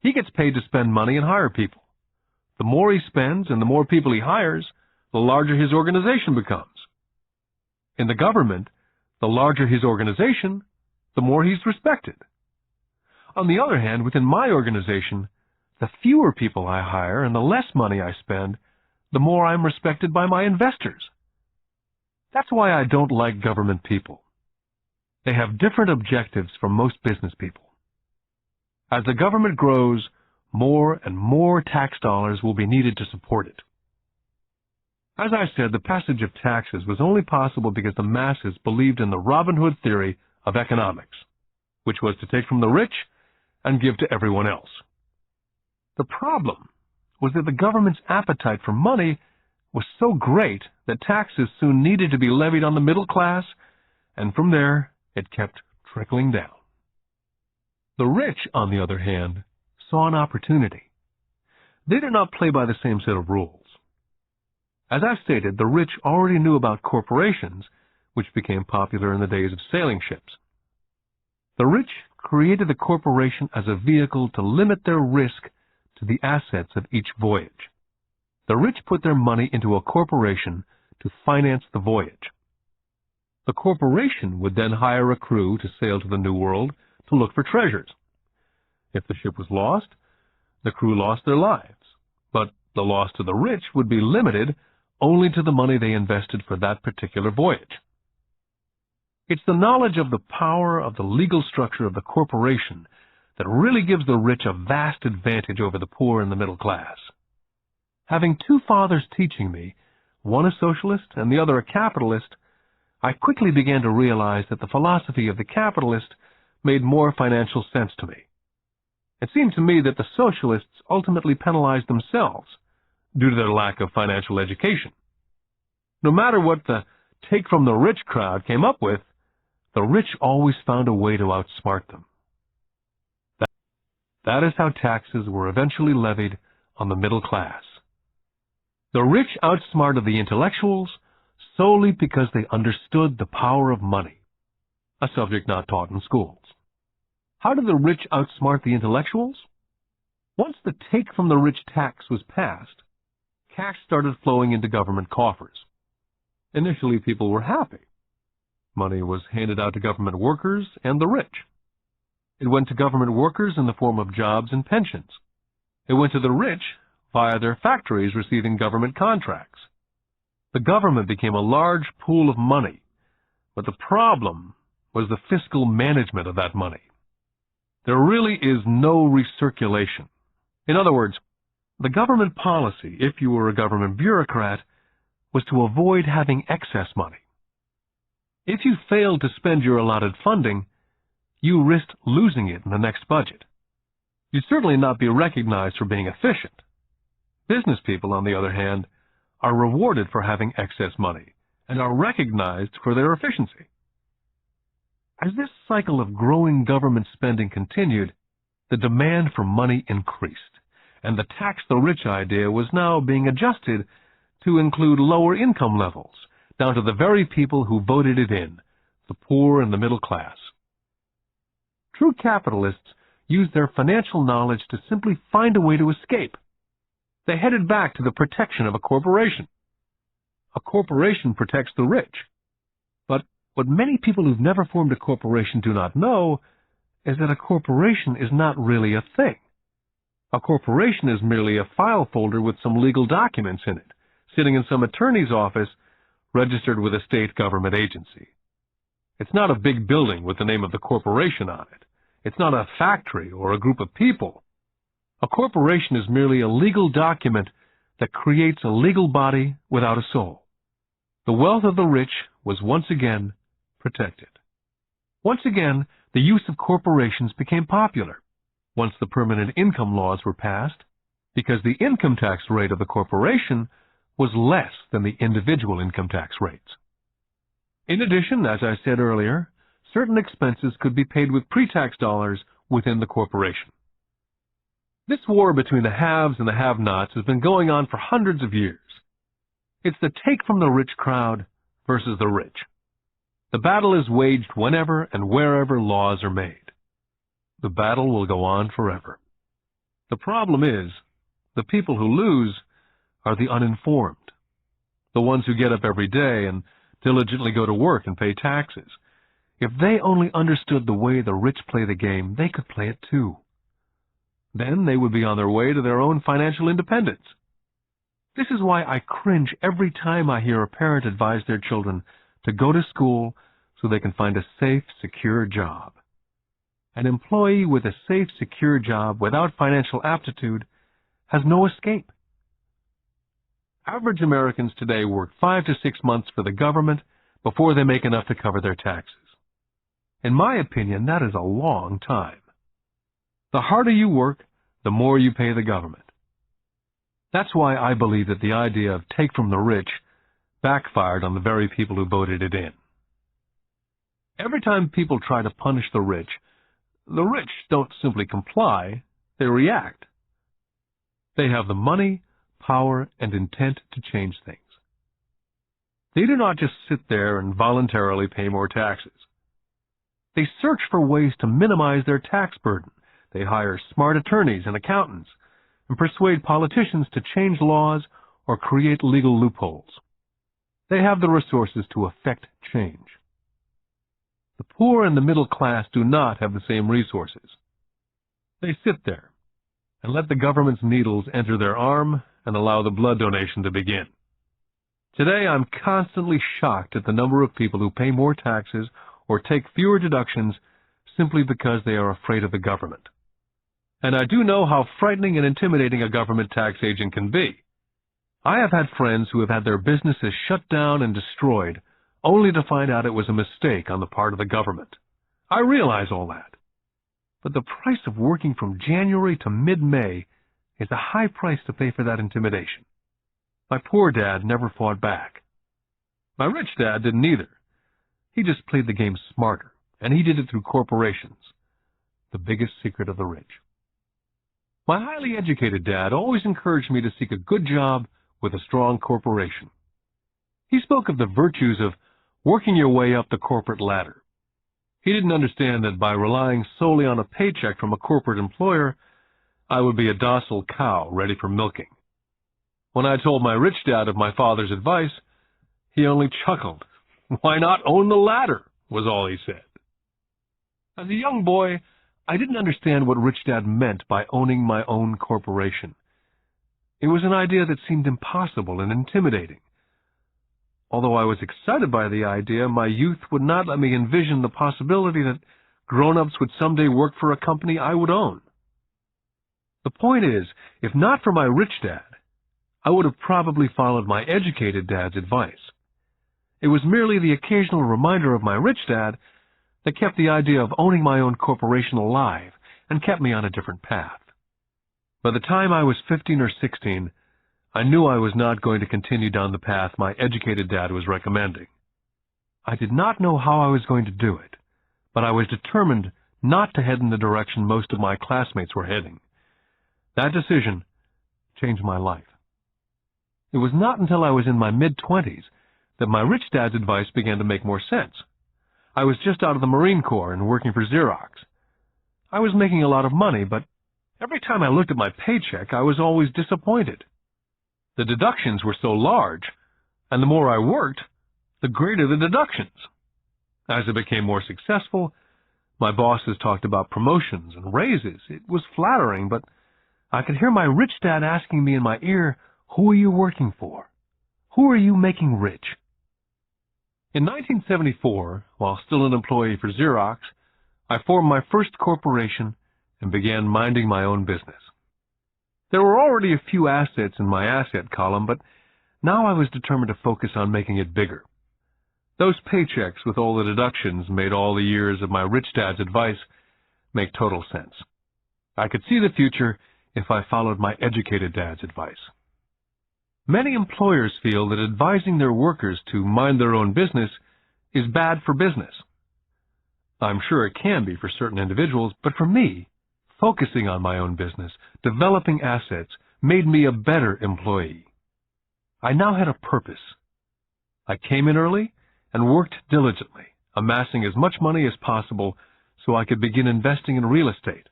He gets paid to spend money and hire people. The more he spends and the more people he hires, the larger his organization becomes. In the government, the larger his organization, the more he's respected. On the other hand, within my organization, the fewer people I hire and the less money I spend, the more I'm respected by my investors. That's why I don't like government people. They have different objectives from most business people. As the government grows, more and more tax dollars will be needed to support it. As I said, the passage of taxes was only possible because the masses believed in the Robin Hood theory of economics, which was to take from the rich and give to everyone else. The problem was that the government's appetite for money was so great that taxes soon needed to be levied on the middle class, and from there it kept trickling down. The rich, on the other hand, saw an opportunity. They did not play by the same set of rules. As I've stated, the rich already knew about corporations, which became popular in the days of sailing ships. The rich created the corporation as a vehicle to limit their risk to the assets of each voyage. The rich put their money into a corporation to finance the voyage. The corporation would then hire a crew to sail to the New World to look for treasures. If the ship was lost, The crew lost their lives, but the loss to the rich would be limited only to the money they invested for that particular voyage. It's the knowledge of the power of the legal structure of the corporation that really gives the rich a vast advantage over the poor and the middle class. Having two fathers teaching me, one a socialist and the other a capitalist, I quickly began to realize that the philosophy of the capitalist made more financial sense to me. It seemed to me that the socialists ultimately penalized themselves due to their lack of financial education. No matter what the take-from-the-rich crowd came up with, the rich always found a way to outsmart them. That is how taxes were eventually levied on the middle class. The rich outsmarted the intellectuals solely because they understood the power of money, a subject not taught in schools. How did the rich outsmart the intellectuals? Once the take-from-the-rich tax was passed, cash started flowing into government coffers. Initially, people were happy. Money was handed out to government workers and the rich. It went to government workers in the form of jobs and pensions. It went to the rich via their factories receiving government contracts. The government became a large pool of money, but the problem was the fiscal management of that money. There really is no recirculation. In other words, the government policy, if you were a government bureaucrat, was to avoid having excess money. If you failed to spend your allotted funding, you risked losing it in the next budget. You'd certainly not be recognized for being efficient. Business people, on the other hand, are rewarded for having excess money and are recognized for their efficiency. As this cycle of growing government spending continued, the demand for money increased, and the tax the rich idea was now being adjusted to include lower income levels, down to the very people who voted it in, the poor and the middle class. True capitalists used their financial knowledge to simply find a way to escape. They headed back to the protection of a corporation. A corporation protects the rich. But what many people who've never formed a corporation do not know is that a corporation is not really a thing. A corporation is merely a file folder with some legal documents in it, sitting in some attorney's office registered with a state government agency. It's not a big building with the name of the corporation on it. It's not a factory or a group of people. A corporation is merely a legal document that creates a legal body without a soul. The wealth of the rich was once again protected. Once again, the use of corporations became popular once the permanent income laws were passed, because the income tax rate of the corporation was less than the individual income tax rates. In addition, as I said earlier, certain expenses could be paid with pre-tax dollars within the corporation. This war between the haves and the have-nots has been going on for hundreds of years. It's the take from the rich crowd versus the rich. The battle is waged whenever and wherever laws are made. The battle will go on forever. The problem is, the people who lose are the uninformed, the ones who get up every day and diligently go to work and pay taxes. If they only understood the way the rich play the game, they could play it too. Then they would be on their way to their own financial independence. This is why I cringe every time I hear a parent advise their children to go to school so they can find a safe, secure job. An employee with a safe, secure job without financial aptitude has no escape. Average Americans today work 5 to 6 months for the government before they make enough to cover their taxes. In my opinion, that is a long time. The harder you work, the more you pay the government. That's why I believe that the idea of take from the rich backfired on the very people who voted it in. Every time people try to punish the rich don't simply comply, they react. They have the money, power, and intent to change things. They do not just sit there and voluntarily pay more taxes. They search for ways to minimize their tax burden. They hire smart attorneys and accountants and persuade politicians to change laws or create legal loopholes. They have the resources to effect change. The poor and the middle class do not have the same resources. They sit there and let the government's needles enter their arm and allow the blood donation to begin. Today, I'm constantly shocked at the number of people who pay more taxes or take fewer deductions simply because they are afraid of the government. And I do know how frightening and intimidating a government tax agent can be. I have had friends who have had their businesses shut down and destroyed, only to find out it was a mistake on the part of the government. I realize all that. But the price of working from January to mid-May is a high price to pay for that intimidation. My poor dad never fought back. My rich dad didn't either. He just played the game smarter, and he did it through corporations, the biggest secret of the rich. My highly educated dad always encouraged me to seek a good job with a strong corporation. He spoke of the virtues of working your way up the corporate ladder. He didn't understand that by relying solely on a paycheck from a corporate employer, I would be a docile cow ready for milking. When I told my rich dad of my father's advice, he only chuckled. "Why not own the ladder?" was all he said. As a young boy, I didn't understand what Rich Dad meant by owning my own corporation. It was an idea that seemed impossible and intimidating. Although I was excited by the idea, my youth would not let me envision the possibility that grown-ups would someday work for a company I would own. The point is, if not for my rich dad, I would have probably followed my educated dad's advice. It was merely the occasional reminder of my rich dad that kept the idea of owning my own corporation alive and kept me on a different path. By the time I was 15 or 16, I knew I was not going to continue down the path my educated dad was recommending. I did not know how I was going to do it, but I was determined not to head in the direction most of my classmates were heading. That decision changed my life. It was not until I was in my mid-20s that my rich dad's advice began to make more sense. I was just out of the Marine Corps and working for Xerox. I was making a lot of money, but every time I looked at my paycheck, I was always disappointed. The deductions were so large, and the more I worked, the greater the deductions. As I became more successful, my bosses talked about promotions and raises. It was flattering, but I could hear my rich dad asking me in my ear, "Who are you working for? Who are you making rich?" In 1974, while still an employee for Xerox, I formed my first corporation and began minding my own business. There were already a few assets in my asset column, but now I was determined to focus on making it bigger. Those paychecks with all the deductions made all the years of my rich dad's advice make total sense. I could see the future if I followed my educated dad's advice. Many employers feel that advising their workers to mind their own business is bad for business. I'm sure it can be for certain individuals, but for me, focusing on my own business, developing assets, made me a better employee. I now had a purpose. I came in early and worked diligently, amassing as much money as possible so I could begin investing in real estate.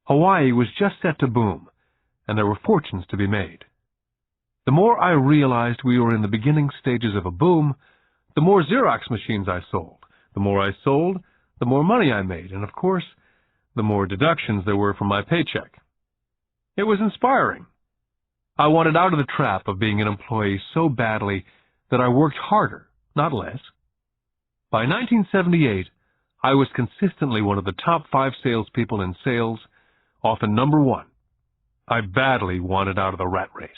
Hawaii was just set to boom, and there were fortunes to be made. The more I realized we were in the beginning stages of a boom, the more Xerox machines I sold. The more I sold, the more money I made, and of course, the more deductions there were from my paycheck. It was inspiring. I wanted out of the trap of being an employee so badly that I worked harder, not less. By 1978, I was consistently one of the top 5 salespeople in sales, often number 1. I badly wanted out of the rat race.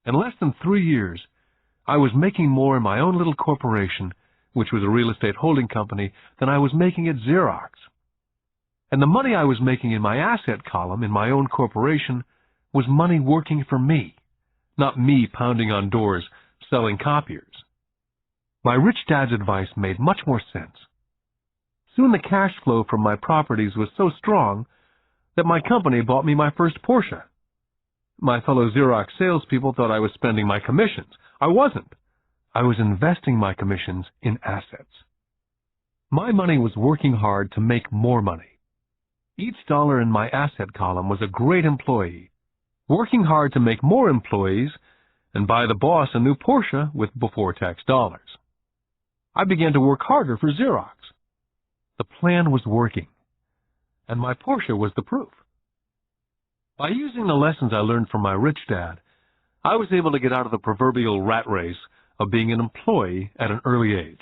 In less than 3 years, I was making more in my own little corporation, which was a real estate holding company, than I was making at Xerox. And the money I was making in my asset column in my own corporation was money working for me, not me pounding on doors selling copiers. My rich dad's advice made much more sense. Soon the cash flow from my properties was so strong that my company bought me my first Porsche. My fellow Xerox salespeople thought I was spending my commissions. I wasn't. I was investing my commissions in assets. My money was working hard to make more money. Each dollar in my asset column was a great employee, working hard to make more employees and buy the boss a new Porsche with before-tax dollars. I began to work harder for Xerox. The plan was working, and my Porsche was the proof. By using the lessons I learned from my rich dad, I was able to get out of the proverbial rat race of being an employee at an early age.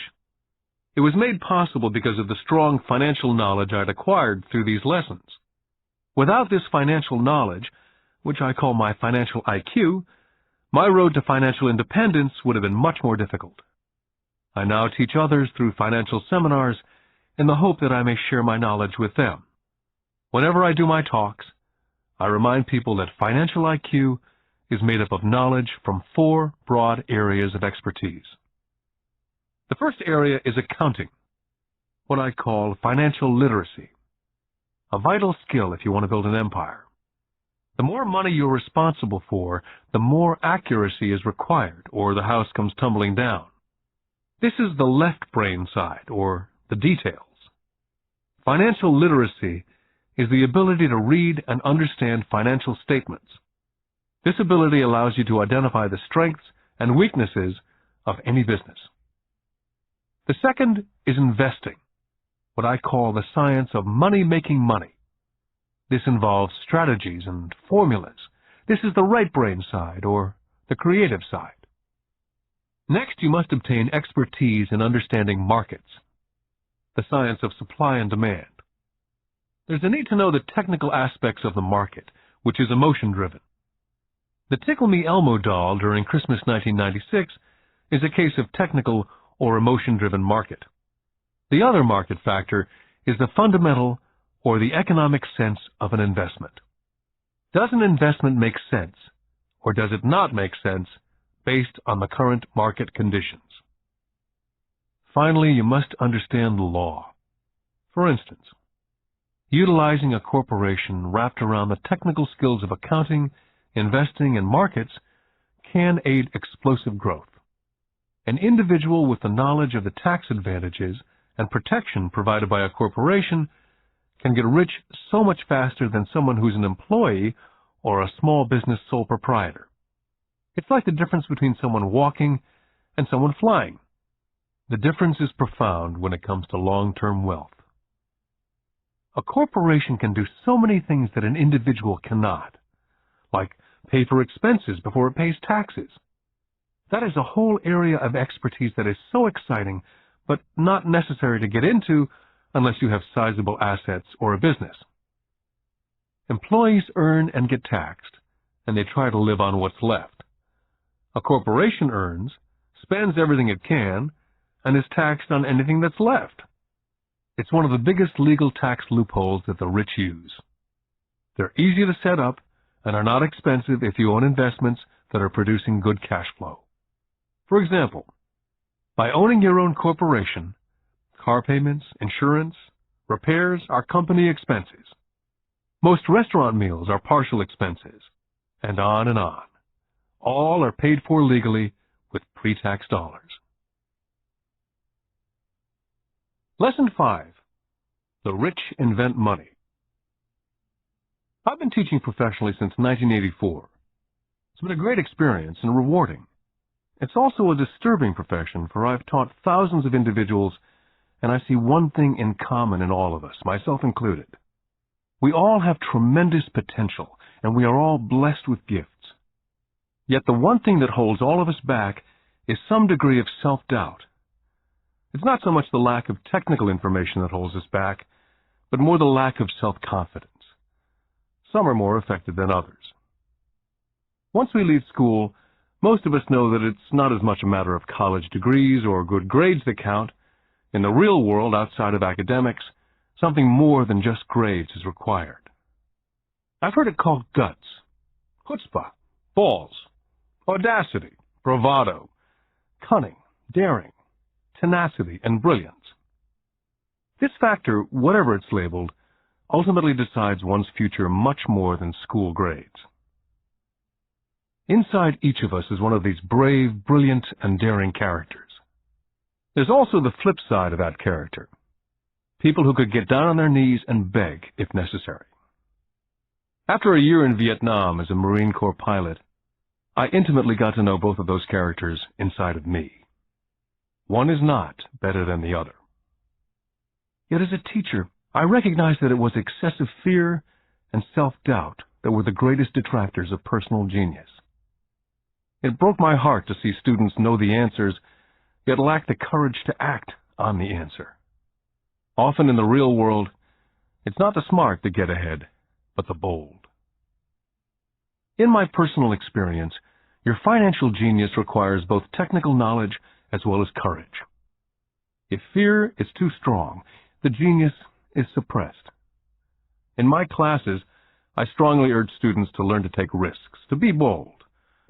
It was made possible because of the strong financial knowledge I'd acquired through these lessons. Without this financial knowledge, which I call my financial IQ, my road to financial independence would have been much more difficult. I now teach others through financial seminars in the hope that I may share my knowledge with them. Whenever I do my talks, I remind people that financial IQ is made up of knowledge from 4 broad areas of expertise. The first area is accounting, what I call financial literacy, a vital skill if you want to build an empire. The more money you're responsible for, the more accuracy is required, or the house comes tumbling down. This is the left brain side, or the details. Financial literacy is the ability to read and understand financial statements. This ability allows you to identify the strengths and weaknesses of any business. The second is investing, what I call the science of money-making money. This involves strategies and formulas. This is the right brain side, or the creative side. Next, you must obtain expertise in understanding markets, the science of supply and demand. There's a need to know the technical aspects of the market, which is emotion-driven. The Tickle Me Elmo doll during Christmas 1996 is a case of technical or emotion-driven market. The other market factor is the fundamental or the economic sense of an investment. Does an investment make sense, or does it not make sense based on the current market conditions? Finally, you must understand the law. For instance, utilizing a corporation wrapped around the technical skills of accounting, investing, and markets can aid explosive growth. An individual with the knowledge of the tax advantages and protection provided by a corporation can get rich so much faster than someone who's an employee or a small business sole proprietor. It's like the difference between someone walking and someone flying. The difference is profound when it comes to long-term wealth. A corporation can do so many things that an individual cannot, like pay for expenses before it pays taxes. That is a whole area of expertise that is so exciting, but not necessary to get into unless you have sizable assets or a business. Employees earn and get taxed, and they try to live on what's left. A corporation earns, spends everything it can, and is taxed on anything that's left. It's one of the biggest legal tax loopholes that the rich use. They're easy to set up and are not expensive if you own investments that are producing good cash flow. For example, by owning your own corporation, car payments, insurance, repairs are company expenses. Most restaurant meals are partial expenses, and on and on. All are paid for legally with pre-tax dollars. Lesson 5. The Rich Invent Money. I've been teaching professionally since 1984. It's been a great experience and rewarding. It's also a disturbing profession, for I've taught thousands of individuals, and I see one thing in common in all of us, myself included. We all have tremendous potential, and we are all blessed with gifts. Yet the one thing that holds all of us back is some degree of self-doubt. It's not so much the lack of technical information that holds us back, but more the lack of self-confidence. Some are more affected than others. Once we leave school, most of us know that it's not as much a matter of college degrees or good grades that count. In the real world, outside of academics, something more than just grades is required. I've heard it called guts, chutzpah, balls, audacity, bravado, cunning, daring, tenacity, and brilliance. This factor, whatever it's labeled, ultimately decides one's future much more than school grades. Inside each of us is one of these brave, brilliant, and daring characters. There's also the flip side of that character. People who could get down on their knees and beg if necessary. After a year in Vietnam as a Marine Corps pilot, I intimately got to know both of those characters inside of me. One is not better than the other. Yet as a teacher, I recognized that it was excessive fear and self-doubt that were the greatest detractors of personal genius. It broke my heart to see students know the answers, yet lack the courage to act on the answer. Often in the real world, it's not the smart that get ahead, but the bold. In my personal experience, your financial genius requires both technical knowledge as well as courage. If fear is too strong, the genius is suppressed. In my classes, I strongly urge students to learn to take risks, to be bold,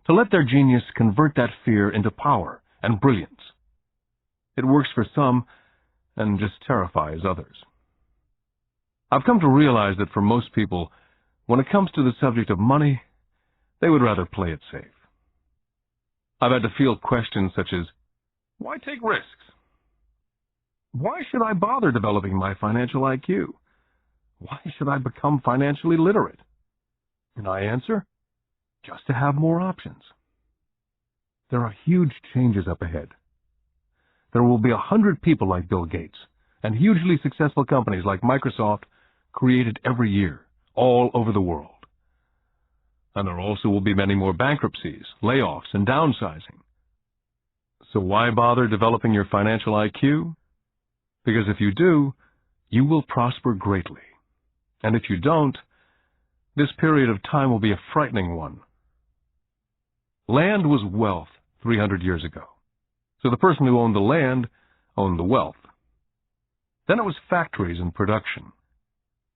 to let their genius convert that fear into power and brilliance. It works for some and just terrifies others. I've come to realize that for most people, when it comes to the subject of money, they would rather play it safe. I've had to field questions such as, why take risks? Why should I bother developing my financial IQ? Why should I become financially literate? And I answer, just to have more options. There are huge changes up ahead. There will be 100 people like Bill Gates and hugely successful companies like Microsoft created every year, all over the world. And there also will be many more bankruptcies, layoffs, and downsizing. So why bother developing your financial IQ? Because if you do, you will prosper greatly. And if you don't, this period of time will be a frightening one. Land was wealth 300 years ago. So the person who owned the land owned the wealth. Then it was factories and production.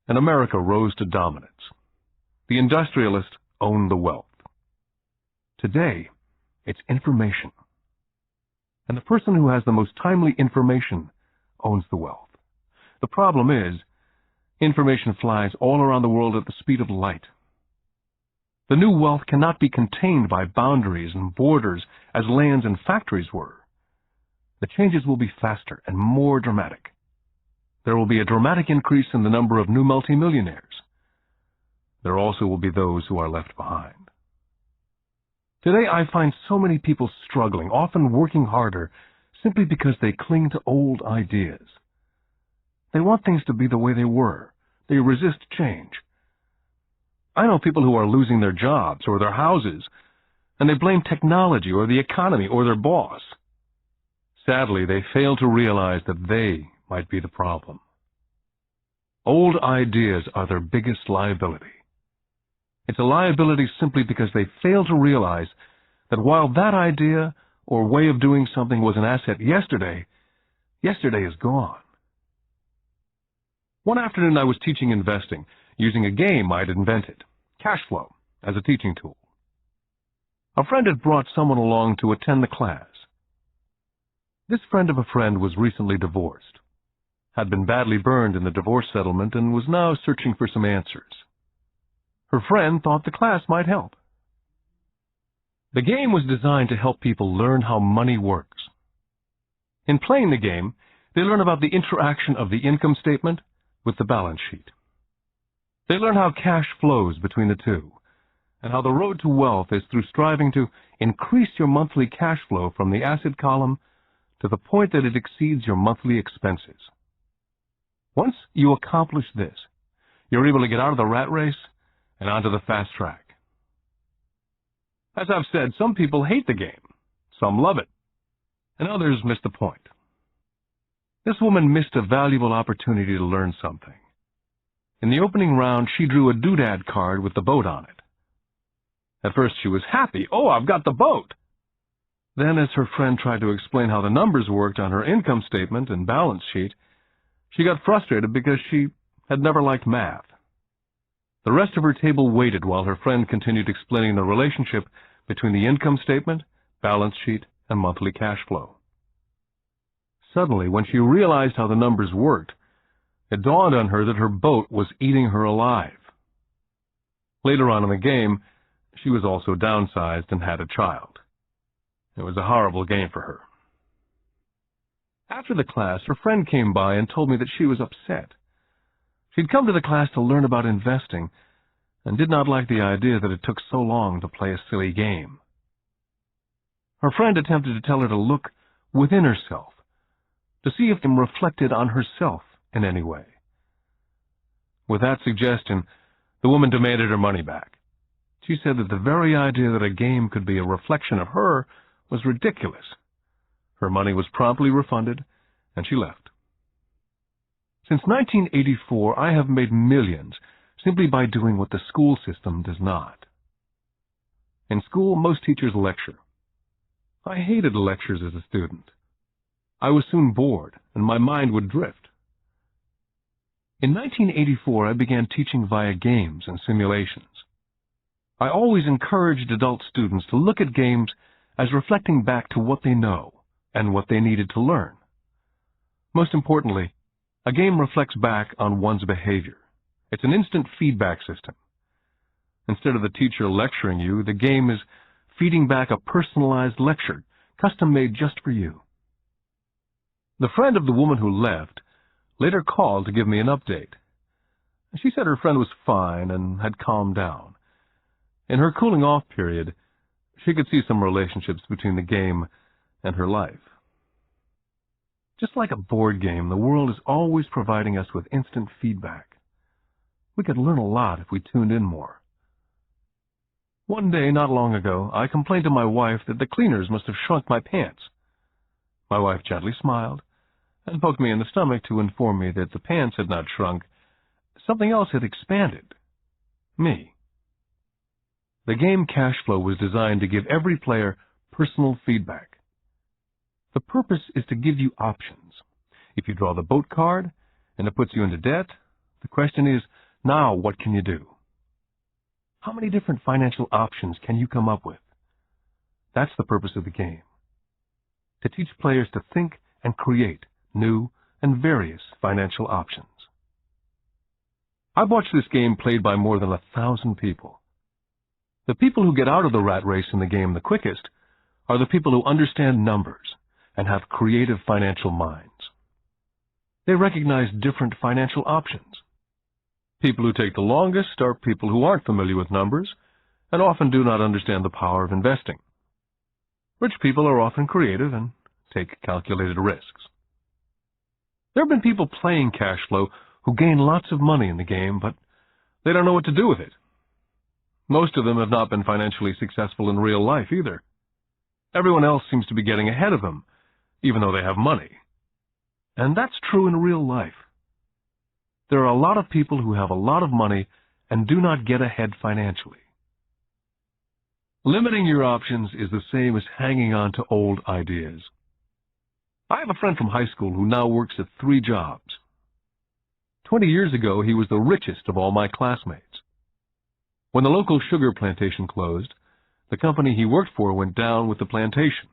And America rose to dominance. The industrialist owned the wealth. Today, it's information. And the person who has the most timely information owns the wealth. The problem is, information flies all around the world at the speed of light. The new wealth cannot be contained by boundaries and borders as lands and factories were. The changes will be faster and more dramatic. There will be a dramatic increase in the number of new multimillionaires. There also will be those who are left behind. Today I find so many people struggling, often working harder, simply because they cling to old ideas. They want things to be the way they were. They resist change. I know people who are losing their jobs or their houses, and they blame technology or the economy or their boss. Sadly, they fail to realize that they might be the problem. Old ideas are their biggest liability. It's a liability simply because they fail to realize that while that idea or way of doing something was an asset yesterday, yesterday is gone. One afternoon I was teaching investing using a game I'd invented, cash flow, as a teaching tool. A friend had brought someone along to attend the class. This friend of a friend was recently divorced, had been badly burned in the divorce settlement, and was now searching for some answers. Her friend thought the class might help. The game was designed to help people learn how money works. In playing the game, they learn about the interaction of the income statement with the balance sheet. They learn how cash flows between the two, and how the road to wealth is through striving to increase your monthly cash flow from the asset column to the point that it exceeds your monthly expenses. Once you accomplish this, you're able to get out of the rat race and onto the fast track. As I've said, some people hate the game, some love it, and others miss the point. This woman missed a valuable opportunity to learn something. In the opening round, she drew a doodad card with the boat on it. At first she was happy. Oh, I've got the boat! Then, as her friend tried to explain how the numbers worked on her income statement and balance sheet, she got frustrated because she had never liked math. The rest of her table waited while her friend continued explaining the relationship between the income statement, balance sheet, and monthly cash flow. Suddenly, when she realized how the numbers worked, it dawned on her that her boat was eating her alive. Later on in the game, she was also downsized and had a child. It was a horrible game for her. After the class, her friend came by and told me that she was upset. She'd come to the class to learn about investing and did not like the idea that it took so long to play a silly game. Her friend attempted to tell her to look within herself, to see if it reflected on herself in any way. With that suggestion, The woman demanded her money back. She said that the very idea that a game could be a reflection of her was ridiculous. Her money was promptly refunded, and she left. Since 1984, I have made millions simply by doing what the school system does not. In school, most teachers lecture. I hated lectures as a student. I was soon bored, and my mind would drift. In 1984, I began teaching via games and simulations. I always encouraged adult students to look at games as reflecting back to what they know and what they needed to learn. Most importantly, a game reflects back on one's behavior. It's an instant feedback system. Instead of the teacher lecturing you, the game is feeding back a personalized lecture, custom-made just for you. The friend of the woman who left later called to give me an update. She said her friend was fine and had calmed down. In her cooling-off period, she could see some relationships between the game and her life. Just like a board game, the world is always providing us with instant feedback. We could learn a lot if we tuned in more. One day, not long ago, I complained to my wife that the cleaners must have shrunk my pants. My wife gently smiled and poked me in the stomach to inform me that the pants had not shrunk. Something else had expanded. Me. The game Cash Flow was designed to give every player personal feedback. The purpose is to give you options. If you draw the boat card and it puts you into debt, the question is, now what can you do? How many different financial options can you come up with? That's the purpose of the game. To teach players to think and create new and various financial options. I've watched this game played by more than 1,000 people. The people who get out of the rat race in the game the quickest are the people who understand numbers and have creative financial minds. They recognize different financial options. People who take the longest are people who aren't familiar with numbers and often do not understand the power of investing. Rich people are often creative and take calculated risks. There have been people playing Cash Flow who gain lots of money in the game, but they don't know what to do with it. Most of them have not been financially successful in real life either. Everyone else seems to be getting ahead of them, even though they have money. And that's true in real life. There are a lot of people who have a lot of money and do not get ahead financially. Limiting your options is the same as hanging on to old ideas. I have a friend from high school who now works at 3 jobs. 20 years ago, he was the richest of all my classmates. When the local sugar plantation closed, the company he worked for went down with the plantation.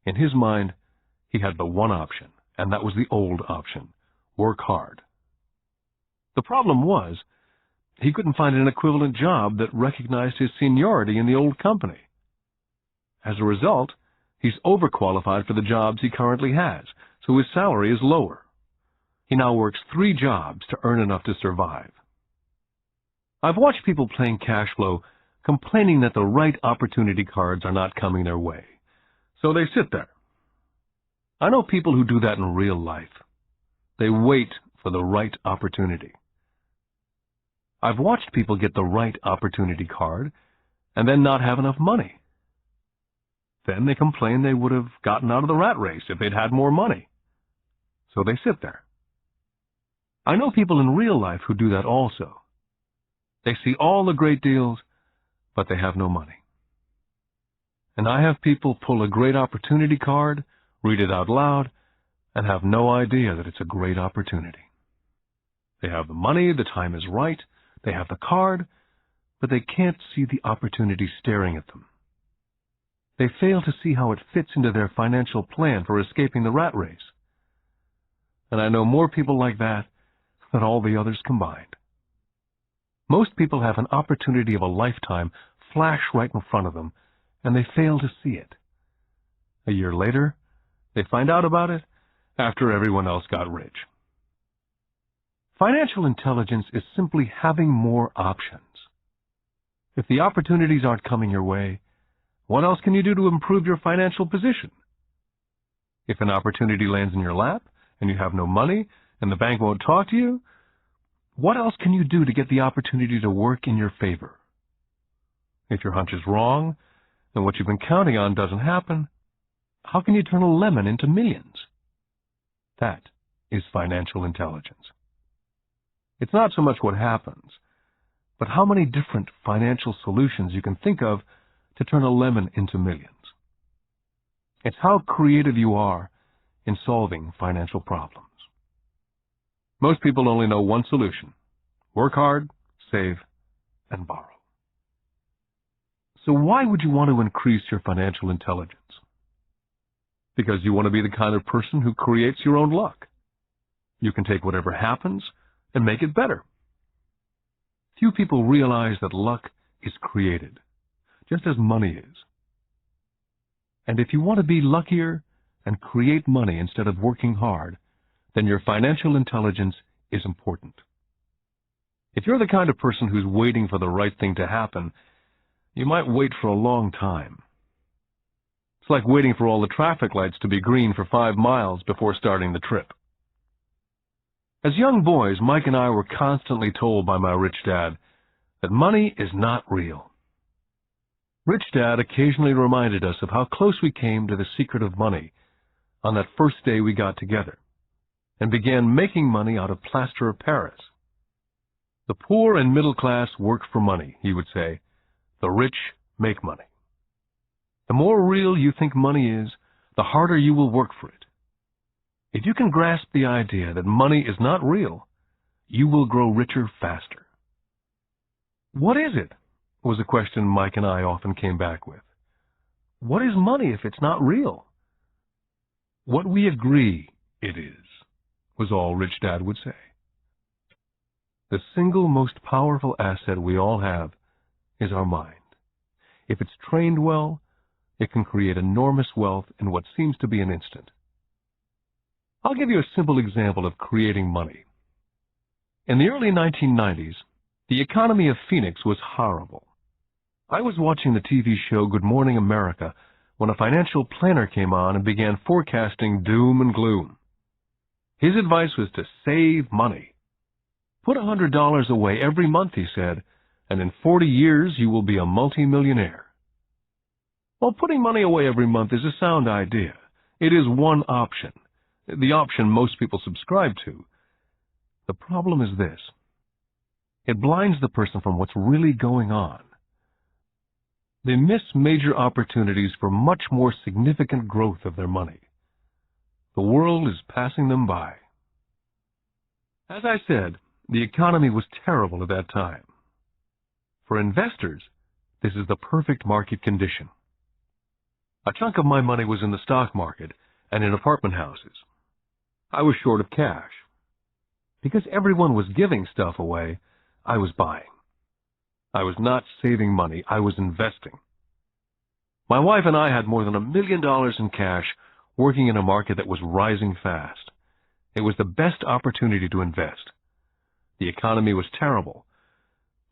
In his mind, he had the one option, and that was the old option: work hard. The problem was, he couldn't find an equivalent job that recognized his seniority in the old company. As a result, he's overqualified for the jobs he currently has, so his salary is lower. He now works 3 jobs to earn enough to survive. I've watched people playing Cash Flow complaining that the right opportunity cards are not coming their way, so they sit there. I know people who do that in real life. They wait for the right opportunity. I've watched people get the right opportunity card and then not have enough money. Then they complain they would have gotten out of the rat race if they'd had more money. So they sit there. I know people in real life who do that also. They see all the great deals, but they have no money. And I have people pull a great opportunity card, read it out loud, and have no idea that it's a great opportunity. They have the money, the time is right, they have the card, but they can't see the opportunity staring at them. They fail to see how it fits into their financial plan for escaping the rat race. And I know more people like that than all the others combined. Most people have an opportunity of a lifetime flash right in front of them, and they fail to see it. A year later, they find out about it after everyone else got rich. Financial intelligence is simply having more options. If the opportunities aren't coming your way, what else can you do to improve your financial position? If an opportunity lands in your lap and you have no money and the bank won't talk to you, What else can you do to get the opportunity to work in your favor? If your hunch is wrong, and what you've been counting on doesn't happen, how can you turn a lemon into millions? That is financial intelligence. It's not so much what happens, but how many different financial solutions you can think of to turn a lemon into millions. It's how creative you are in solving financial problems. Most people only know one solution: work hard, save, and borrow. So why would you want to increase your financial intelligence? Because you want to be the kind of person who creates your own luck. You can take whatever happens and make it better. Few people realize that luck is created, just as money is. And if you want to be luckier and create money instead of working hard, then your financial intelligence is important. If you're the kind of person who's waiting for the right thing to happen, you might wait for a long time. It's like waiting for all the traffic lights to be green for 5 miles before starting the trip. As young boys, Mike and I were constantly told by my rich dad that money is not real. Rich Dad occasionally reminded us of how close we came to the secret of money on that first day we got together and began making money out of plaster of Paris. The poor and middle class work for money, he would say. The rich make money. The more real you think money is, the harder you will work for it. If you can grasp the idea that money is not real, you will grow richer faster. What is it? Was a question Mike and I often came back with. What is money if it's not real? What we agree it is, was all Rich Dad would say. The single most powerful asset we all have is our mind. If it's trained well, it can create enormous wealth in what seems to be an instant. I'll give you a simple example of creating money. In the early 1990s, the economy of Phoenix was horrible. I was watching the TV show Good Morning America when a financial planner came on and began forecasting doom and gloom. His advice was to save money. Put $100 away every month, he said, and in 40 years you will be a multimillionaire. Well, putting money away every month is a sound idea. It is one option, the option most people subscribe to. The problem is this: it blinds the person from what's really going on. They miss major opportunities for much more significant growth of their money. The world is passing them by. As I said, the economy was terrible at that time. For investors, this is the perfect market condition. A chunk of my money was in the stock market and in apartment houses. I was short of cash. Because everyone was giving stuff away, I was buying. I was not saving money, I was investing. My wife and I had more than $1 million in cash working in a market that was rising fast. It was the best opportunity to invest. The economy was terrible.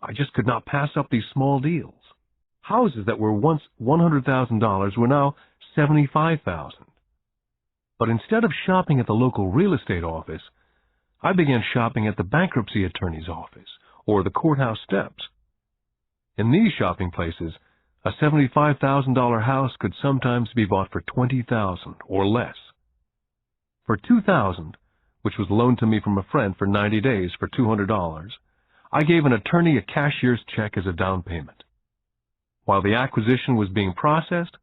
I just could not pass up these small deals. Houses that were once $100,000 were now $75,000. But instead of shopping at the local real estate office, I began shopping at the bankruptcy attorney's office or the courthouse steps. In these shopping places, a $75,000 house could sometimes be bought for $20,000 or less. For $2,000, which was loaned to me from a friend for 90 days for $200, I gave an attorney a cashier's check as a down payment. While the acquisition was being processed,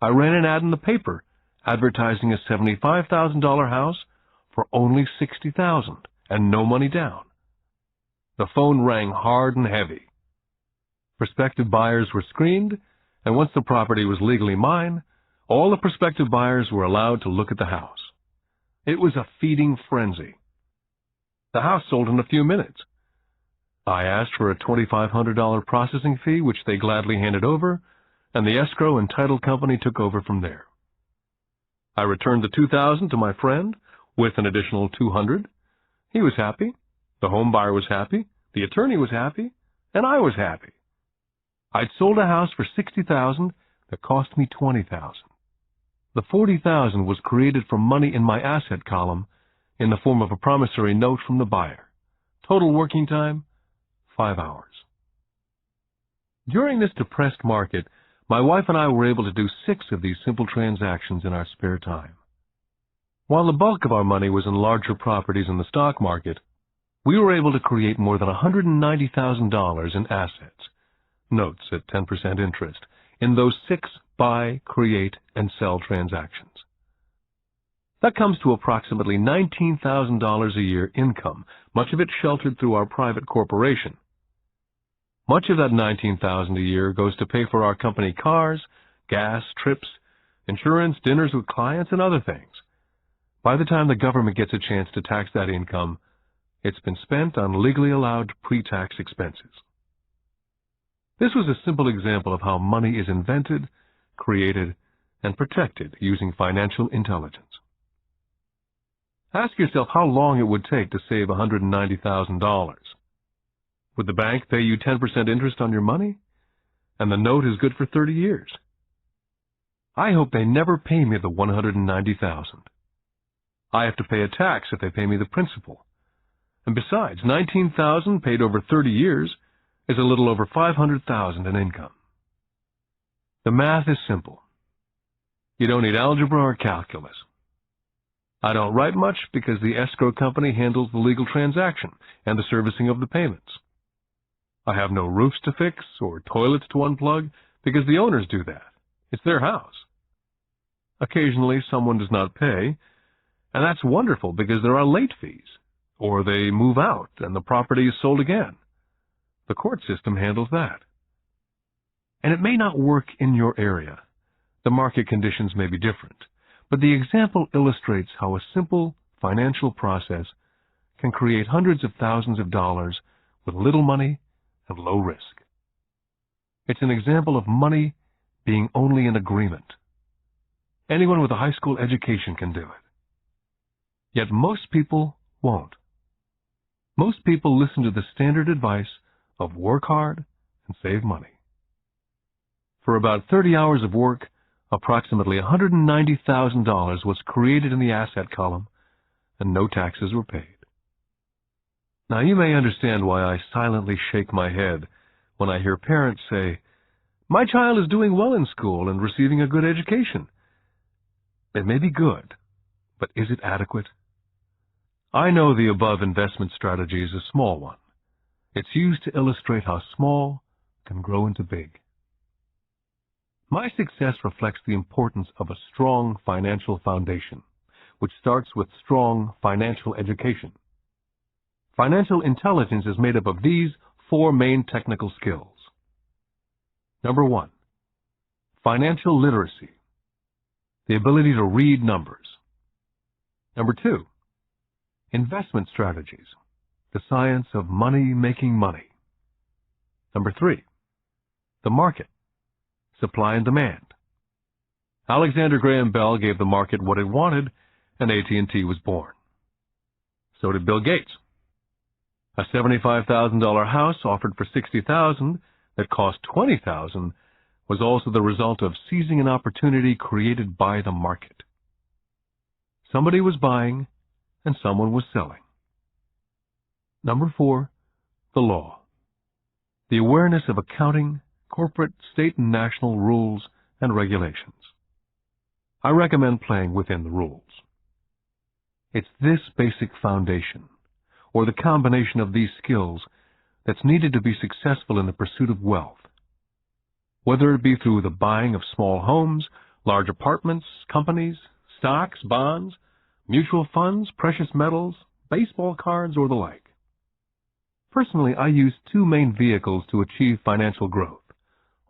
I ran an ad in the paper advertising a $75,000 house for only $60,000 and no money down. The phone rang hard and heavy. Prospective buyers were screened, and once the property was legally mine, all the prospective buyers were allowed to look at the house. It was a feeding frenzy. The house sold in a few minutes. I asked for a $2,500 processing fee, which they gladly handed over, and the escrow and title company took over from there. I returned the $2,000 to my friend with an additional $200. He was happy, the home buyer was happy, the attorney was happy, and I was happy. I'd sold a house for $60,000 that cost me $20,000. The $40,000 was created from money in my asset column in the form of a promissory note from the buyer, Total working time, 5 hours. During this depressed market, my wife and I were able to do 6 of these simple transactions in our spare time. While the bulk of our money was in larger properties in the stock market, we were able to create more than $190,000 in assets, notes at 10% interest, in those 6 buy, create, and sell transactions. That comes to approximately $19,000 a year income, much of it sheltered through our private corporation. Much of that $19,000 a year goes to pay for our company cars, gas, trips, insurance, dinners with clients, and other things. By the time the government gets a chance to tax that income, it's been spent on legally allowed pre-tax expenses. This was a simple example of how money is invented, created, and protected using financial intelligence. Ask yourself how long it would take to save $190,000. Would the bank pay you 10% interest on your money? And the note is good for 30 years. I hope they never pay me the $190,000. I have to pay a tax if they pay me the principal. And besides, $19,000 paid over 30 years is a little over $500,000 in income. The math is simple. You don't need algebra or calculus. I don't write much because the escrow company handles the legal transaction and the servicing of the payments. I have no roofs to fix or toilets to unplug because the owners do that. It's their house. Occasionally, someone does not pay, and that's wonderful because there are late fees, or they move out and the property is sold again. The court system handles that. And it may not work in your area. The market conditions may be different. But the example illustrates how a simple financial process can create hundreds of thousands of dollars with little money and low risk. It's an example of money being only an agreement. Anyone with a high school education can do it. Yet most people won't. Most people listen to the standard advice of work hard and save money. For about 30 hours of work, approximately $190,000 was created in the asset column, and no taxes were paid. Now you may understand why I silently shake my head when I hear parents say, "My child is doing well in school and receiving a good education." It may be good, but is it adequate? I know the above investment strategy is a small one. It's used to illustrate how small can grow into big. My success reflects the importance of a strong financial foundation, which starts with strong financial education. Financial intelligence is made up of these 4 main technical skills. Number 1, financial literacy, the ability to read numbers. Number 2, investment strategies, the science of money making money. Number 3, the market, supply and demand. Alexander Graham Bell gave the market what it wanted, and AT&T was born. So did Bill Gates. A $75,000 house offered for $60,000 that cost $20,000 was also the result of seizing an opportunity created by the market. Somebody was buying and someone was selling. Number 4, the law. The awareness of accounting, corporate, state, and national rules and regulations. I recommend playing within the rules. It's this basic foundation, or the combination of these skills, that's needed to be successful in the pursuit of wealth. Whether it be through the buying of small homes, large apartments, companies, stocks, bonds, mutual funds, precious metals, baseball cards, or the like. Personally, I use 2 main vehicles to achieve financial growth: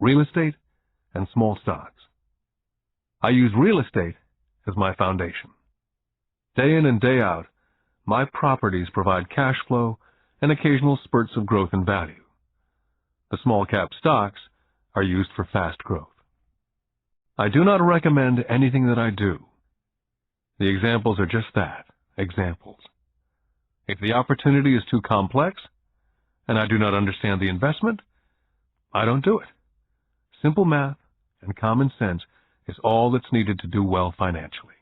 real estate and small stocks. I use real estate as my foundation. Day in and day out, my properties provide cash flow and occasional spurts of growth in value. The small cap stocks are used for fast growth. I do not recommend anything that I do. The examples are just that, examples. If the opportunity is too complex, and I do not understand the investment, I don't do it. Simple math and common sense is all that's needed to do well financially.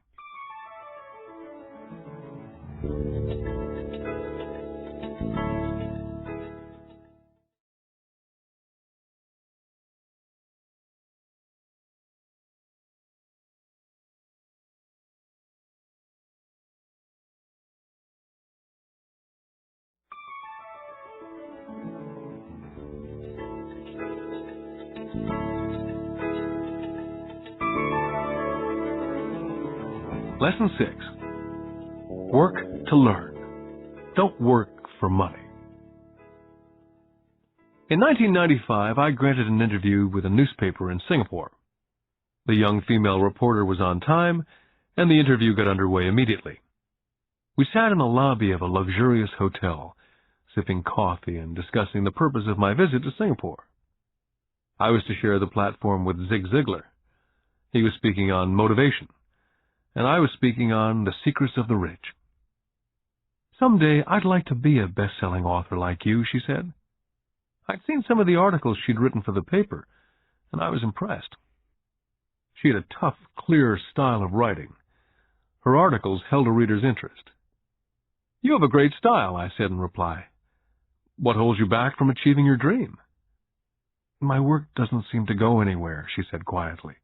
Lesson 6. Work to learn. Don't work for money. In 1995, I granted an interview with a newspaper in Singapore. The young female reporter was on time, and the interview got underway immediately. We sat in the lobby of a luxurious hotel, sipping coffee and discussing the purpose of my visit to Singapore. I was to share the platform with Zig Ziglar. He was speaking on motivation, and I was speaking on the secrets of the rich. "Someday I'd like to be a best-selling author like you," she said. I'd seen some of the articles she'd written for the paper, and I was impressed. She had a tough, clear style of writing. Her articles held a reader's interest. "You have a great style," I said in reply. "What holds you back from achieving your dream?" "My work doesn't seem to go anywhere," she said quietly.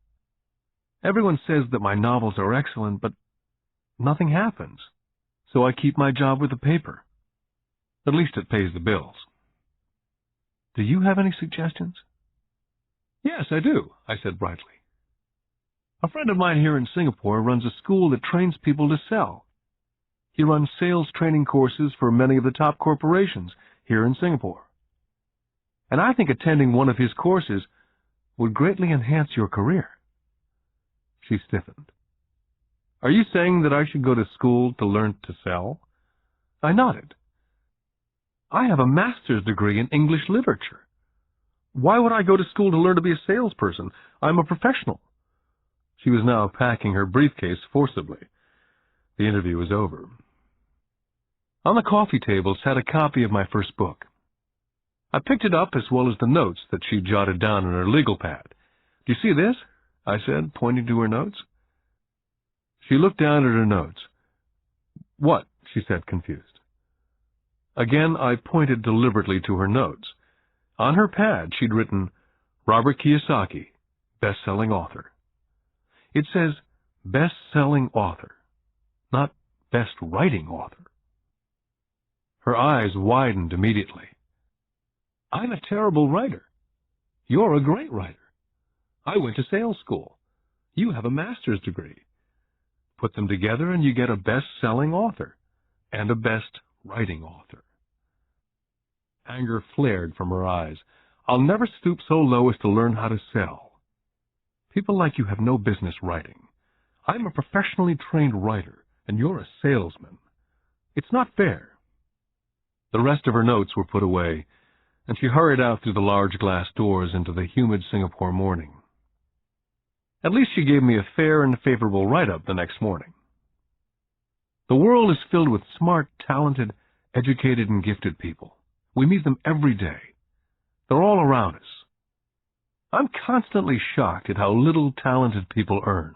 "Everyone says that my novels are excellent, but nothing happens. So I keep my job with the paper. At least it pays the bills." "Do you have any suggestions?" "Yes, I do," I said brightly. "A friend of mine here in Singapore runs a school that trains people to sell. He runs sales training courses for many of the top corporations here in Singapore. And I think attending one of his courses would greatly enhance your career." She stiffened. "Are you saying that I should go to school to learn to sell?" I nodded. "I have a master's degree in English literature. Why would I go to school to learn to be a salesperson? I'm a professional." She was now packing her briefcase forcibly. The interview was over. On the coffee table sat a copy of my first book. I picked it up as well as the notes that she jotted down on her legal pad. "Do you see this?" I said, pointing to her notes. She looked down at her notes. "What?" she said, confused. Again, I pointed deliberately to her notes. On her pad, she'd written, "Robert Kiyosaki, best-selling author." It says best-selling author, not best-writing author. Her eyes widened immediately. "I'm a terrible writer. You're a great writer. I went to sales school. You have a master's degree. Put them together and you get a best-selling author and a best-writing author." Anger flared from her eyes. "I'll never stoop so low as to learn how to sell. People like you have no business writing. I'm a professionally trained writer, and you're a salesman. It's not fair." The rest of her notes were put away, and she hurried out through the large glass doors into the humid Singapore morning. At least she gave me a fair and favorable write-up the next morning. The world is filled with smart, talented, educated, and gifted people. We meet them every day. They're all around us. I'm constantly shocked at how little talented people earn.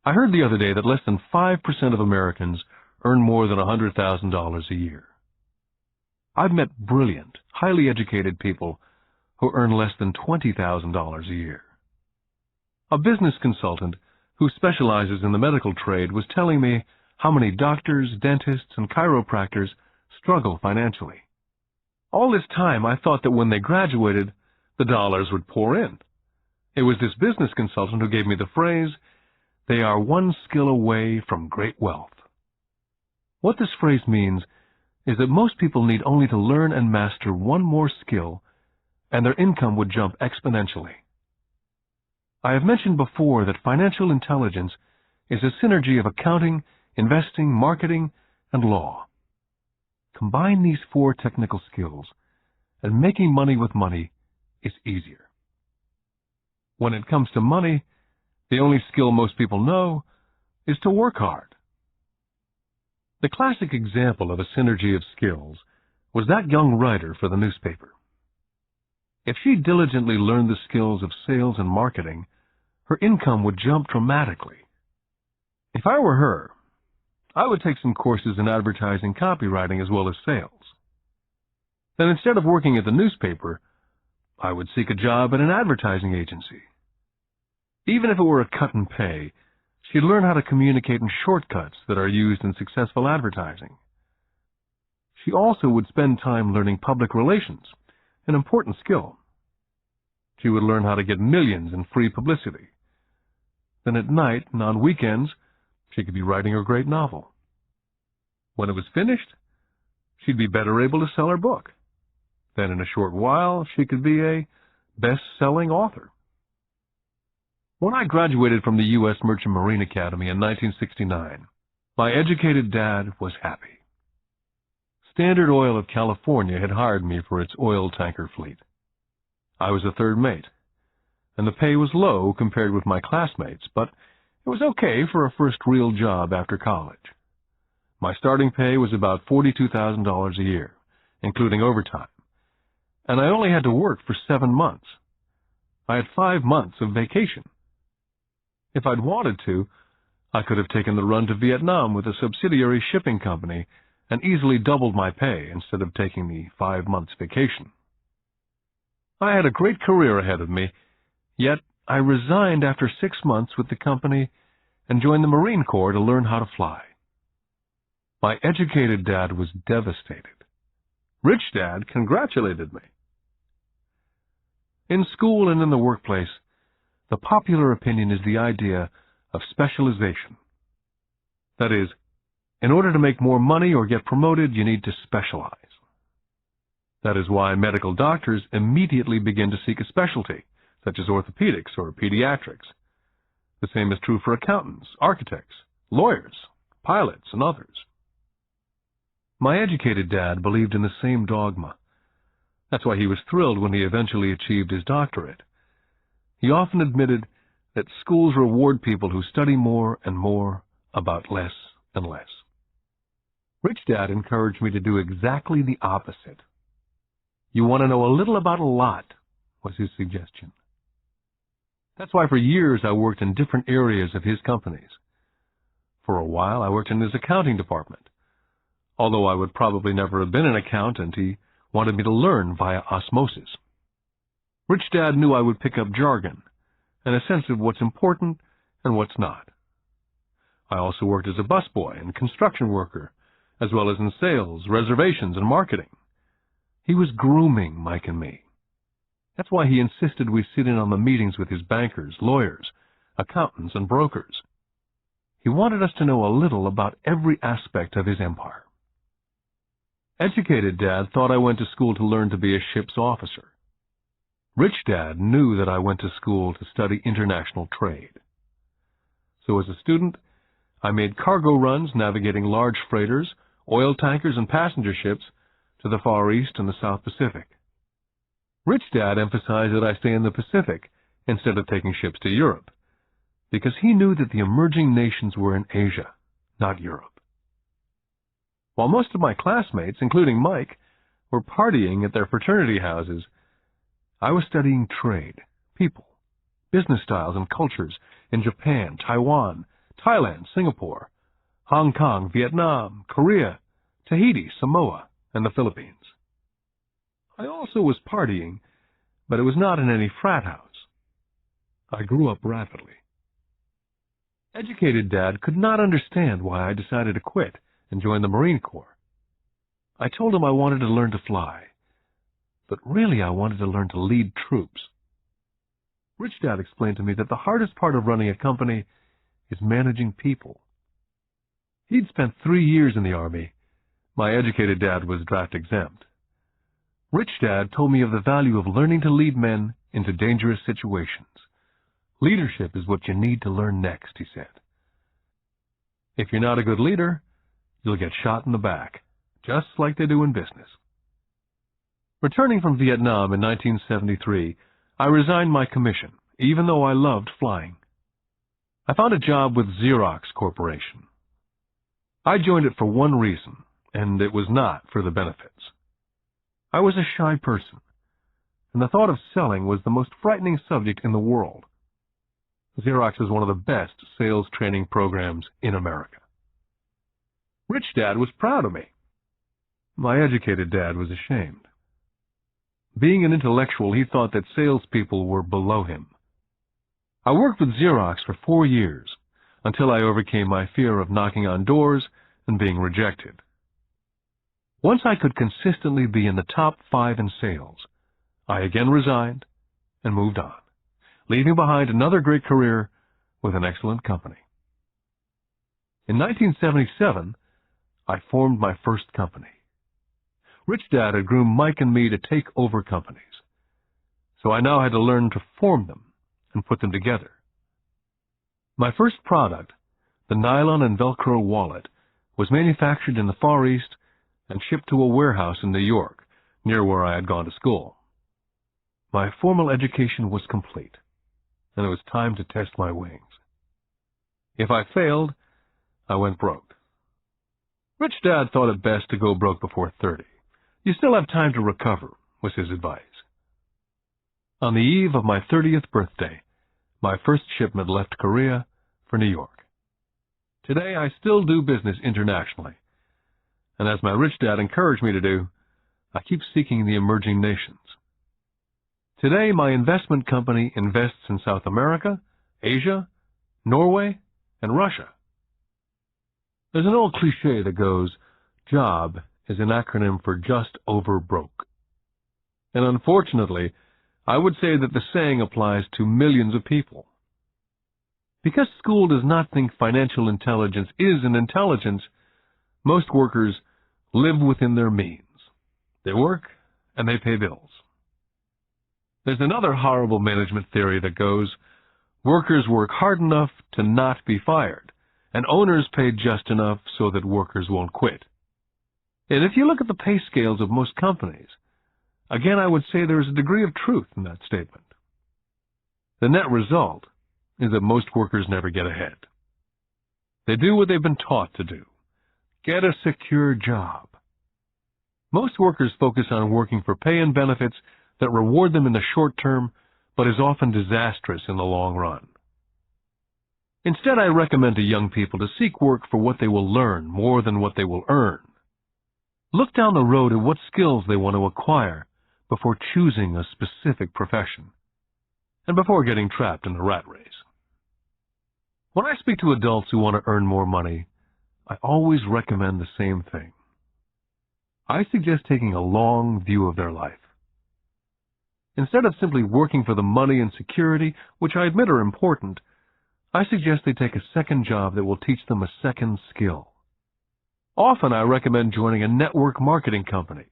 I heard the other day that less than 5% of Americans earn more than $100,000 a year. I've met brilliant, highly educated people who earn less than $20,000 a year. A business consultant who specializes in the medical trade was telling me how many doctors, dentists, and chiropractors struggle financially. All this time, I thought that when they graduated, the dollars would pour in. It was this business consultant who gave me the phrase, "They are one skill away from great wealth." What this phrase means is that most people need only to learn and master one more skill, and their income would jump exponentially. I have mentioned before that financial intelligence is a synergy of accounting, investing, marketing, and law. Combine these 4 technical skills, and making money with money is easier. When it comes to money, the only skill most people know is to work hard. The classic example of a synergy of skills was that young writer for the newspaper. If she diligently learned the skills of sales and marketing, her income would jump dramatically. If I were her, I would take some courses in advertising copywriting as well as sales. Then instead of working at the newspaper, I would seek a job at an advertising agency. Even if it were a cut in pay, she'd learn how to communicate in shortcuts that are used in successful advertising. She also would spend time learning public relations, an important skill. She would learn how to get millions in free publicity. Then at night and on weekends, she could be writing her great novel. When it was finished, she'd be better able to sell her book. Then in a short while, she could be a best-selling author. When I graduated from the U.S. Merchant Marine Academy in 1969, my educated dad was happy. Standard Oil of California had hired me for its oil tanker fleet. I was a third mate, and the pay was low compared with my classmates, but it was okay for a first real job after college. My starting pay was about $42,000 a year, including overtime, and I only had to work for 7 months. I had 5 months of vacation. If I'd wanted to, I could have taken the run to Vietnam with a subsidiary shipping company and easily doubled my pay instead of taking the 5 months vacation. I had a great career ahead of me, yet I resigned after 6 months with the company and joined the Marine Corps to learn how to fly. My educated dad was devastated. Rich Dad congratulated me. In school and in the workplace, the popular opinion is the idea of specialization. That is, in order to make more money or get promoted, you need to specialize. That is why medical doctors immediately begin to seek a specialty, such as orthopedics or pediatrics. The same is true for accountants, architects, lawyers, pilots, and others. My educated dad believed in the same dogma. That's why he was thrilled when he eventually achieved his doctorate. He often admitted that schools reward people who study more and more about less and less. Rich Dad encouraged me to do exactly the opposite. You want to know a little about a lot, was his suggestion. That's why for years I worked in different areas of his companies. For a while I worked in his accounting department. Although I would probably never have been an accountant, he wanted me to learn via osmosis. Rich Dad knew I would pick up jargon and a sense of what's important and what's not. I also worked as a busboy and construction worker, as well as in sales, reservations, and marketing. He was grooming Mike and me. That's why he insisted we sit in on the meetings with his bankers, lawyers, accountants, and brokers. He wanted us to know a little about every aspect of his empire. Educated Dad thought I went to school to learn to be a ship's officer. Rich Dad knew that I went to school to study international trade. So as a student, I made cargo runs navigating large freighters, oil tankers, and passenger ships to the Far East and the South Pacific. Rich Dad emphasized that I stay in the Pacific instead of taking ships to Europe, because he knew that the emerging nations were in Asia, not Europe. While most of my classmates, including Mike, were partying at their fraternity houses, I was studying trade, people, business styles and cultures in Japan, Taiwan, Thailand, Singapore, Hong Kong, Vietnam, Korea, Tahiti, Samoa, and the Philippines. I also was partying, but it was not in any frat house. I grew up rapidly. Educated Dad could not understand why I decided to quit and join the Marine Corps. I told him I wanted to learn to fly, but really I wanted to learn to lead troops. Rich Dad explained to me that the hardest part of running a company is managing people. He'd spent 3 years in the Army. My educated dad was draft exempt. Rich Dad told me of the value of learning to lead men into dangerous situations. Leadership is what you need to learn next, he said. If you're not a good leader, you'll get shot in the back, just like they do in business. Returning from Vietnam in 1973, I resigned my commission, even though I loved flying. I found a job with Xerox Corporation. I joined it for one reason, and it was not for the benefits. I was a shy person, and the thought of selling was the most frightening subject in the world. Xerox is one of the best sales training programs in America. Rich Dad was proud of me. My educated dad was ashamed. Being an intellectual, he thought that salespeople were below him. I worked with Xerox for 4 years, until I overcame my fear of knocking on doors and being rejected. Once I could consistently be in the top 5 in sales, I again resigned and moved on, leaving behind another great career with an excellent company. In 1977, I formed my first company. Rich Dad had groomed Mike and me to take over companies, so I now had to learn to form them and put them together. My first product, the nylon and Velcro wallet, was manufactured in the Far East and shipped to a warehouse in New York, near where I had gone to school. My formal education was complete, and it was time to test my wings. If I failed, I went broke. Rich Dad thought it best to go broke before 30. You still have time to recover, was his advice. On the eve of my 30th birthday, my first shipment left Korea for New York. Today, I still do business internationally, and as my rich dad encouraged me to do, I keep seeking the emerging nations. Today, my investment company invests in South America, Asia, Norway, and Russia. There's an old cliche that goes, JOB is an acronym for just over broke. And unfortunately, I would say that the saying applies to millions of people. Because school does not think financial intelligence is an intelligence, most workers live within their means. They work and they pay bills. There's another horrible management theory that goes, workers work hard enough to not be fired, and owners pay just enough so that workers won't quit. And if you look at the pay scales of most companies, again, I would say there is a degree of truth in that statement. The net result is that most workers never get ahead. They do what they've been taught to do. Get a secure job. Most workers focus on working for pay and benefits that reward them in the short term, but is often disastrous in the long run. Instead, I recommend to young people to seek work for what they will learn more than what they will earn. Look down the road at what skills they want to acquire before choosing a specific profession, and before getting trapped in a rat race. When I speak to adults who want to earn more money, I always recommend the same thing. I suggest taking a long view of their life. Instead of simply working for the money and security, which I admit are important, I suggest they take a second job that will teach them a second skill. Often I recommend joining a network marketing company,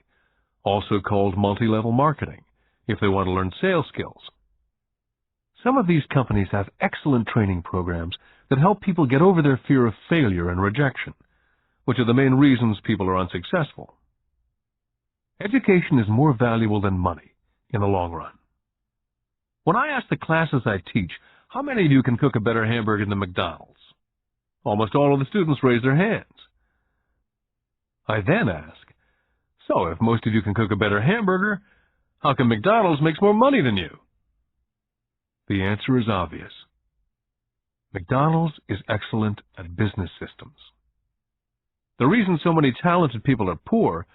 also called multi-level marketing, if they want to learn sales skills. Some of these companies have excellent training programs that help people get over their fear of failure and rejection, which are the main reasons people are unsuccessful. Education is more valuable than money in the long run. When I ask the classes I teach, how many of you can cook a better hamburger than McDonald's? Almost all of the students raise their hands. I then ask, so if most of you can cook a better hamburger, how come McDonald's makes more money than you? The answer is obvious. McDonald's is excellent at business systems. The reason so many talented people are poor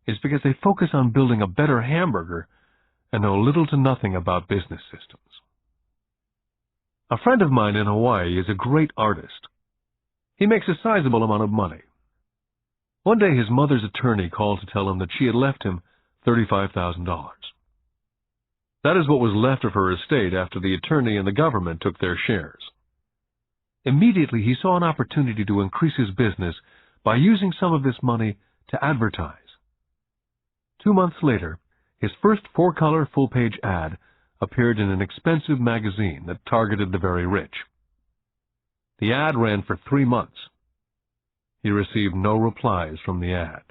is because they focus on building a better hamburger and know little to nothing about business systems. A friend of mine in Hawaii is a great artist. He makes a sizable amount of money. One day his mother's attorney called to tell him that she had left him $35,000. That is what was left of her estate after the attorney and the government took their shares. Immediately he saw an opportunity to increase his business by using some of this money to advertise. 2 months later, his first 4-color full-page ad appeared in an expensive magazine that targeted the very rich. The ad ran for 3 months. He received no replies from the ad,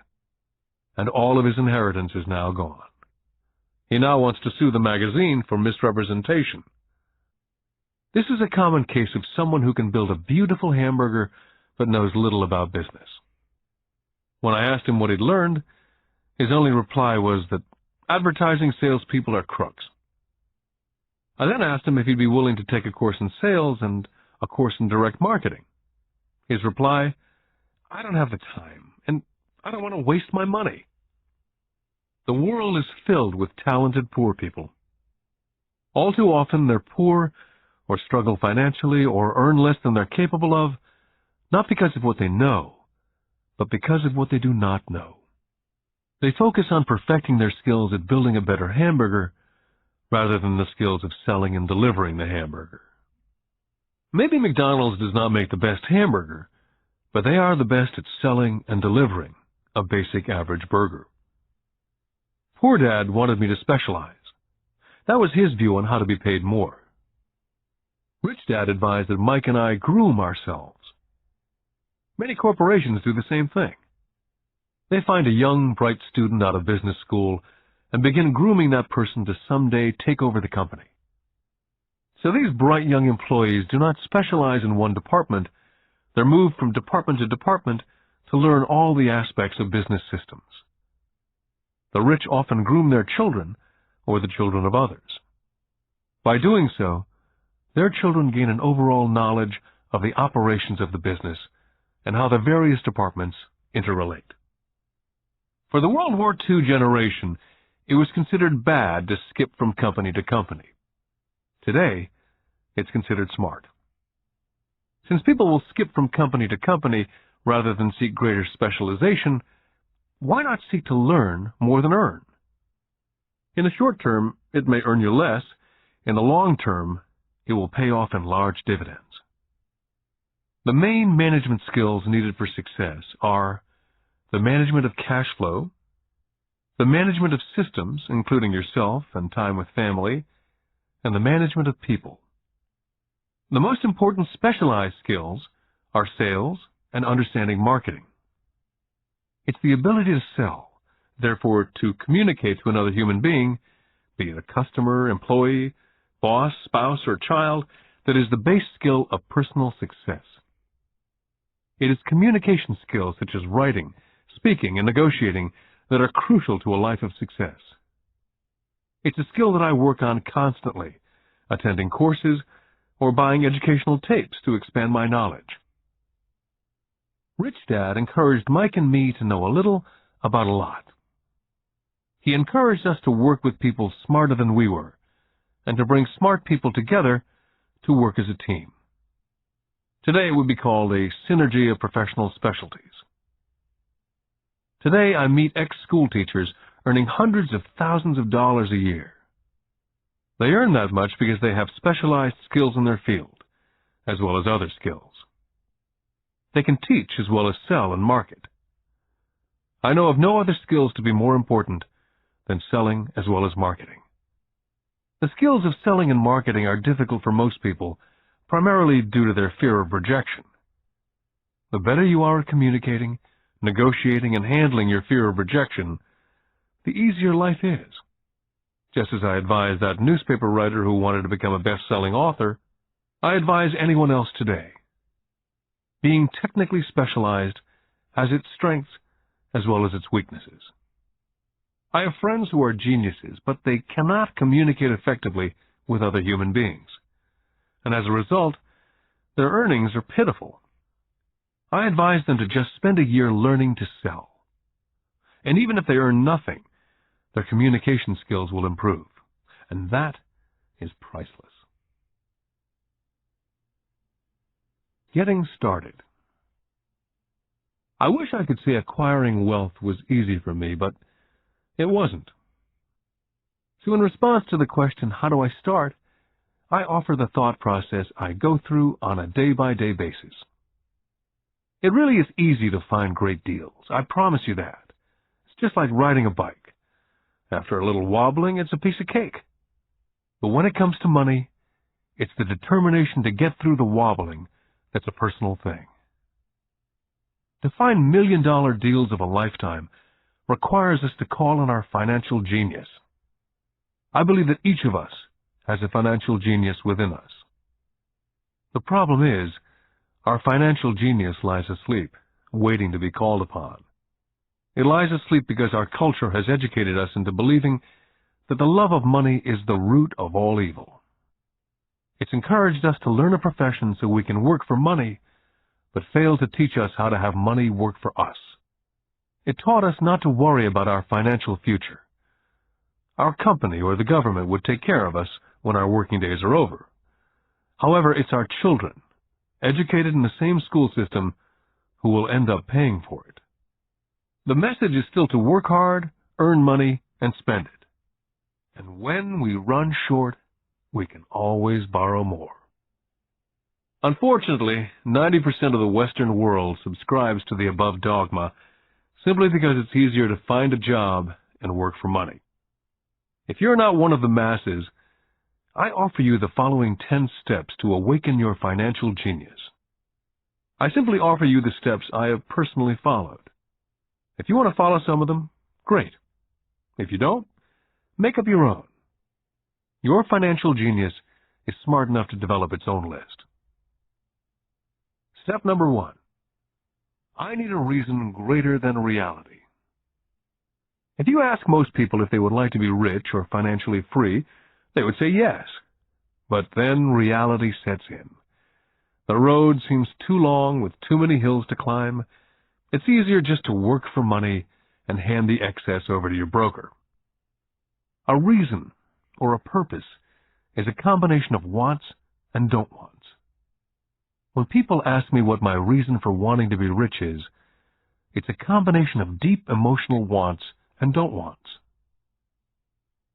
and all of his inheritance is now gone. He now wants to sue the magazine for misrepresentation. This is a common case of someone who can build a beautiful hamburger but knows little about business. When I asked him what he'd learned, his only reply was that advertising salespeople are crooks. I then asked him if he'd be willing to take a course in sales and a course in direct marketing. His reply, I don't have the time, and I don't want to waste my money. The world is filled with talented poor people. All too often they're poor or struggle financially or earn less than they're capable of, not because of what they know, but because of what they do not know. They focus on perfecting their skills at building a better hamburger rather than the skills of selling and delivering the hamburger. Maybe McDonald's does not make the best hamburger, but they are the best at selling and delivering a basic average burger. Poor Dad wanted me to specialize. That was his view on how to be paid more. Rich Dad advised that Mike and I groom ourselves. Many corporations do the same thing. They find a young, bright student out of business school and begin grooming that person to someday take over the company. So these bright young employees do not specialize in one department. They're moved from department to department to learn all the aspects of business systems. The rich often groom their children or the children of others. By doing so, their children gain an overall knowledge of the operations of the business and how the various departments interrelate. For the World War II generation, it was considered bad to skip from company to company. Today, it's considered smart. Since people will skip from company to company rather than seek greater specialization, why not seek to learn more than earn? In the short term, it may earn you less. In the long term, it will pay off in large dividends. The main management skills needed for success are the management of cash flow, the management of systems, including yourself and time with family, and the management of people. The most important specialized skills are sales and understanding marketing. It's the ability to sell, therefore to communicate to another human being, be it a customer, employee, boss, spouse, or child, that is the base skill of personal success. It is communication skills such as writing, speaking, and negotiating that are crucial to a life of success. It's a skill that I work on constantly, attending courses or buying educational tapes to expand my knowledge. Rich Dad encouraged Mike and me to know a little about a lot. He encouraged us to work with people smarter than we were, and to bring smart people together to work as a team. Today it would be called a synergy of professional specialties. Today I meet ex-school teachers earning hundreds of thousands of dollars a year. They earn that much because they have specialized skills in their field, as well as other skills. They can teach as well as sell and market. I know of no other skills to be more important than selling as well as marketing. The skills of selling and marketing are difficult for most people, primarily due to their fear of rejection. The better you are at communicating, negotiating, and handling your fear of rejection, the easier life is. Just as I advise that newspaper writer who wanted to become a best-selling author, I advise anyone else today. Being technically specialized has its strengths as well as its weaknesses. I have friends who are geniuses, but they cannot communicate effectively with other human beings. And as a result, their earnings are pitiful. I advise them to just spend a year learning to sell. And even if they earn nothing, their communication skills will improve. And that is priceless. Getting started. I wish I could say acquiring wealth was easy for me, but it wasn't. So in response to the question, how do I start, I offer the thought process I go through on a day-by-day basis. It really is easy to find great deals. I promise you that. It's just like riding a bike. After a little wobbling, it's a piece of cake. But when it comes to money, it's the determination to get through the wobbling that's a personal thing. To find million-dollar deals of a lifetime requires us to call on our financial genius. I believe that each of us has a financial genius within us. The problem is, our financial genius lies asleep, waiting to be called upon. It lies asleep because our culture has educated us into believing that the love of money is the root of all evil. It's encouraged us to learn a profession so we can work for money, but failed to teach us how to have money work for us. It taught us not to worry about our financial future. Our company or the government would take care of us when our working days are over. However, it's our children, educated in the same school system, who will end up paying for it. The message is still to work hard, earn money, and spend it. And when we run short, we can always borrow more. Unfortunately, 90% of the Western world subscribes to the above dogma simply because it's easier to find a job and work for money. If you're not one of the masses, I offer you the following 10 steps to awaken your financial genius. I simply offer you the steps I have personally followed. If you want to follow some of them, great. If you don't, make up your own. Your financial genius is smart enough to develop its own list. Step number 1. I need a reason greater than reality. If you ask most people if they would like to be rich or financially free, they would say yes. But then reality sets in. The road seems too long with too many hills to climb. It's easier just to work for money and hand the excess over to your broker. A reason or a purpose is a combination of wants and don't wants. When people ask me what my reason for wanting to be rich is, it's a combination of deep emotional wants and don't wants.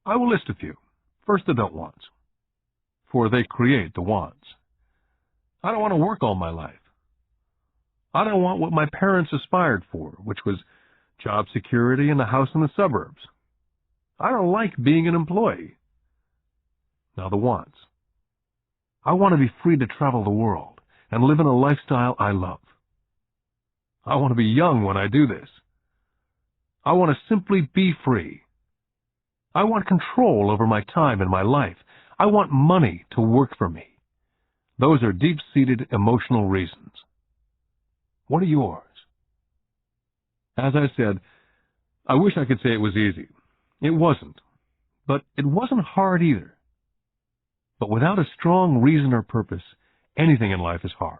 I will list a few. First, the don't wants, for they create the wants. I don't want to work all my life. I don't want what my parents aspired for, which was job security and a house in the suburbs. I don't like being an employee. Now the wants. I want to be free to travel the world and live in a lifestyle I love. I want to be young when I do this. I want to simply be free. I want control over my time and my life. I want money to work for me. Those are deep-seated emotional reasons. What are yours? As I said, I wish I could say it was easy. It wasn't. But it wasn't hard either. But without a strong reason or purpose, anything in life is hard.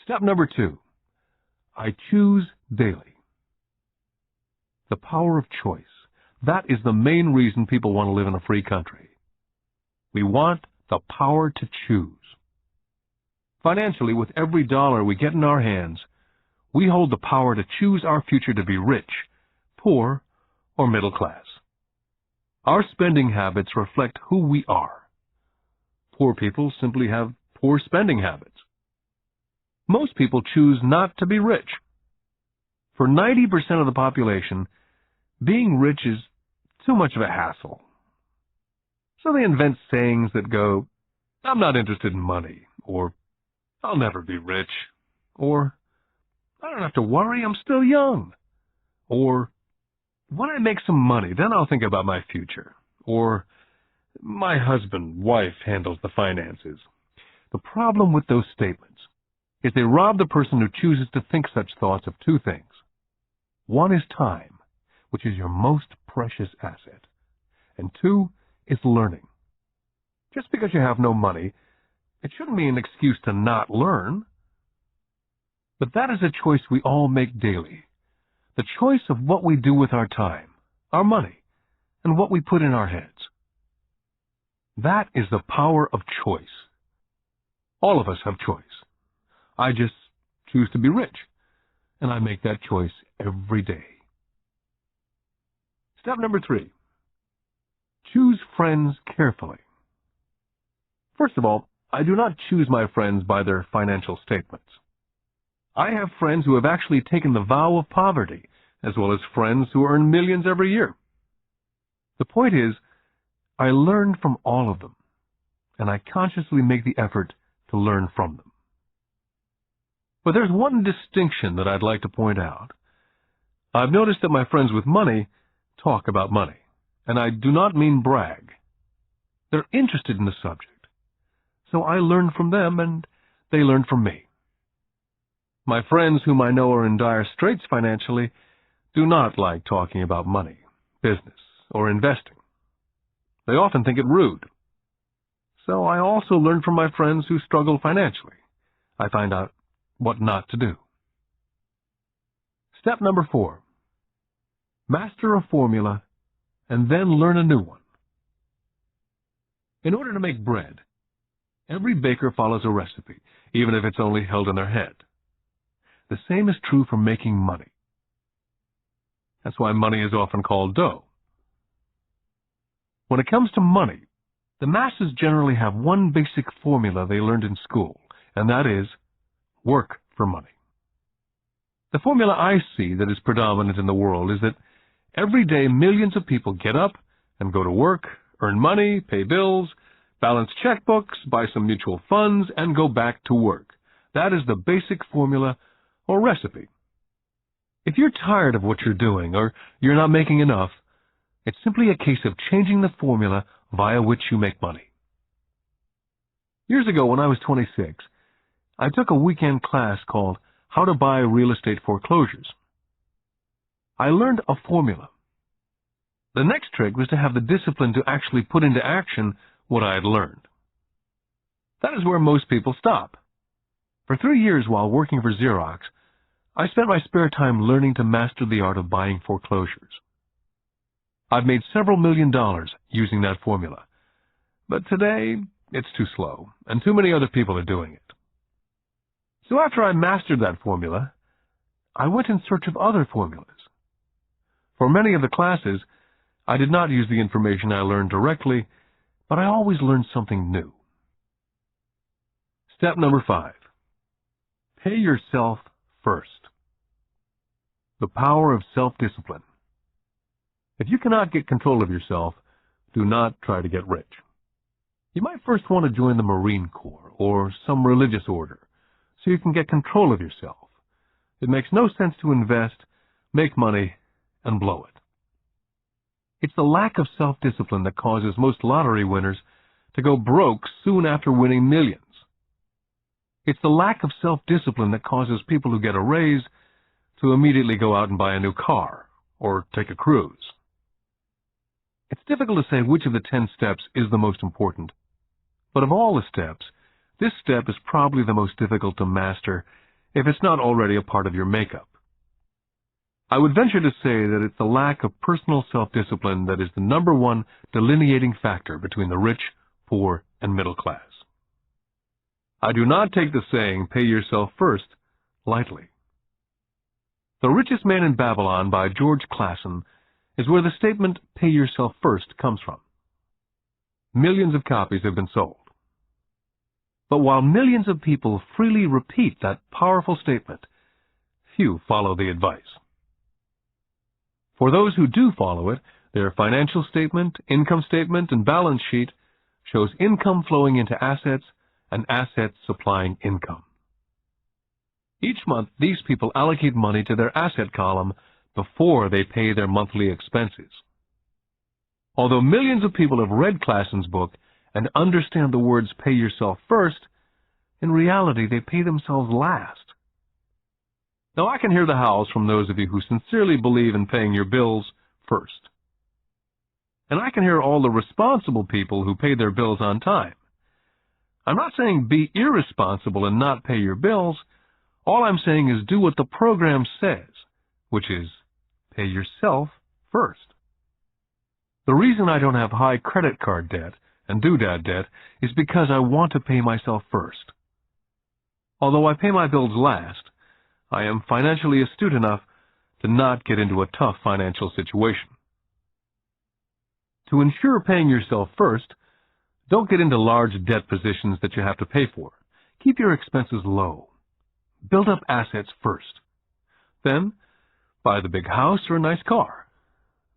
Step number 2. I choose daily. The power of choice. That is the main reason people want to live in a free country. We want the power to choose. Financially, with every dollar we get in our hands, we hold the power to choose our future to be rich, poor, or middle class. Our spending habits reflect who we are. Poor people simply have poor spending habits. Most people choose not to be rich. For 90% of the population, being rich is too much of a hassle. So they invent sayings that go, "I'm not interested in money," or "I'll never be rich," or "I don't have to worry, I'm still young," or "When I make some money, then I'll think about my future," or "My husband, wife handles the finances." The problem with those statements is they rob the person who chooses to think such thoughts of two things. One is time, which is your most precious asset. And 2 is learning. Just because you have no money, it shouldn't be an excuse to not learn. But that is a choice we all make daily. The choice of what we do with our time, our money, and what we put in our heads. That is the power of choice. All of us have choice. I just choose to be rich, and I make that choice every day. Step number 3. Choose friends carefully. First of all, I do not choose my friends by their financial statements. I have friends who have actually taken the vow of poverty, as well as friends who earn millions every year. The point is, I learn from all of them, and I consciously make the effort to learn from them. But there's one distinction that I'd like to point out. I've noticed that my friends with money talk about money, and I do not mean brag. They're interested in the subject, so I learn from them and they learn from me. My friends whom I know are in dire straits financially do not like talking about money, business, or investing. They often think it rude. So I also learn from my friends who struggle financially. I find out what not to do. Step number 4. Master a formula and then learn a new one. In order to make bread, every baker follows a recipe, even if it's only held in their head. The same is true for making money. That's why money is often called dough. When it comes to money, The masses generally have one basic formula they learned in school, and that is work for money. The formula I see that is predominant in the world is that every day millions of people get up and go to work, earn money, pay bills, balance checkbooks, buy some mutual funds, and go back to work. That is the basic formula or recipe. If you're tired of what you're doing or you're not making enough, it's simply a case of changing the formula via which you make money. Years ago, when I was 26, I took a weekend class called How to Buy Real Estate Foreclosures. I learned a formula. The next trick was to have the discipline to actually put into action what I had learned. That is where most people stop. For 3 years while working for Xerox, I spent my spare time learning to master the art of buying foreclosures. I've made several $1 million using that formula, but today it's too slow, and too many other people are doing it. So after I mastered that formula, I went in search of other formulas. For many of the classes, I did not use the information I learned directly, but I always learned something new. Step number 5. Pay yourself first. The power of self-discipline. If you cannot get control of yourself, do not try to get rich. You might first want to join the Marine Corps or some religious order, so you can get control of yourself. It makes no sense to invest, make money, and blow it. It's the lack of self-discipline that causes most lottery winners to go broke soon after winning millions. It's the lack of self-discipline that causes people who get a raise to immediately go out and buy a new car or take a cruise. It's difficult to say which of the 10 steps is the most important, but of all the steps, this step is probably the most difficult to master if it's not already a part of your makeup. I would venture to say that it's the lack of personal self-discipline that is the number one delineating factor between the rich, poor, and middle class. I do not take the saying, pay yourself first, lightly. The Richest Man in Babylon by George Clason is where the statement, pay yourself first, comes from. Millions of copies have been sold. But while millions of people freely repeat that powerful statement, few follow the advice. For those who do follow it, their financial statement, income statement, and balance sheet shows income flowing into assets and assets supplying income. Each month, these people allocate money to their asset column before they pay their monthly expenses. Although millions of people have read Clason's book and understand the words pay yourself first, in reality they pay themselves last. Now I can hear the howls from those of you who sincerely believe in paying your bills first. And I can hear all the responsible people who pay their bills on time. I'm not saying be irresponsible and not pay your bills. All I'm saying is do what the program says, which is pay yourself first. The reason I don't have high credit card debt and doodad debt is because I want to pay myself first. Although I pay my bills last, I am financially astute enough to not get into a tough financial situation. To ensure paying yourself first, don't get into large debt positions that you have to pay for. Keep your expenses low. Build up assets first. Then, buy the big house or a nice car.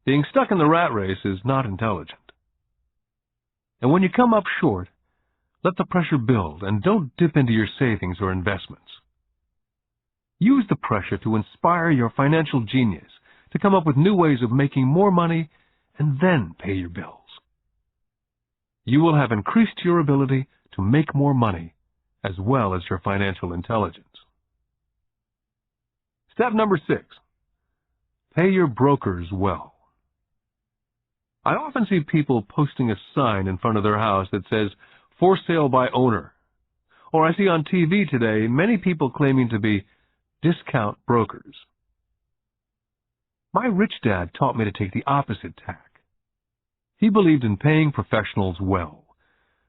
Being stuck in the rat race is not intelligent. And when you come up short, let the pressure build and don't dip into your savings or investments. Use the pressure to inspire your financial genius to come up with new ways of making more money and then pay your bills. You will have increased your ability to make more money as well as your financial intelligence. Step number 6. Pay your brokers well. I often see people posting a sign in front of their house that says, for sale by owner. Or I see on TV today many people claiming to be discount brokers. My rich dad taught me to take the opposite tack. He believed in paying professionals well,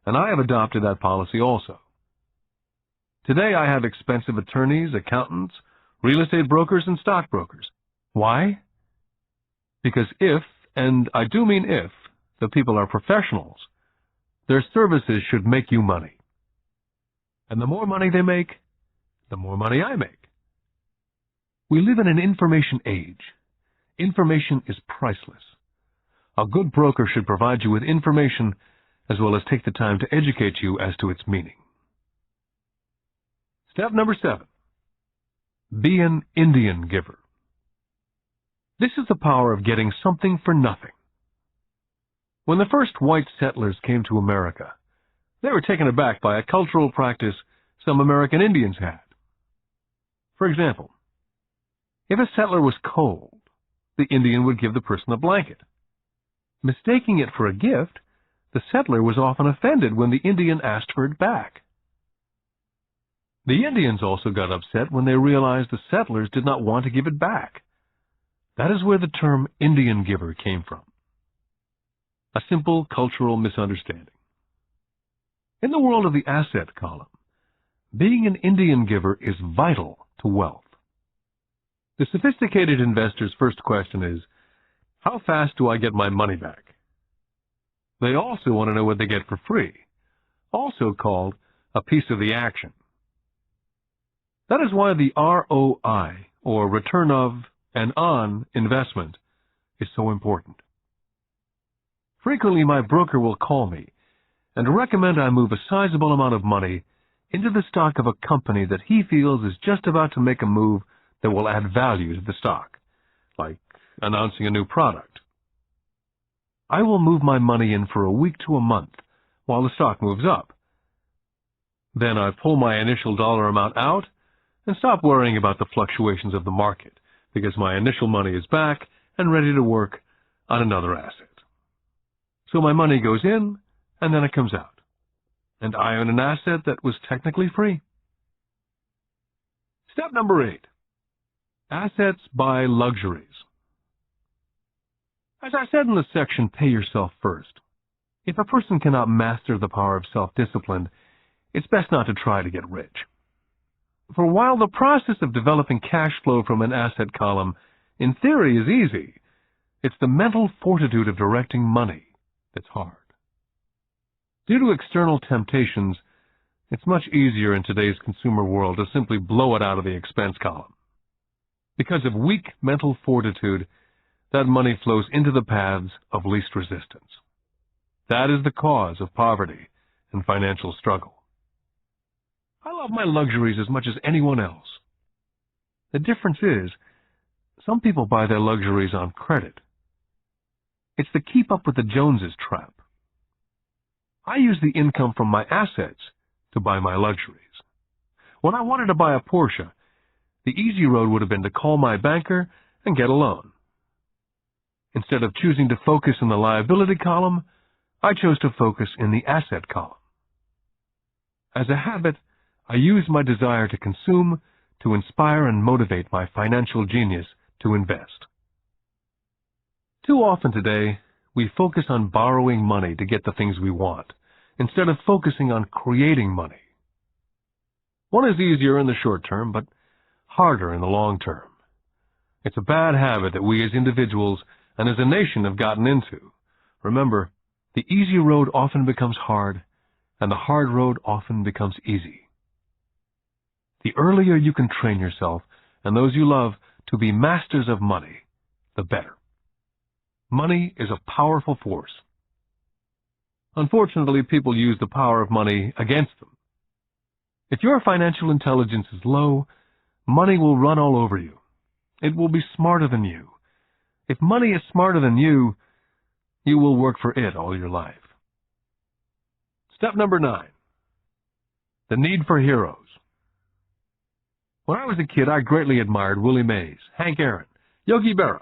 and I have adopted that policy also. Today I have expensive attorneys, accountants, real estate brokers, and stockbrokers. Why? Because if, and I do mean if, the people are professionals, Their services should make you money. And the more money they make, the more money I make. We live in an information age. Information is priceless. A good broker should provide you with information as well as take the time to educate you as to its meaning. Step number 7. Be an Indian giver. This is the power of getting something for nothing. When the first white settlers came to America, they were taken aback by a cultural practice some American Indians had. For example, if a settler was cold, the Indian would give the person a blanket. Mistaking it for a gift, the settler was often offended when the Indian asked for it back. The Indians also got upset when they realized the settlers did not want to give it back. That is where the term Indian giver came from. A simple cultural misunderstanding. In the world of the asset column, being an Indian giver is vital to wealth. The sophisticated investor's first question is, how fast do I get my money back? They also want to know what they get for free, also called a piece of the action. That is why the ROI, or return of and on investment, is so important. Frequently, my broker will call me and recommend I move a sizable amount of money into the stock of a company that he feels is just about to make a move that will add value to the stock, like announcing a new product. I will move my money in for a week to a month while the stock moves up. Then I pull my initial dollar amount out and stop worrying about the fluctuations of the market because my initial money is back and ready to work on another asset. So my money goes in and then it comes out, and I own an asset that was technically free. Step number 8. Assets buy luxuries. As I said in the section, pay yourself first. If a person cannot master the power of self-discipline, it's best not to try to get rich. For while the process of developing cash flow from an asset column in theory is easy, it's the mental fortitude of directing money that's hard. Due to external temptations, it's much easier in today's consumer world to simply blow it out of the expense column. Because of weak mental fortitude, that money flows into the paths of least resistance. That is the cause of poverty and financial struggle. I love my luxuries as much as anyone else. The difference is, some people buy their luxuries on credit. It's the keep up with the Joneses trap. I use the income from my assets to buy my luxuries. When I wanted to buy a Porsche, the easy road would have been to call my banker and get a loan. Instead of choosing to focus in the liability column, I chose to focus in the asset column. As a habit, I use my desire to consume to inspire and motivate my financial genius to invest. Too often today, we focus on borrowing money to get the things we want, instead of focusing on creating money. One is easier in the short term, but harder in the long term. It's a bad habit that we as individuals and as a nation have gotten into. Remember, the easy road often becomes hard, and the hard road often becomes easy. The earlier you can train yourself and those you love to be masters of money, the better. Money is a powerful force. Unfortunately, people use the power of money against them. If your financial intelligence is low, money will run all over you. It will be smarter than you. If money is smarter than you, you will work for it all your life. Step number 9. The need for heroes. When I was a kid, I greatly admired Willie Mays, Hank Aaron, Yogi Berra.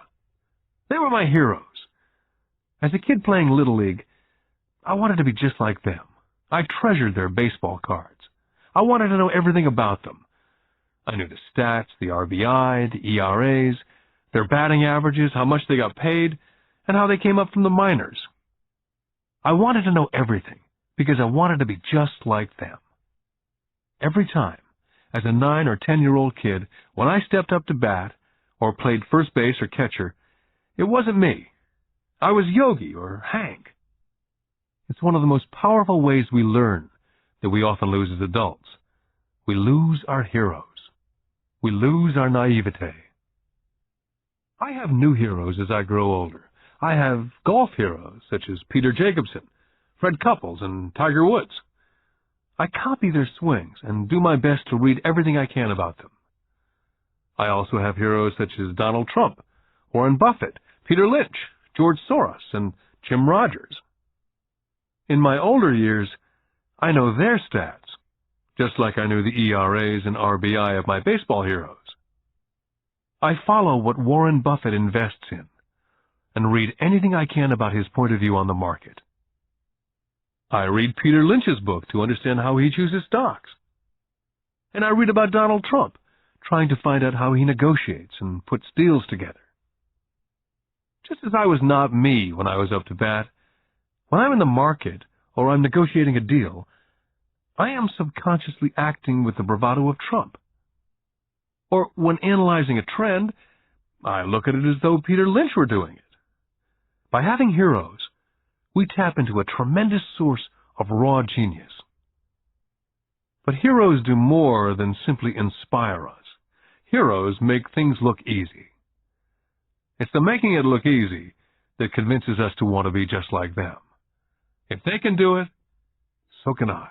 They were my heroes. As a kid playing Little League, I wanted to be just like them. I treasured their baseball cards. I wanted to know everything about them. I knew the stats, the RBI, the ERAs, their batting averages, how much they got paid, and how they came up from the minors. I wanted to know everything because I wanted to be just like them. Every time, as a 9 or 10-year-old kid, when I stepped up to bat or played first base or catcher, it wasn't me. I was Yogi or Hank. It's one of the most powerful ways we learn that we often lose as adults. We lose our heroes. We lose our naivete. I have new heroes as I grow older. I have golf heroes such as Peter Jacobsen, Fred Couples, and Tiger Woods. I copy their swings and do my best to read everything I can about them. I also have heroes such as Donald Trump, Warren Buffett, Peter Lynch, George Soros, and Jim Rogers. In my older years, I know their stats, just like I knew the ERAs and RBI of my baseball heroes. I follow what Warren Buffett invests in and read anything I can about his point of view on the market. I read Peter Lynch's book to understand how he chooses stocks. And I read about Donald Trump, trying to find out how he negotiates and puts deals together. Just as I was not me when I was up to bat, when I'm in the market or I'm negotiating a deal, I am subconsciously acting with the bravado of Trump. Or when analyzing a trend, I look at it as though Peter Lynch were doing it. By having heroes, we tap into a tremendous source of raw genius. But heroes do more than simply inspire us. Heroes make things look easy. It's the making it look easy that convinces us to want to be just like them. If they can do it, so can I.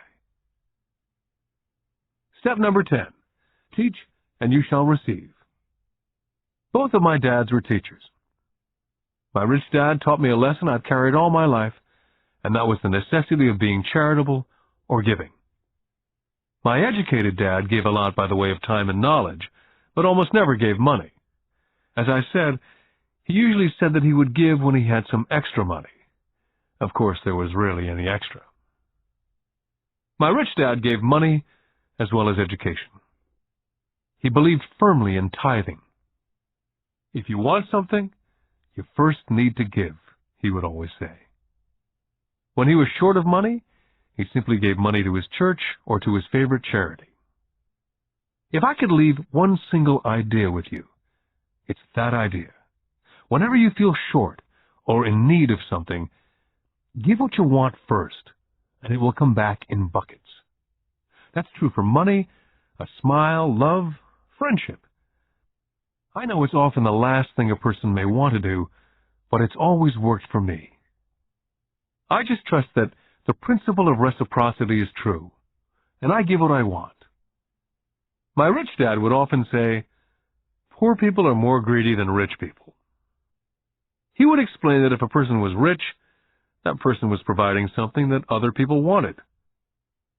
Step number 10. Teach and you shall receive. Both of my dads were teachers. My rich dad taught me a lesson I've carried all my life, and that was the necessity of being charitable or giving. My educated dad gave a lot by the way of time and knowledge, but almost never gave money. As I said, he usually said that he would give when he had some extra money. Of course, there was rarely any extra. My rich dad gave money as well as education. He believed firmly in tithing. If you want something, you first need to give, he would always say. When he was short of money, he simply gave money to his church or to his favorite charity. If I could leave one single idea with you, it's that idea. Whenever you feel short or in need of something, give what you want first, and it will come back in buckets. That's true for money, a smile, love, friendship. I know it's often the last thing a person may want to do, but it's always worked for me. I just trust that the principle of reciprocity is true, and I give what I want. My rich dad would often say, poor people are more greedy than rich people. He would explain that if a person was rich, that person was providing something that other people wanted.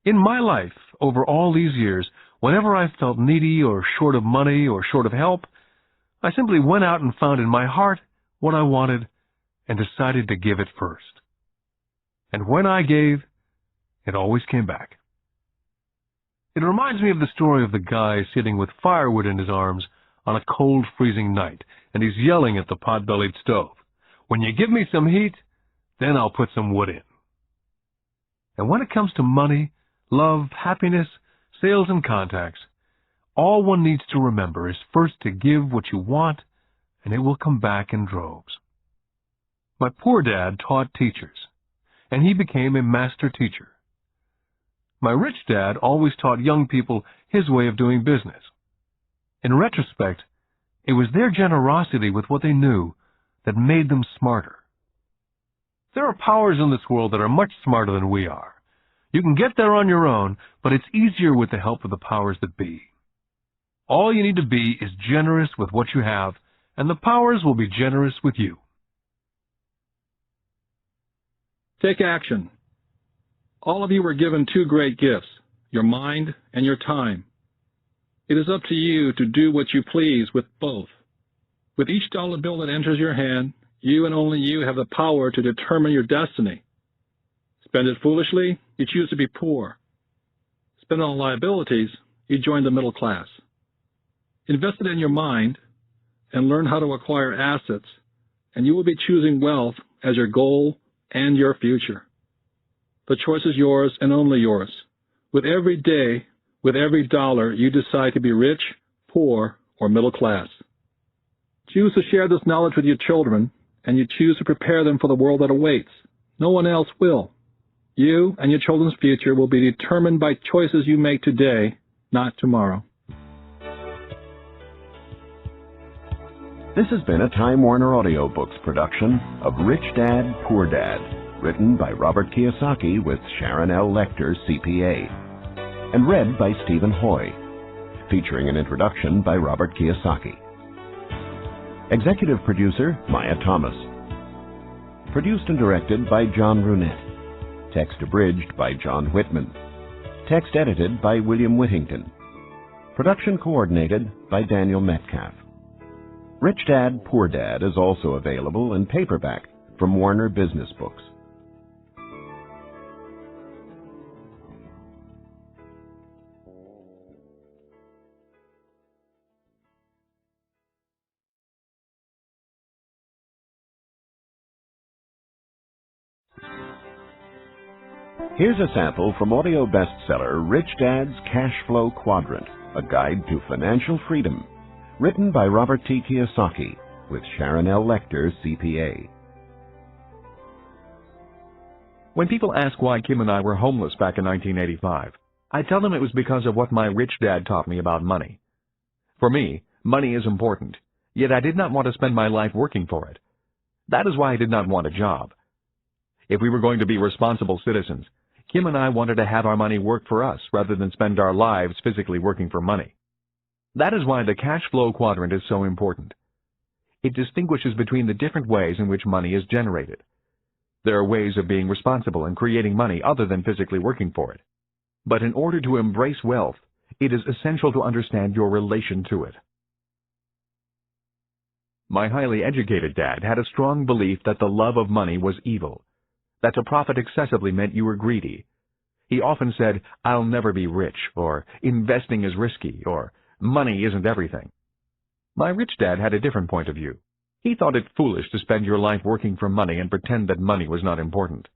In my life, over all these years, whenever I felt needy or short of money or short of help, I simply went out and found in my heart what I wanted and decided to give it first. And when I gave, it always came back. It reminds me of the story of the guy sitting with firewood in his arms on a cold, freezing night, and he's yelling at the pot-bellied stove, "When you give me some heat, then I'll put some wood in." And when it comes to money, love, happiness, sales, and contacts, all one needs to remember is first to give what you want, and it will come back in droves. My poor dad taught teachers, and he became a master teacher. My rich dad always taught young people his way of doing business. In retrospect, it was their generosity with what they knew that made them smarter. There are powers in this world that are much smarter than we are. You can get there on your own, but it's easier with the help of the powers that be. All you need to be is generous with what you have, and the powers will be generous with you. Take action. All of you were given two great gifts, your mind and your time. It is up to you to do what you please with both. With each dollar bill that enters your hand, you and only you have the power to determine your destiny. Spend it foolishly, you choose to be poor. Spend it on liabilities, you join the middle class. Invest it in your mind and learn how to acquire assets, and you will be choosing wealth as your goal and your future. The choice is yours and only yours. With every day, with every dollar, you decide to be rich, poor, or middle class. Choose to share this knowledge with your children, and you choose to prepare them for the world that awaits. No one else will. You and your children's future will be determined by choices you make today, not tomorrow. This has been a Time Warner Audiobooks production of Rich Dad, Poor Dad, written by Robert Kiyosaki with Sharon L. Lecter, CPA, and read by Stephen Hoy, featuring an introduction by Robert Kiyosaki. Executive producer, Maya Thomas. Produced and directed by John Brunette. Text abridged by John Whitman. Text edited by William Whittington. Production coordinated by Daniel Metcalf. Rich Dad, Poor Dad is also available in paperback from Warner Business Books. Here's a sample from audio bestseller Rich Dad's Cash Flow Quadrant, a guide to financial freedom, written by Robert T. Kiyosaki with Sharon L. Lecter, CPA. When people ask why Kim and I were homeless back in 1985, I tell them it was because of what my rich dad taught me about money. For me, money is important, yet I did not want to spend my life working for it. That is why I did not want a job. If we were going to be responsible citizens, Kim and I wanted to have our money work for us rather than spend our lives physically working for money. That is why the cash flow quadrant is so important. It distinguishes between the different ways in which money is generated. There are ways of being responsible and creating money other than physically working for it. But in order to embrace wealth, it is essential to understand your relation to it. My highly educated dad had a strong belief that the love of money was evil, that to profit excessively meant you were greedy. He often said, "I'll never be rich," or "investing is risky," or "money isn't everything." My rich dad had a different point of view. He thought it foolish to spend your life working for money and pretend that money was not important.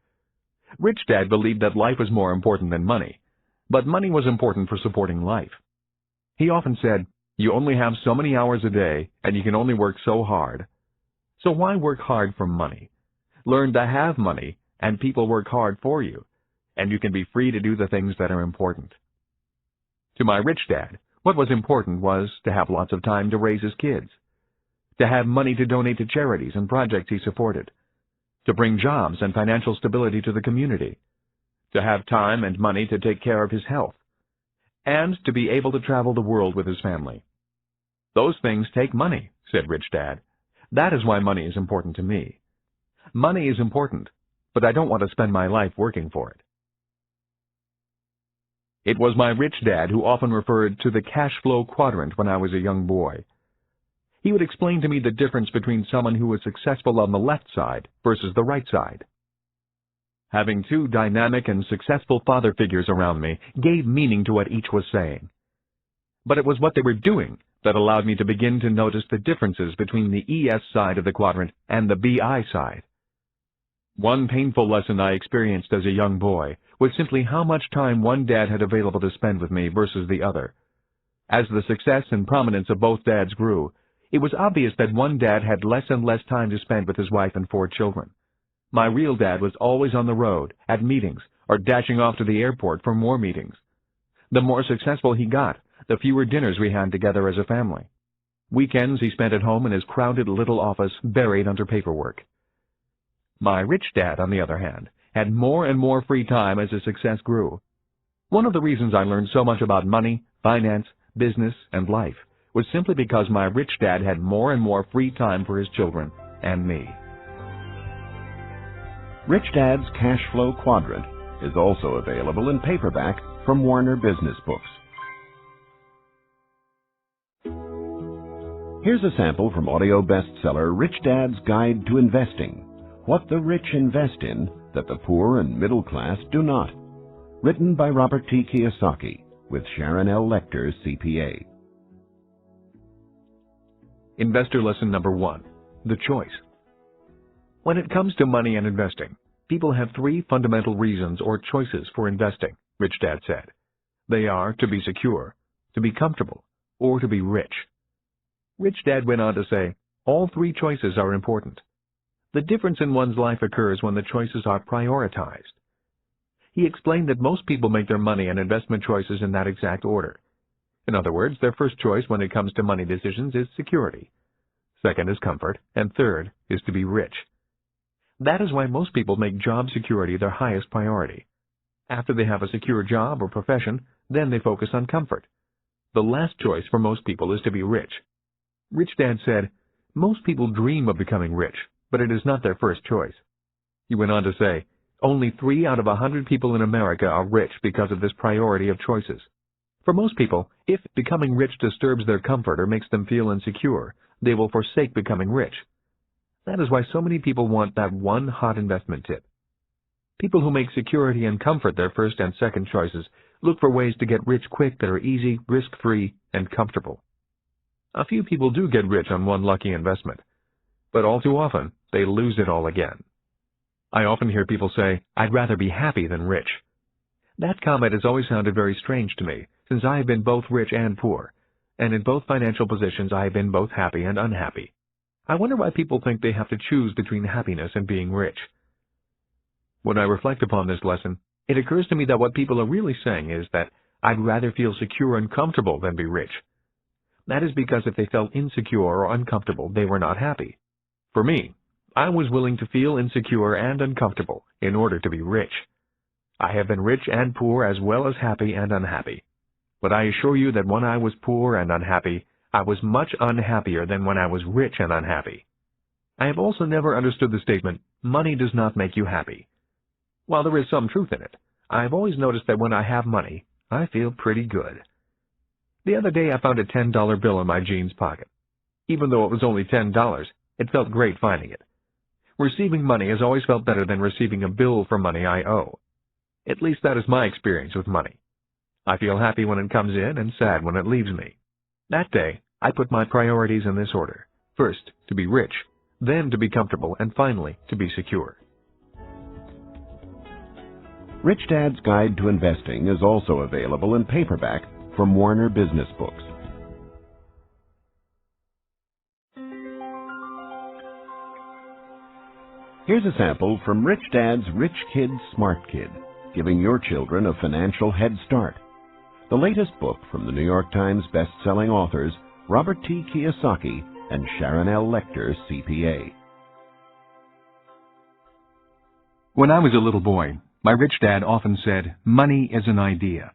Rich Dad believed that life was more important than money, but money was important for supporting life. He often said, "You only have so many hours a day, and you can only work so hard. So why work hard for money? Learn to have money, and people work hard for you, and you can be free to do the things that are important." To my rich dad, what was important was to have lots of time to raise his kids, to have money to donate to charities and projects he supported, to bring jobs and financial stability to the community, to have time and money to take care of his health, and to be able to travel the world with his family. "Those things take money," said Rich Dad. "That is why money is important to me. Money is important, but I don't want to spend my life working for it." It was my rich dad who often referred to the cash flow quadrant when I was a young boy. He would explain to me the difference between someone who was successful on the left side versus the right side. Having two dynamic and successful father figures around me gave meaning to what each was saying. But it was what they were doing that allowed me to begin to notice the differences between the ES side of the quadrant and the BI side. One painful lesson I experienced as a young boy was simply how much time one dad had available to spend with me versus the other. As the success and prominence of both dads grew, it was obvious that one dad had less and less time to spend with his wife and 4 children. My real dad was always on the road, at meetings, or dashing off to the airport for more meetings. The more successful he got, the fewer dinners we had together as a family. Weekends he spent at home in his crowded little office buried under paperwork. My rich dad, on the other hand, had more and more free time as his success grew. One of the reasons I learned so much about money, finance, business, and life was simply because my rich dad had more and more free time for his children and me. Rich Dad's Cash Flow Quadrant is also available in paperback from Warner Business Books. Here's a sample from audio bestseller Rich Dad's Guide to Investing: What the Rich Invest in that the Poor and Middle Class Do Not, written by Robert T. Kiyosaki with Sharon L. Lecter, CPA. Investor lesson number 1, the choice. When it comes to money and investing, people have 3 fundamental reasons or choices for investing, Rich Dad said. They are to be secure, to be comfortable, or to be rich. Rich Dad went on to say, all 3 choices are important. The difference in one's life occurs when the choices are prioritized. He explained that most people make their money and investment choices in that exact order. In other words, their first choice when it comes to money decisions is security. Second is comfort, and third is to be rich. That is why most people make job security their highest priority. After they have a secure job or profession, then they focus on comfort. The last choice for most people is to be rich. Rich Dad said, "Most people dream of becoming rich, but it is not their first choice." He went on to say, "Only 3 out of 100 people in America are rich because of this priority of choices." For most people, if becoming rich disturbs their comfort or makes them feel insecure, they will forsake becoming rich. That is why so many people want that one hot investment tip. People who make security and comfort their first and second choices look for ways to get rich quick that are easy, risk-free, and comfortable. A few people do get rich on one lucky investment, but all too often they lose it all again. I often hear people say, "I'd rather be happy than rich." That comment has always sounded very strange to me, since I have been both rich and poor, and in both financial positions I have been both happy and unhappy. I wonder why people think they have to choose between happiness and being rich. When I reflect upon this lesson, it occurs to me that what people are really saying is that I'd rather feel secure and comfortable than be rich. That is because if they felt insecure or uncomfortable, they were not happy. For me, I was willing to feel insecure and uncomfortable in order to be rich. I have been rich and poor as well as happy and unhappy. But I assure you that when I was poor and unhappy, I was much unhappier than when I was rich and unhappy. I have also never understood the statement, "Money does not make you happy." While there is some truth in it, I have always noticed that when I have money, I feel pretty good. The other day I found a $10 bill in my jeans pocket. Even though it was only $10, it felt great finding it. Receiving money has always felt better than receiving a bill for money I owe. At least that is my experience with money. I feel happy when it comes in and sad when it leaves me. That day, I put my priorities in this order. First, to be rich, then to be comfortable, and finally, to be secure. Rich Dad's Guide to Investing is also available in paperback from Warner Business Books. Here's a sample from Rich Dad's Rich Kid, Smart Kid, giving your children a financial head start. The latest book from the New York Times best-selling authors Robert T. Kiyosaki and Sharon L. Lecter, CPA. When I was a little boy, my rich dad often said, "Money is an idea."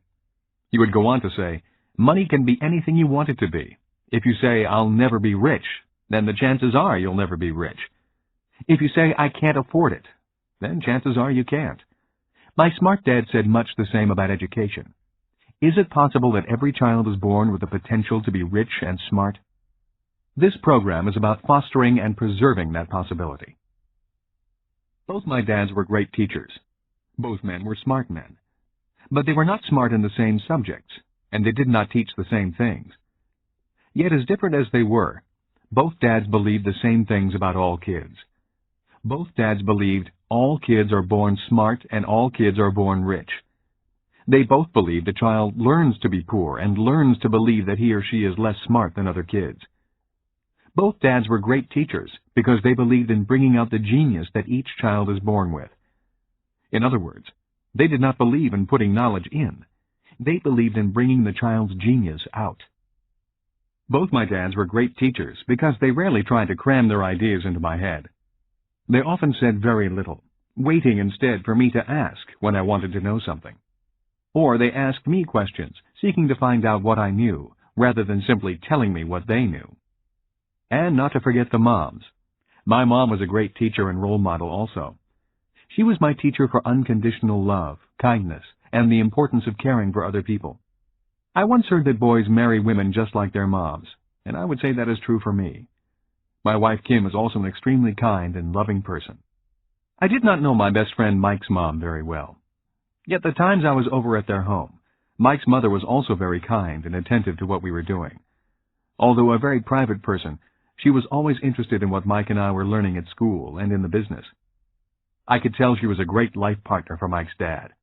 He would go on to say, "Money can be anything you want it to be. If you say, 'I'll never be rich,' then the chances are you'll never be rich. If you say, 'I can't afford it,' then chances are you can't." My smart dad said much the same about education. Is it possible that every child is born with the potential to be rich and smart? This program is about fostering and preserving that possibility. Both my dads were great teachers. Both men were smart men. But they were not smart in the same subjects, and they did not teach the same things. Yet as different as they were, both dads believed the same things about all kids. Both dads believed all kids are born smart and all kids are born rich. They both believed a child learns to be poor and learns to believe that he or she is less smart than other kids. Both dads were great teachers because they believed in bringing out the genius that each child is born with. In other words, they did not believe in putting knowledge in. They believed in bringing the child's genius out. Both my dads were great teachers because they rarely tried to cram their ideas into my head. They often said very little, waiting instead for me to ask when I wanted to know something. Or they asked me questions, seeking to find out what I knew, rather than simply telling me what they knew. And not to forget the moms. My mom was a great teacher and role model also. She was my teacher for unconditional love, kindness, and the importance of caring for other people. I once heard that boys marry women just like their moms, and I would say that is true for me. My wife Kim is also an extremely kind and loving person. I did not know my best friend Mike's mom very well. Yet the times I was over at their home, Mike's mother was also very kind and attentive to what we were doing. Although a very private person, she was always interested in what Mike and I were learning at school and in the business. I could tell she was a great life partner for Mike's dad.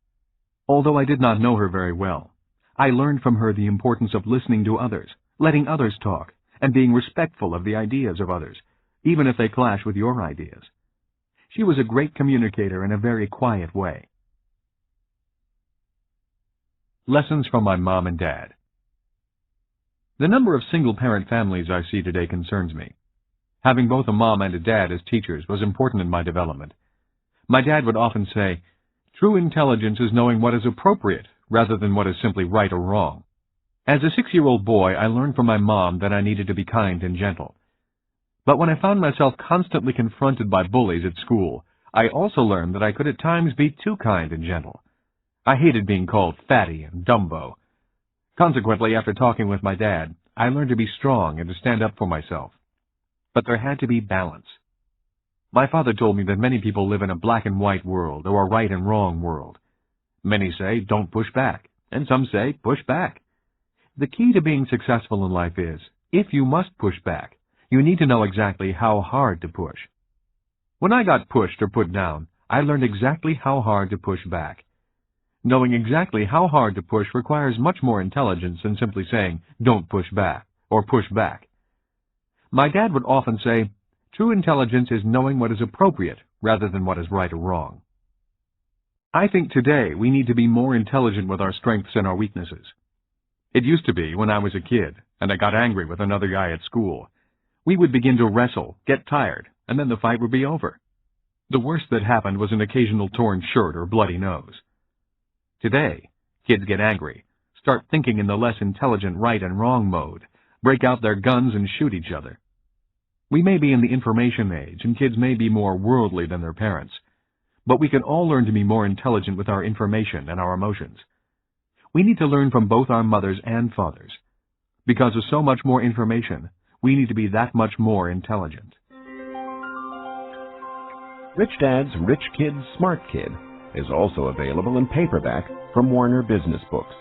Although I did not know her very well, I learned from her the importance of listening to others, letting others talk, and being respectful of the ideas of others, even if they clash with your ideas. She was a great communicator in a very quiet way. Lessons from my mom and dad. The number of single-parent families I see today concerns me. Having both a mom and a dad as teachers was important in my development. My dad would often say, "True intelligence is knowing what is appropriate rather than what is simply right or wrong." As a 6-year-old boy, I learned from my mom that I needed to be kind and gentle. But when I found myself constantly confronted by bullies at school, I also learned that I could at times be too kind and gentle. I hated being called fatty and Dumbo. Consequently, after talking with my dad, I learned to be strong and to stand up for myself. But there had to be balance. My father told me that many people live in a black and white world or a right and wrong world. Many say, don't push back, and some say, push back. The key to being successful in life is, if you must push back, you need to know exactly how hard to push. When I got pushed or put down, I learned exactly how hard to push back. Knowing exactly how hard to push requires much more intelligence than simply saying, don't push back, or push back. My dad would often say, true intelligence is knowing what is appropriate rather than what is right or wrong. I think today we need to be more intelligent with our strengths and our weaknesses. It used to be when I was a kid and I got angry with another guy at school. We would begin to wrestle, get tired, and then the fight would be over. The worst that happened was an occasional torn shirt or bloody nose. Today, kids get angry, start thinking in the less intelligent right and wrong mode, break out their guns and shoot each other. We may be in the information age, and kids may be more worldly than their parents, but we can all learn to be more intelligent with our information and our emotions. We need to learn from both our mothers and fathers. Because of so much more information, we need to be that much more intelligent. Rich Dad's Rich Kid, Smart Kid is also available in paperback from Warner Business Books.